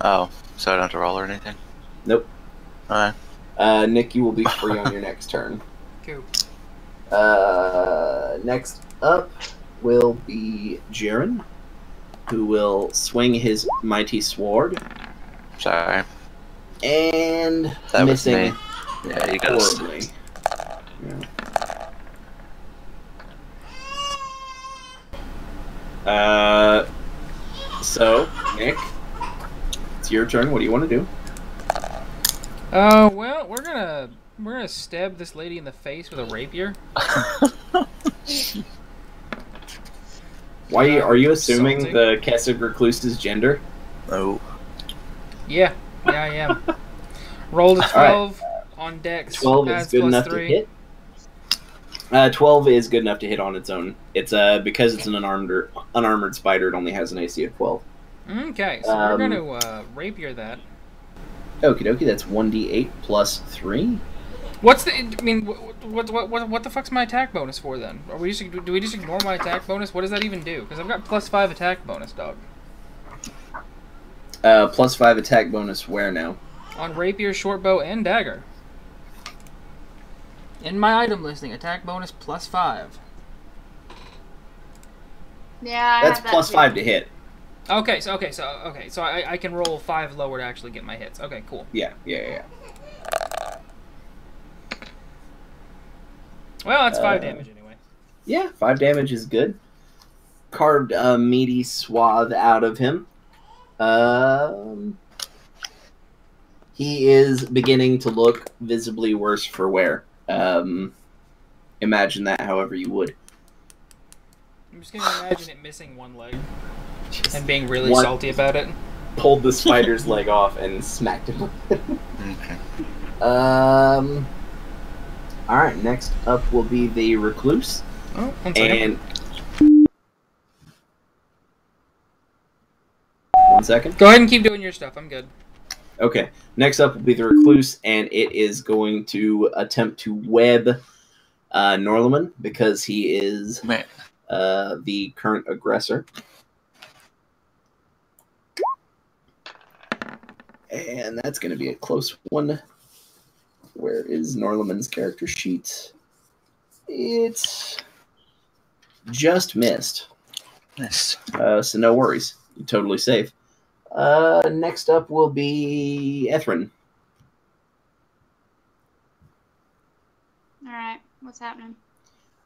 Oh, so I don't have to roll or anything? Nope. Alright. Nick, you will be free on your next turn. Cool. Next up will be Jaren, who will swing his mighty sword. Sorry. And That was missing me. Yeah, you got us. horribly. Yeah. So, Nick, it's your turn. What do you want to do? Well, we're gonna stab this lady in the face with a rapier. Why are you assuming Salty. the Kessid Recluse's gender? Oh. Yeah, I am. Rolled a 12 on Dex. 12 is adds good plus enough 3. to hit. 12 is good enough to hit on its own. It's because it's an unarmored spider. It only has an AC of 12. Okay, so we're gonna rapier that. Okie dokie, that's 1d8 plus 3. What's the? I mean, what the fuck's my attack bonus for then? Do we just ignore my attack bonus? What does that even do? Because I've got plus 5 attack bonus, dog. Plus 5 attack bonus where now? On rapier, short bow, and dagger. In my item listing, attack bonus plus 5. Yeah, I That's have that plus too. 5 to hit. Okay, so I can roll 5 lower to actually get my hits. Okay, cool. Yeah. Well, that's 5 damage anyway. Yeah, 5 damage is good. Carved a meaty swath out of him. He is beginning to look visibly worse for wear. Imagine that however you would. I'm just going to imagine it missing one leg and being really salty about it. Pulled the spider's leg off and smacked him. Okay. Alright, next up will be the recluse. Oh, one second. And 1 second. Go ahead and keep doing your stuff. I'm good. Okay, next up will be the recluse, and it is going to attempt to web Norlaman because he is the current aggressor. And that's going to be a close one. Where is Norlaman's character sheet? It's just missed. Nice. So no worries. You're totally safe. Next up will be Ethrin. Alright, what's happening?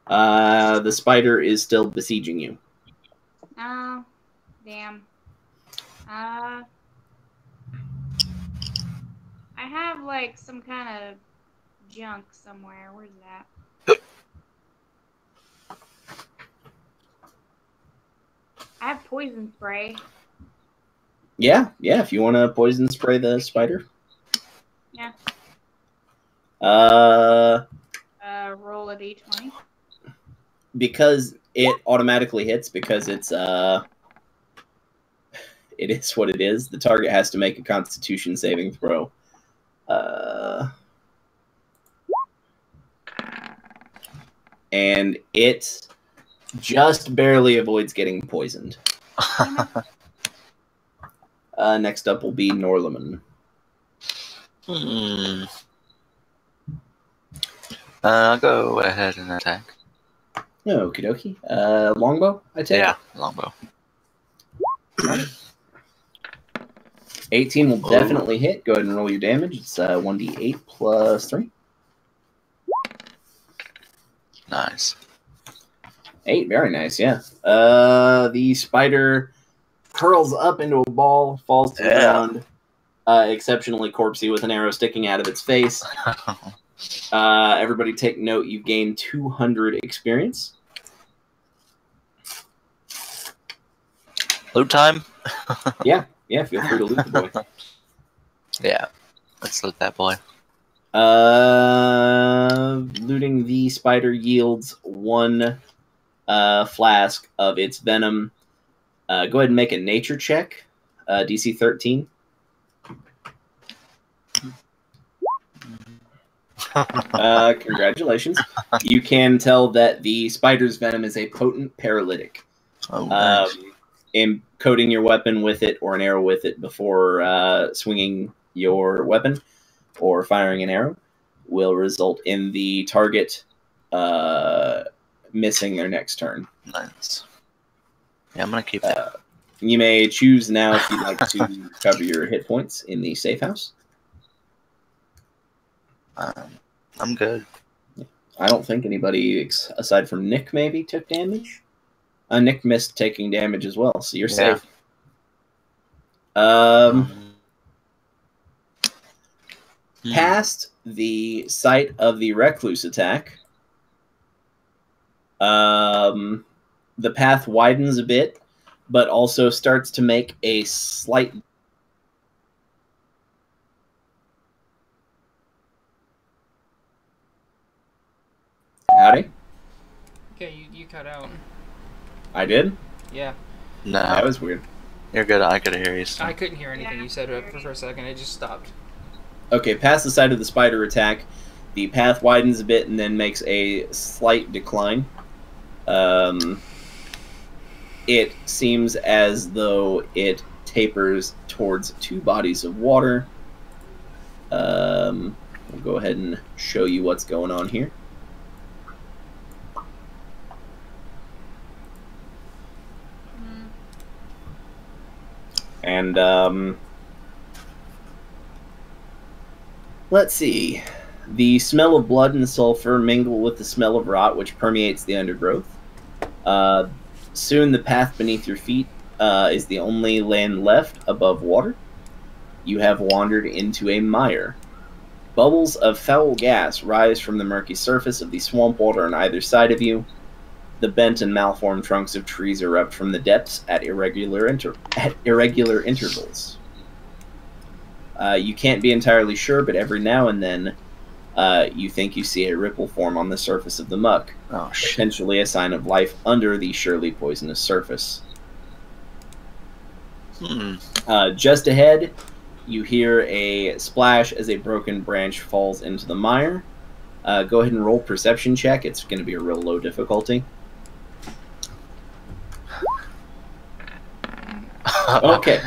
The spider is still besieging you. Oh, damn. I have, like, some kind of junk somewhere. Where's that? I have poison spray. Yeah, if you want to poison spray the spider. Yeah. Roll a d20. Because it automatically hits, because it's it is what it is. The target has to make a Constitution saving throw. And it just barely avoids getting poisoned. Next up will be Norlaman. I'll go ahead and attack. Okie dokie. Longbow, I take. Yeah, longbow. 18 will definitely hit. Go ahead and roll your damage. It's 1d8 plus 3. Nice. 8, very nice, yeah. The spider curls up into a ball, falls to the ground, exceptionally corpsey with an arrow sticking out of its face. Everybody take note, you've gained 200 experience. Loot time? Yeah, feel free to loot the boy. Yeah, let's loot that boy. Looting the spider yields 1 flask of its venom. Go ahead and make a nature check. DC 13. Congratulations. You can tell that the spider's venom is a potent paralytic. Oh, nice. Coating your weapon with it or an arrow with it before swinging your weapon or firing an arrow will result in the target missing their next turn. Nice. Yeah, I'm going to keep that. You may choose now if you'd like to cover your hit points in the safe house. I'm good. I don't think anybody, aside from Nick, maybe took damage. Nick missed taking damage as well, so you're safe. Past the site of the recluse attack, the path widens a bit, but also starts to make a slight... Howdy? Okay, you cut out. I did? Yeah. No, That was weird. you're good. I could hear you. So. I couldn't hear anything you said for a second. It just stopped. Okay, past the site of the spider attack, the path widens a bit and then makes a slight decline. It seems as though it tapers towards 2 bodies of water. We'll go ahead and show you what's going on here. And, let's see. The smell of blood and sulfur mingle with the smell of rot, which permeates the undergrowth. Soon the path beneath your feet is the only land left above water. You have wandered into a mire. Bubbles of foul gas rise from the murky surface of the swamp water on either side of you. The bent and malformed trunks of trees erupt from the depths at irregular intervals. You can't be entirely sure, but every now and then you think you see a ripple form on the surface of the muck, potentially a sign of life under the surely poisonous surface. Just ahead, you hear a splash as a broken branch falls into the mire. Go ahead and roll perception check. It's going to be a real low difficulty. Okay.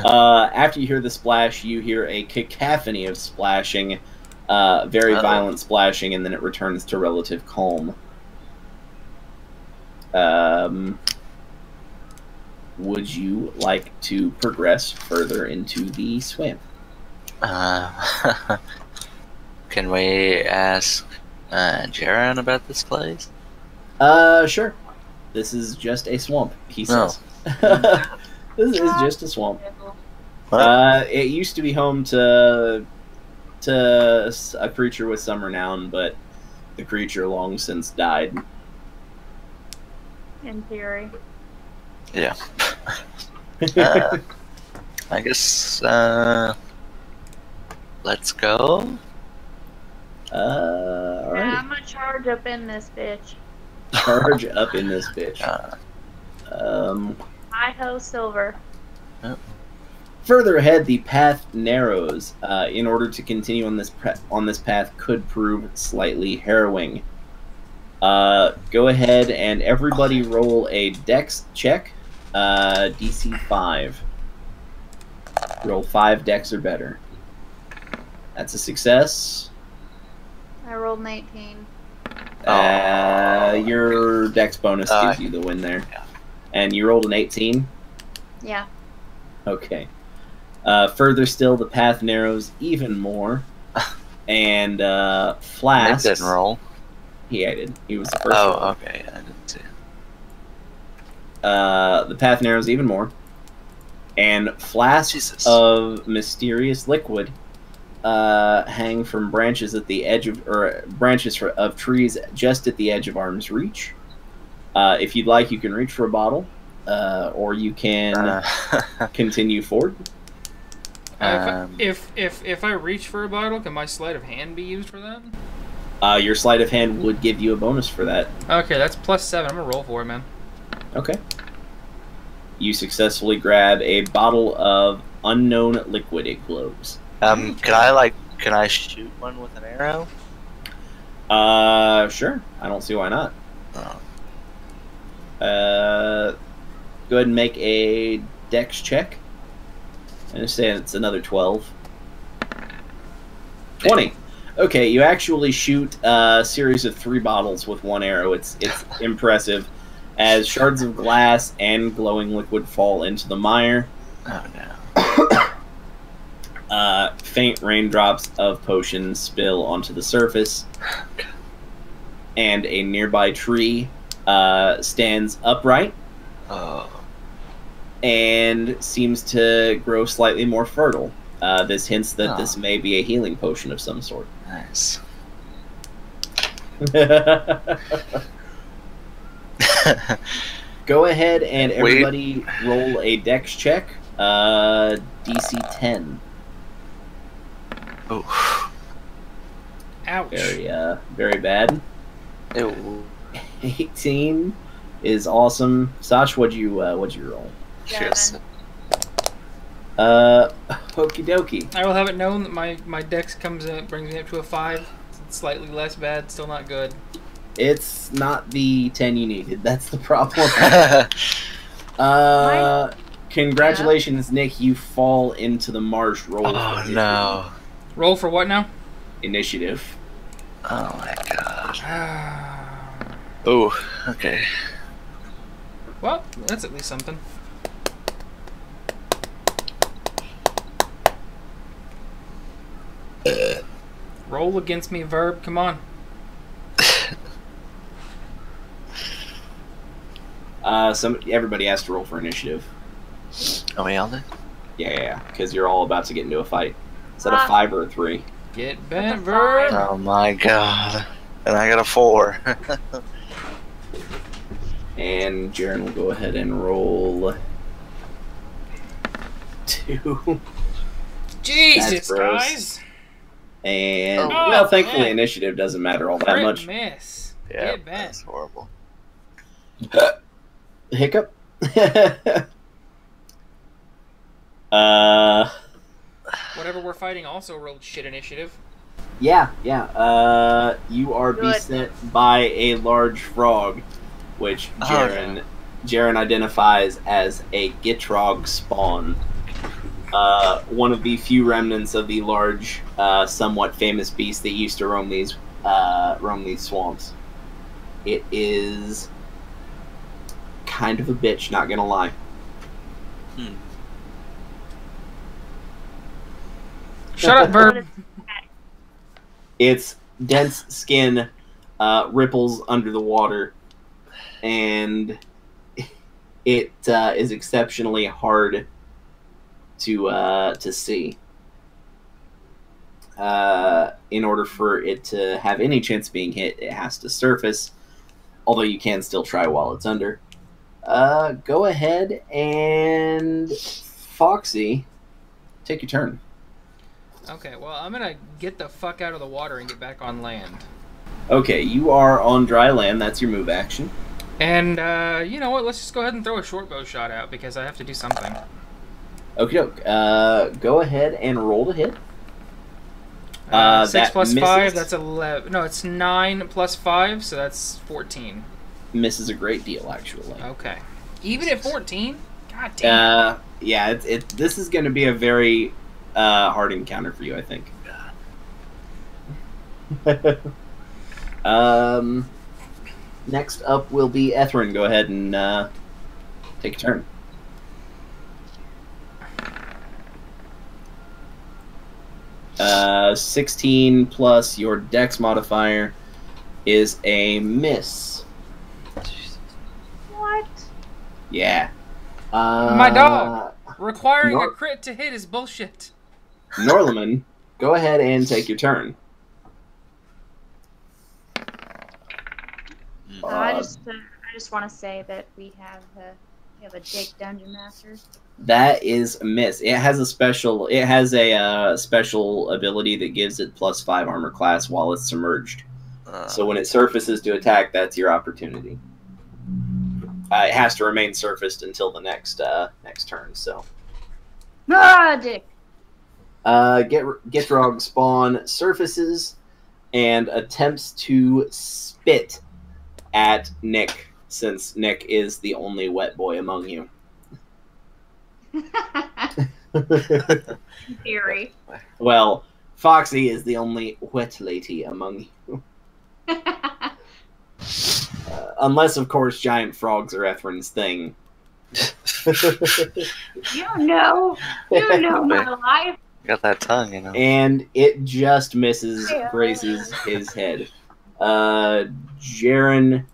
After you hear the splash, you hear a cacophony of splashing, very violent splashing, and then it returns to relative calm. Would you like to progress further into the swamp? Can we ask Jaron about this place? Sure. This is just a swamp, he says. This is just a swamp. It used to be home to a creature with some renown, but the creature long since died. In theory. Yeah. I guess, let's go. Alright. Yeah, I'm gonna charge up in this bitch. Charge up in this bitch. Hi-ho, Silver. Further ahead, the path narrows. In order to continue on this path could prove slightly harrowing. Go ahead and everybody roll a dex check. DC 5. Roll 5 dex or better. That's a success. I rolled an 18. Your dex bonus gives you the win there. Yeah. And you rolled an 18? Yeah. Okay. Further still, the path narrows even more. And Flask... Nick didn't roll. He did. He was the first Oh, one. okay. I didn't see it. The path narrows even more. And flasks of mysterious liquid hang from branches at the edge of... or branches of trees just at the edge of arm's reach. If you'd like, you can reach for a bottle, or you can continue forward. If I reach for a bottle, can my sleight of hand be used for that? Your sleight of hand would give you a bonus for that. Okay, that's +7. I'm gonna roll for it, man. Okay. You successfully grab a bottle of unknown liquid. It glows. Can I shoot one with an arrow? Sure. I don't see why not. Oh. Go ahead and make a dex check. I understand it's another 12. 20. Okay, you actually shoot a series of 3 bottles with 1 arrow. It's impressive. As shards of glass and glowing liquid fall into the mire. Oh no. Faint raindrops of potion spill onto the surface. And a nearby tree stands upright. Oh. And seems to grow slightly more fertile. This hints that this may be a healing potion of some sort. Nice. Go ahead and everybody roll a dex check. DC 10. Oh. Ouch. Very bad. Ew. 18 is awesome. Sash, what'd you roll? Cheers. Okie dokie. I will have it known that my dex brings me up to a 5. It's slightly less bad, still not good. It's not the 10 you needed. That's the problem. Congratulations, Nick. You fall into the marsh. Roll. Oh no. Roll for what now? Initiative. Oh my god. Oh, okay. Well, that's at least something. Roll against me, verb. Come on. Everybody has to roll for initiative. Oh, we all did? Yeah, because you're all about to get into a fight. Is that a 5 or a 3? Get bent, verb. Oh my god. And I got a 4. And Jaren will go ahead and roll 2. Jesus, guys. And, Oh, well, thankfully man. Initiative doesn't matter all that Crit much. miss. Yeah, Get bent. that's horrible. Hiccup? Whatever we're fighting also rolled shit initiative. Yeah. You are Good. beset by a large frog, which Oh, Jaren identifies as a Gitrog spawn. One of the few remnants of the large, somewhat famous beast that used to roam these swamps. It is kind of a bitch, not gonna lie. Shut up, verb. Its dense skin ripples under the water, and it is exceptionally hard to see. In order for it to have any chance of being hit, it has to surface, although you can still try while it's under. Go ahead and Foxy, take your turn. Okay, well, I'm gonna get the fuck out of the water and get back on land. Okay, you are on dry land. That's your move action. And, you know what? Let's just go ahead and throw a short bow shot out because I have to do something. Okie doke. Go ahead and roll to hit. 6 that plus misses. 5, that's 11. No, it's 9 plus 5, so that's 14. Misses a great deal, actually. Okay. Even at 14? God damn. Yeah, this is going to be a very hard encounter for you, I think. Next up will be Ethrin. Go ahead and take a turn. Uh, 16 plus your dex modifier is a miss. What? Yeah. My dog. Requiring Nor- a crit to hit is bullshit. Norlaman, go ahead and take your turn. I just want to say that we have a dick dungeon master. That is a miss. It has a special. It has a special ability that gives it +5 armor class while it's submerged. So when it surfaces to attack, that's your opportunity. It has to remain surfaced until the next turn. So Dick. Gitrog spawn surfaces and attempts to spit at Nick, since Nick is the only wet boy among you. In theory. Well, Foxy is the only wet lady among you. Unless, of course, giant frogs are Ethrin's thing. You don't know. You don't know my life. Got that tongue, you know. And it just misses, grazes his head. Jaren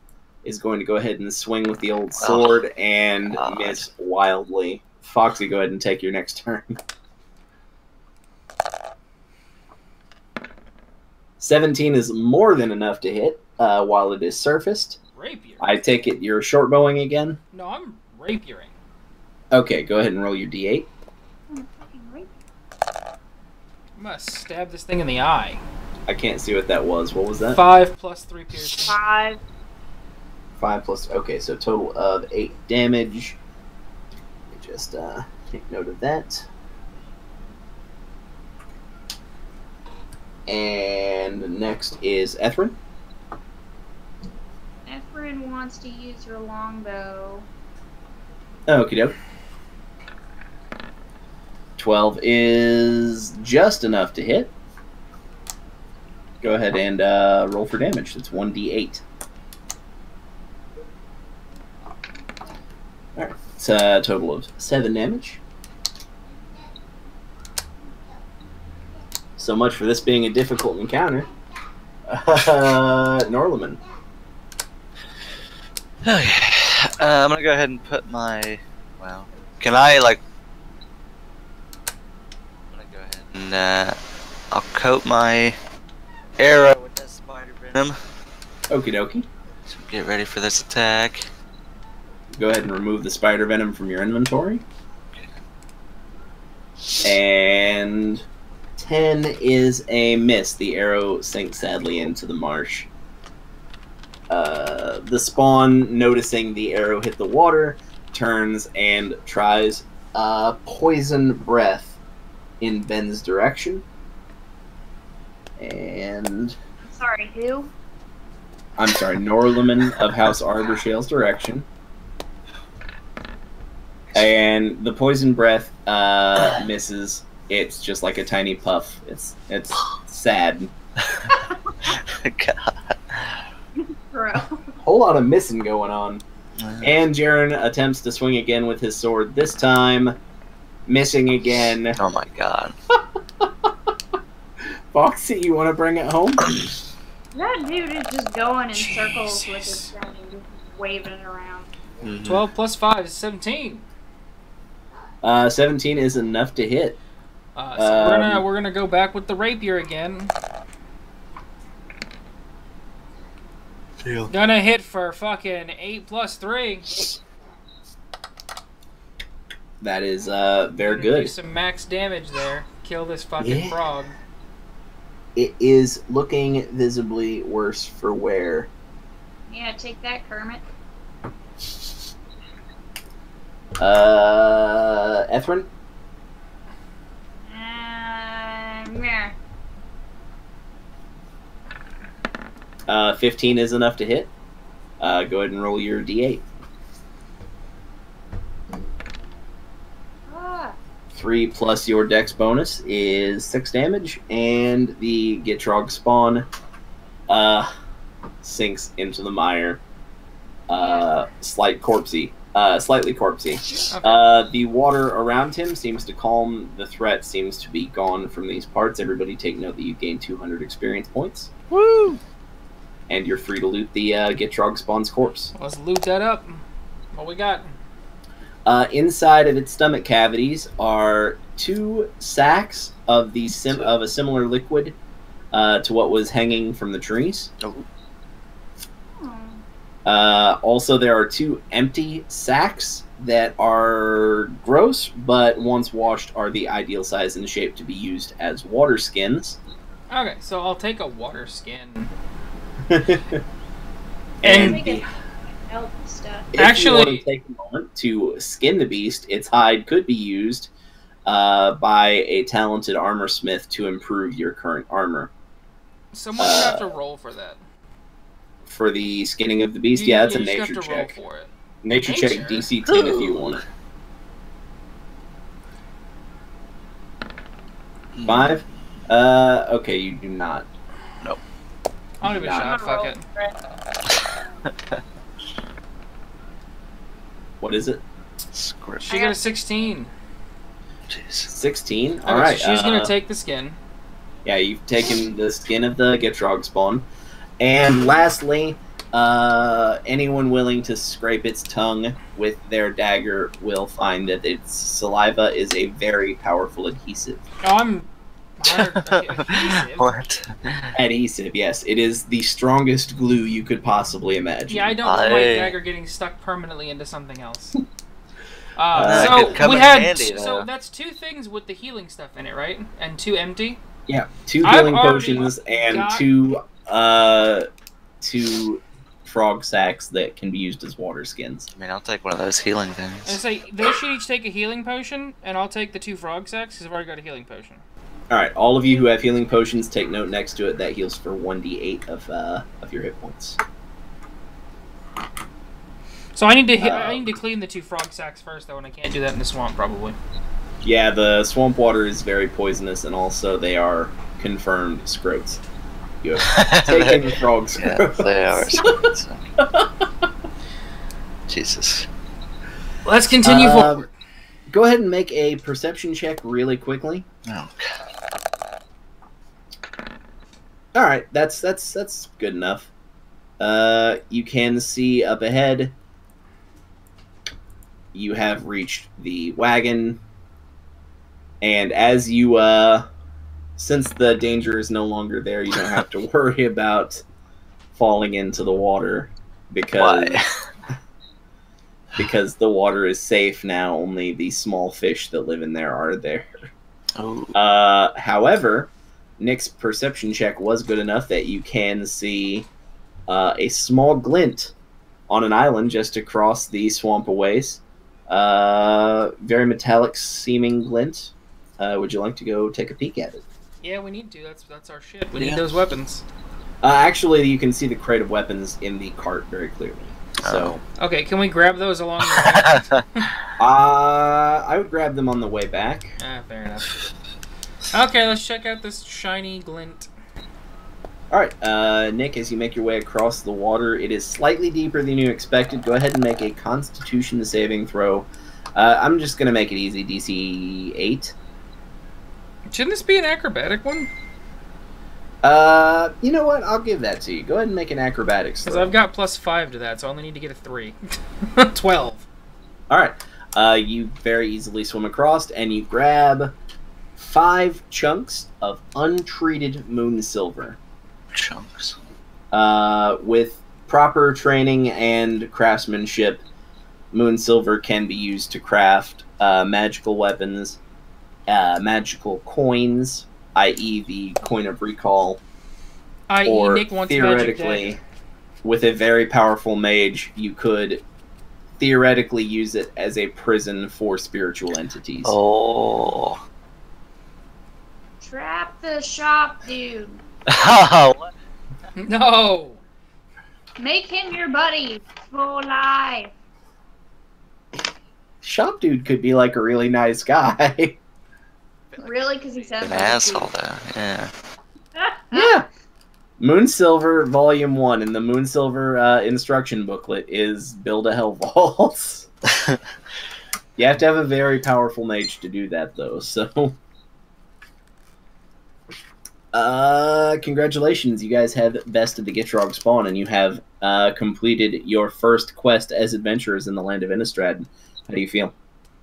is going to go ahead and swing with the old sword and miss wildly. Foxy, go ahead and take your next turn. 17 is more than enough to hit while it is surfaced. Rapier. I take it you're short bowing again? No, I'm rapiering. Okay, go ahead and roll your d8. I'm fucking rape. I'm gonna stab this thing in the eye. I can't see what that was. What was that? 5 plus 3 piercing. 5. 5 plus... Okay, so total of 8 damage. Let me just take note of that. And next is Ethrin. Efren wants to use her longbow. Okie doke. 12 is just enough to hit. Go ahead and roll for damage. It's 1d8. Alright, it's a total of 7 damage. So much for this being a difficult encounter. Norlaman. Okay. I'm gonna go ahead and put my. Well, can I like? I'm gonna go ahead and I'll coat my arrow with that spider venom. Okie dokie. So get ready for this attack. Go ahead and remove the spider venom from your inventory. And 10 is a miss. The arrow sinks sadly into the marsh. The spawn, noticing the arrow hit the water, turns and tries poison breath in Ben's direction. And Sorry, who? I'm sorry, Norlaman of House Arborshale's direction. And the poison breath misses. It's just like a tiny puff. It's sad. God. Bro. Whole lot of missing going on. And Jaren attempts to swing again with his sword. This time, missing again. Oh my God. Foxy, you want to bring it home? That dude is just going in circles with his thing and just waving it around. 12 plus 5 is 17. 17 is enough to hit. So we're gonna go back with the rapier again. Gonna hit for fucking 8 plus 3. That is very good. Do some max damage there. Kill this fucking frog. It is looking visibly worse for wear. Yeah, take that, Kermit. Ethrin? Yeah. 15 is enough to hit. Go ahead and roll your d8. 3 plus your dex bonus is 6 damage, and the Gitrog spawn sinks into the mire. Slightly corpsey. Okay. The water around him seems to calm. The threat seems to be gone from these parts. Everybody take note that you gain 200 experience points. Woo! And you're free to loot the Gitrog spawn's corpse. Let's loot that up. What we got? Inside of its stomach cavities are 2 sacks of a similar liquid to what was hanging from the trees. Also, there are 2 empty sacks that are gross, but once washed are the ideal size and shape to be used as water skins. Okay, so I'll take a water skin. And Stuff. if you want to take a moment to skin the beast, its hide could be used by a talented armor smith to improve your current armor. Someone would have to roll for that. For the skinning of the beast, yeah, that's a you just nature have to check. roll for it. Nature check DC 10 if you want it. 5? Okay, you do not. Nope. I'll give it a shot, fuck it. What is it? Script. She got a 16. Jeez. 16? Okay, Alright. so she's gonna take the skin. Yeah, you've taken the skin of the Gitrog spawn. And lastly, anyone willing to scrape its tongue with their dagger will find that its saliva is a very powerful adhesive. Oh, I'm... adhesive. What? Adhesive, yes. It is the strongest glue you could possibly imagine. Yeah, I don't want my dagger getting stuck permanently into something else. That So could come we in had handy, so though. that's 2 things with the healing stuff in it, right? And 2 empty. Yeah, 2 I've healing already potions and got- 2 frog sacks that can be used as water skins. I mean, I'll take one of those healing I things. say they should each take a healing potion, and I'll take the 2 frog sacks because I've already got a healing potion. Alright, all of you who have healing potions, take note next to it. That heals for 1d8 of your hit points. So I need to clean the 2 frog sacks first, though, and I can't do that in the swamp probably. Yeah, the swamp water is very poisonous, and also they are confirmed scrotes. You have taken the frog scrotes. Yeah, they are. So. Jesus. Let's continue forward. Go ahead and make a perception check really quickly. Oh, All right, that's good enough. You can see up ahead. You have reached the wagon, and as you since the danger is no longer there, you don't have to worry about falling into the water because because the water is safe now. Only the small fish that live in there are there. Oh. However, Nick's perception check was good enough that you can see a small glint on an island just across the swamp a ways. Very metallic seeming glint. Would you like to go take a peek at it? Yeah, we need to. That's our shit. We need those weapons. Actually, you can see the crate of weapons in the cart very clearly. So, okay, can we grab those along the way? I would grab them on the way back. Fair enough. Okay, let's check out this shiny glint. Alright, Nick, as you make your way across the water, it is slightly deeper than you expected. Go ahead and make a Constitution saving throw. I'm just going to make it easy, DC 8. Shouldn't this be an acrobatic one? You know what? I'll give that to you. Go ahead and make an acrobatics throw. Because I've got +5 to that, so I only need to get a 3. 12. Alright. You very easily swim across, and you grab 5 chunks of untreated moon silver. Chunks. With proper training and craftsmanship, moon silver can be used to craft magical weapons, magical coins, i.e. the coin of recall, i.e. Nick wants theoretically, with a very powerful mage, you could theoretically use it as a prison for spiritual entities. Oh. Trap the shop dude. What? No! Make him your buddy for life. Shop dude could be like a really nice guy. Really? Because he sounds An like asshole, though. Yeah. Yeah. Moon Silver Volume 1 in the Moon Silver instruction booklet is build a hell vault. You have to have a very powerful mage to do that, though, so... congratulations, you guys have bested the Gitrog spawn, and you have completed your first quest as adventurers in the land of Innistrad. How do you feel?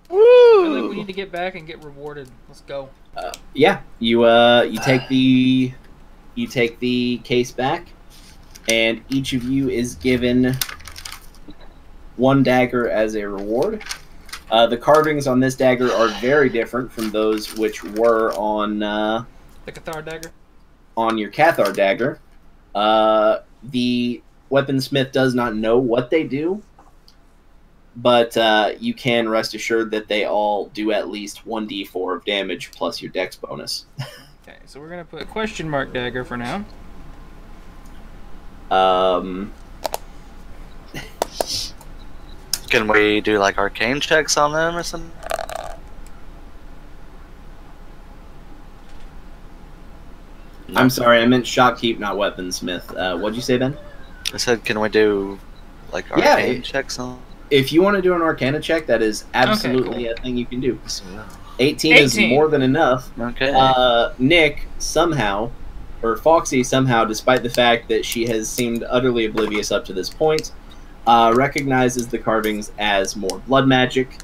Woo! I feel like we need to get back and get rewarded. Let's go. Yeah, you take the case back, and each of you is given 1 dagger as a reward. The carvings on this dagger are very different from those which were on the Cathar dagger. On your Cathar dagger. The weaponsmith does not know what they do, but you can rest assured that they all do at least 1d4 of damage plus your dex bonus. Okay, so we're gonna put question mark dagger for now. Can we do like arcane checks on them or something? I'm sorry, I meant shopkeep, not weaponsmith. What'd you say, Ben? I said, can we do like arcane checks on? If you want to do an Arcana check, that is absolutely a thing you can do. 18 is more than enough. Okay. Nick somehow, or Foxy somehow, despite the fact that she has seemed utterly oblivious up to this point, recognizes the carvings as more blood magic,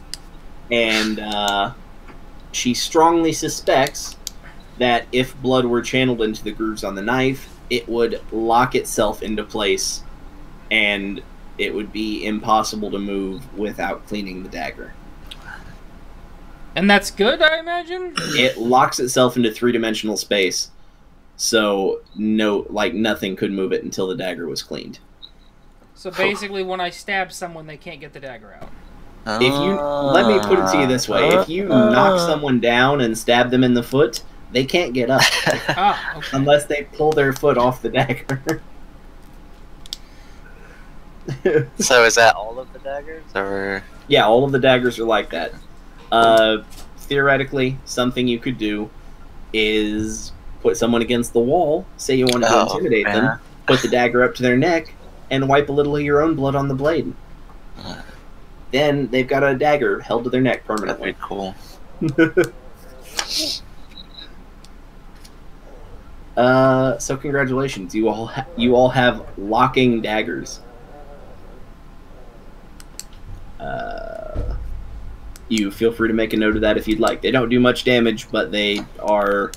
and she strongly suspects that if blood were channeled into the grooves on the knife, it would lock itself into place, and it would be impossible to move without cleaning the dagger. And that's good, I imagine? It locks itself into 3-dimensional space, so nothing could move it until the dagger was cleaned. So basically, when I stab someone, they can't get the dagger out. If you let me put it to you this way: if you knock someone down and stab them in the foot, they can't get up Okay. unless they pull their foot off the dagger. So is that all of the daggers, or? Yeah, all of the daggers are like that. Theoretically, something you could do is put someone against the wall. Say you wanted to intimidate them, put the dagger up to their neck, and wipe a little of your own blood on the blade. Then they've got a dagger held to their neck permanently. That'd be cool. So congratulations, you all have locking daggers. You feel free to make a note of that if you'd like. They don't do much damage, but they are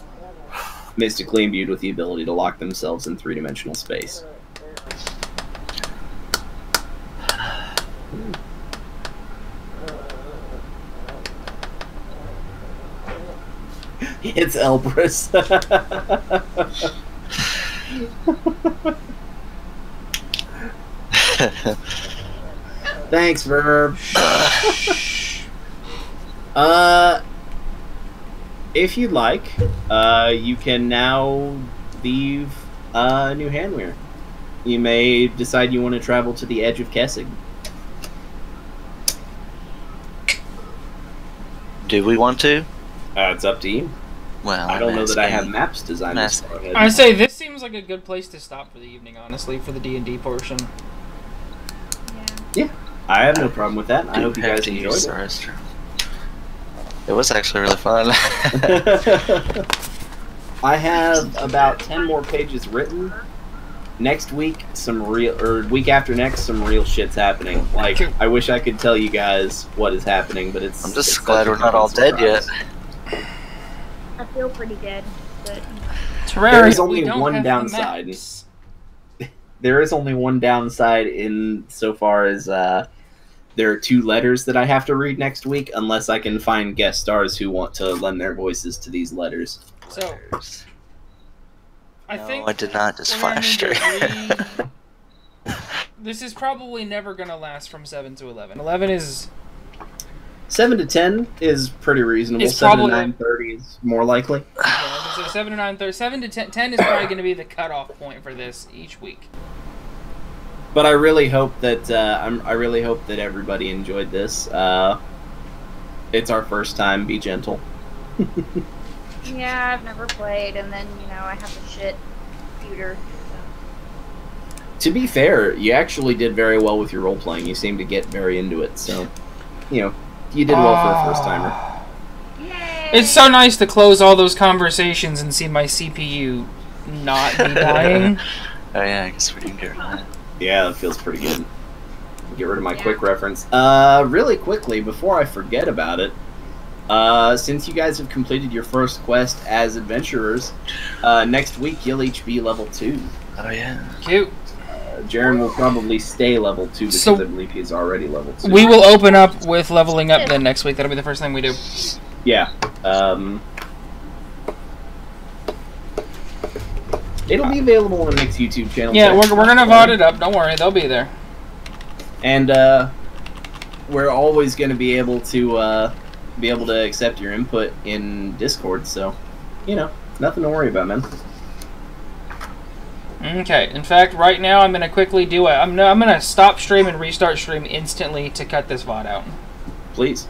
mystically imbued with the ability to lock themselves in three-dimensional space. It's Elbrus. Thanks, Verb. If you'd like, you can now leave New Hanweir. You may decide you want to travel to the edge of Kessig. Do we want to? It's up to you. Well, I don't know that I have maps designed this far ahead. I say this seems like a good place to stop for the evening, honestly, for the D&D portion. Yeah, I have no problem with that. I hope you guys enjoyed it. It was actually really fun. I have about 10 more pages written. Next week, week after next, some real shit's happening. Like, I wish I could tell you guys what is happening, but it's... I'm just glad we're not all dead yet. I feel pretty dead, but... There is only one downside. There is only one downside in so far as there are 2 letters that I have to read next week, unless I can find guest stars who want to lend their voices to these letters. So, I did not just flash straight. This is probably never going to last from 7 to 11. 11 is... 7 to 10 is pretty reasonable. It's 7 probably... to 9:30 is more likely. Yeah, so 7 to 9:30. 7 to 10. 10 is probably going to be the cutoff point for this each week. But I really hope that I really hope that everybody enjoyed this. It's our first time. Be gentle. Yeah, I've never played, and then I have a shit computer. So. To be fair, you actually did very well with your role playing. You seemed to get very into it, so you did well for a first timer. Yay! It's so nice to close all those conversations and see my CPU not be dying. Oh yeah, I guess we didn't get rid of that. Yeah, that feels pretty good. Get rid of my quick reference. Really quickly, before I forget about it, since you guys have completed your first quest as adventurers, next week you'll each be level 2. Oh yeah. Cute. Jaren will probably stay level 2 because I believe he's already level 2. We will open up with leveling up then next week. That'll be the first thing we do. Yeah. It'll be available on Nick's YouTube channel. Yeah, we're gonna VOD it up. Don't worry, they'll be there. And we're always gonna be able to accept your input in Discord. So, nothing to worry about, man. Okay. In fact, right now I'm gonna quickly do I'm gonna stop stream and restart stream instantly to cut this VOD out. Please.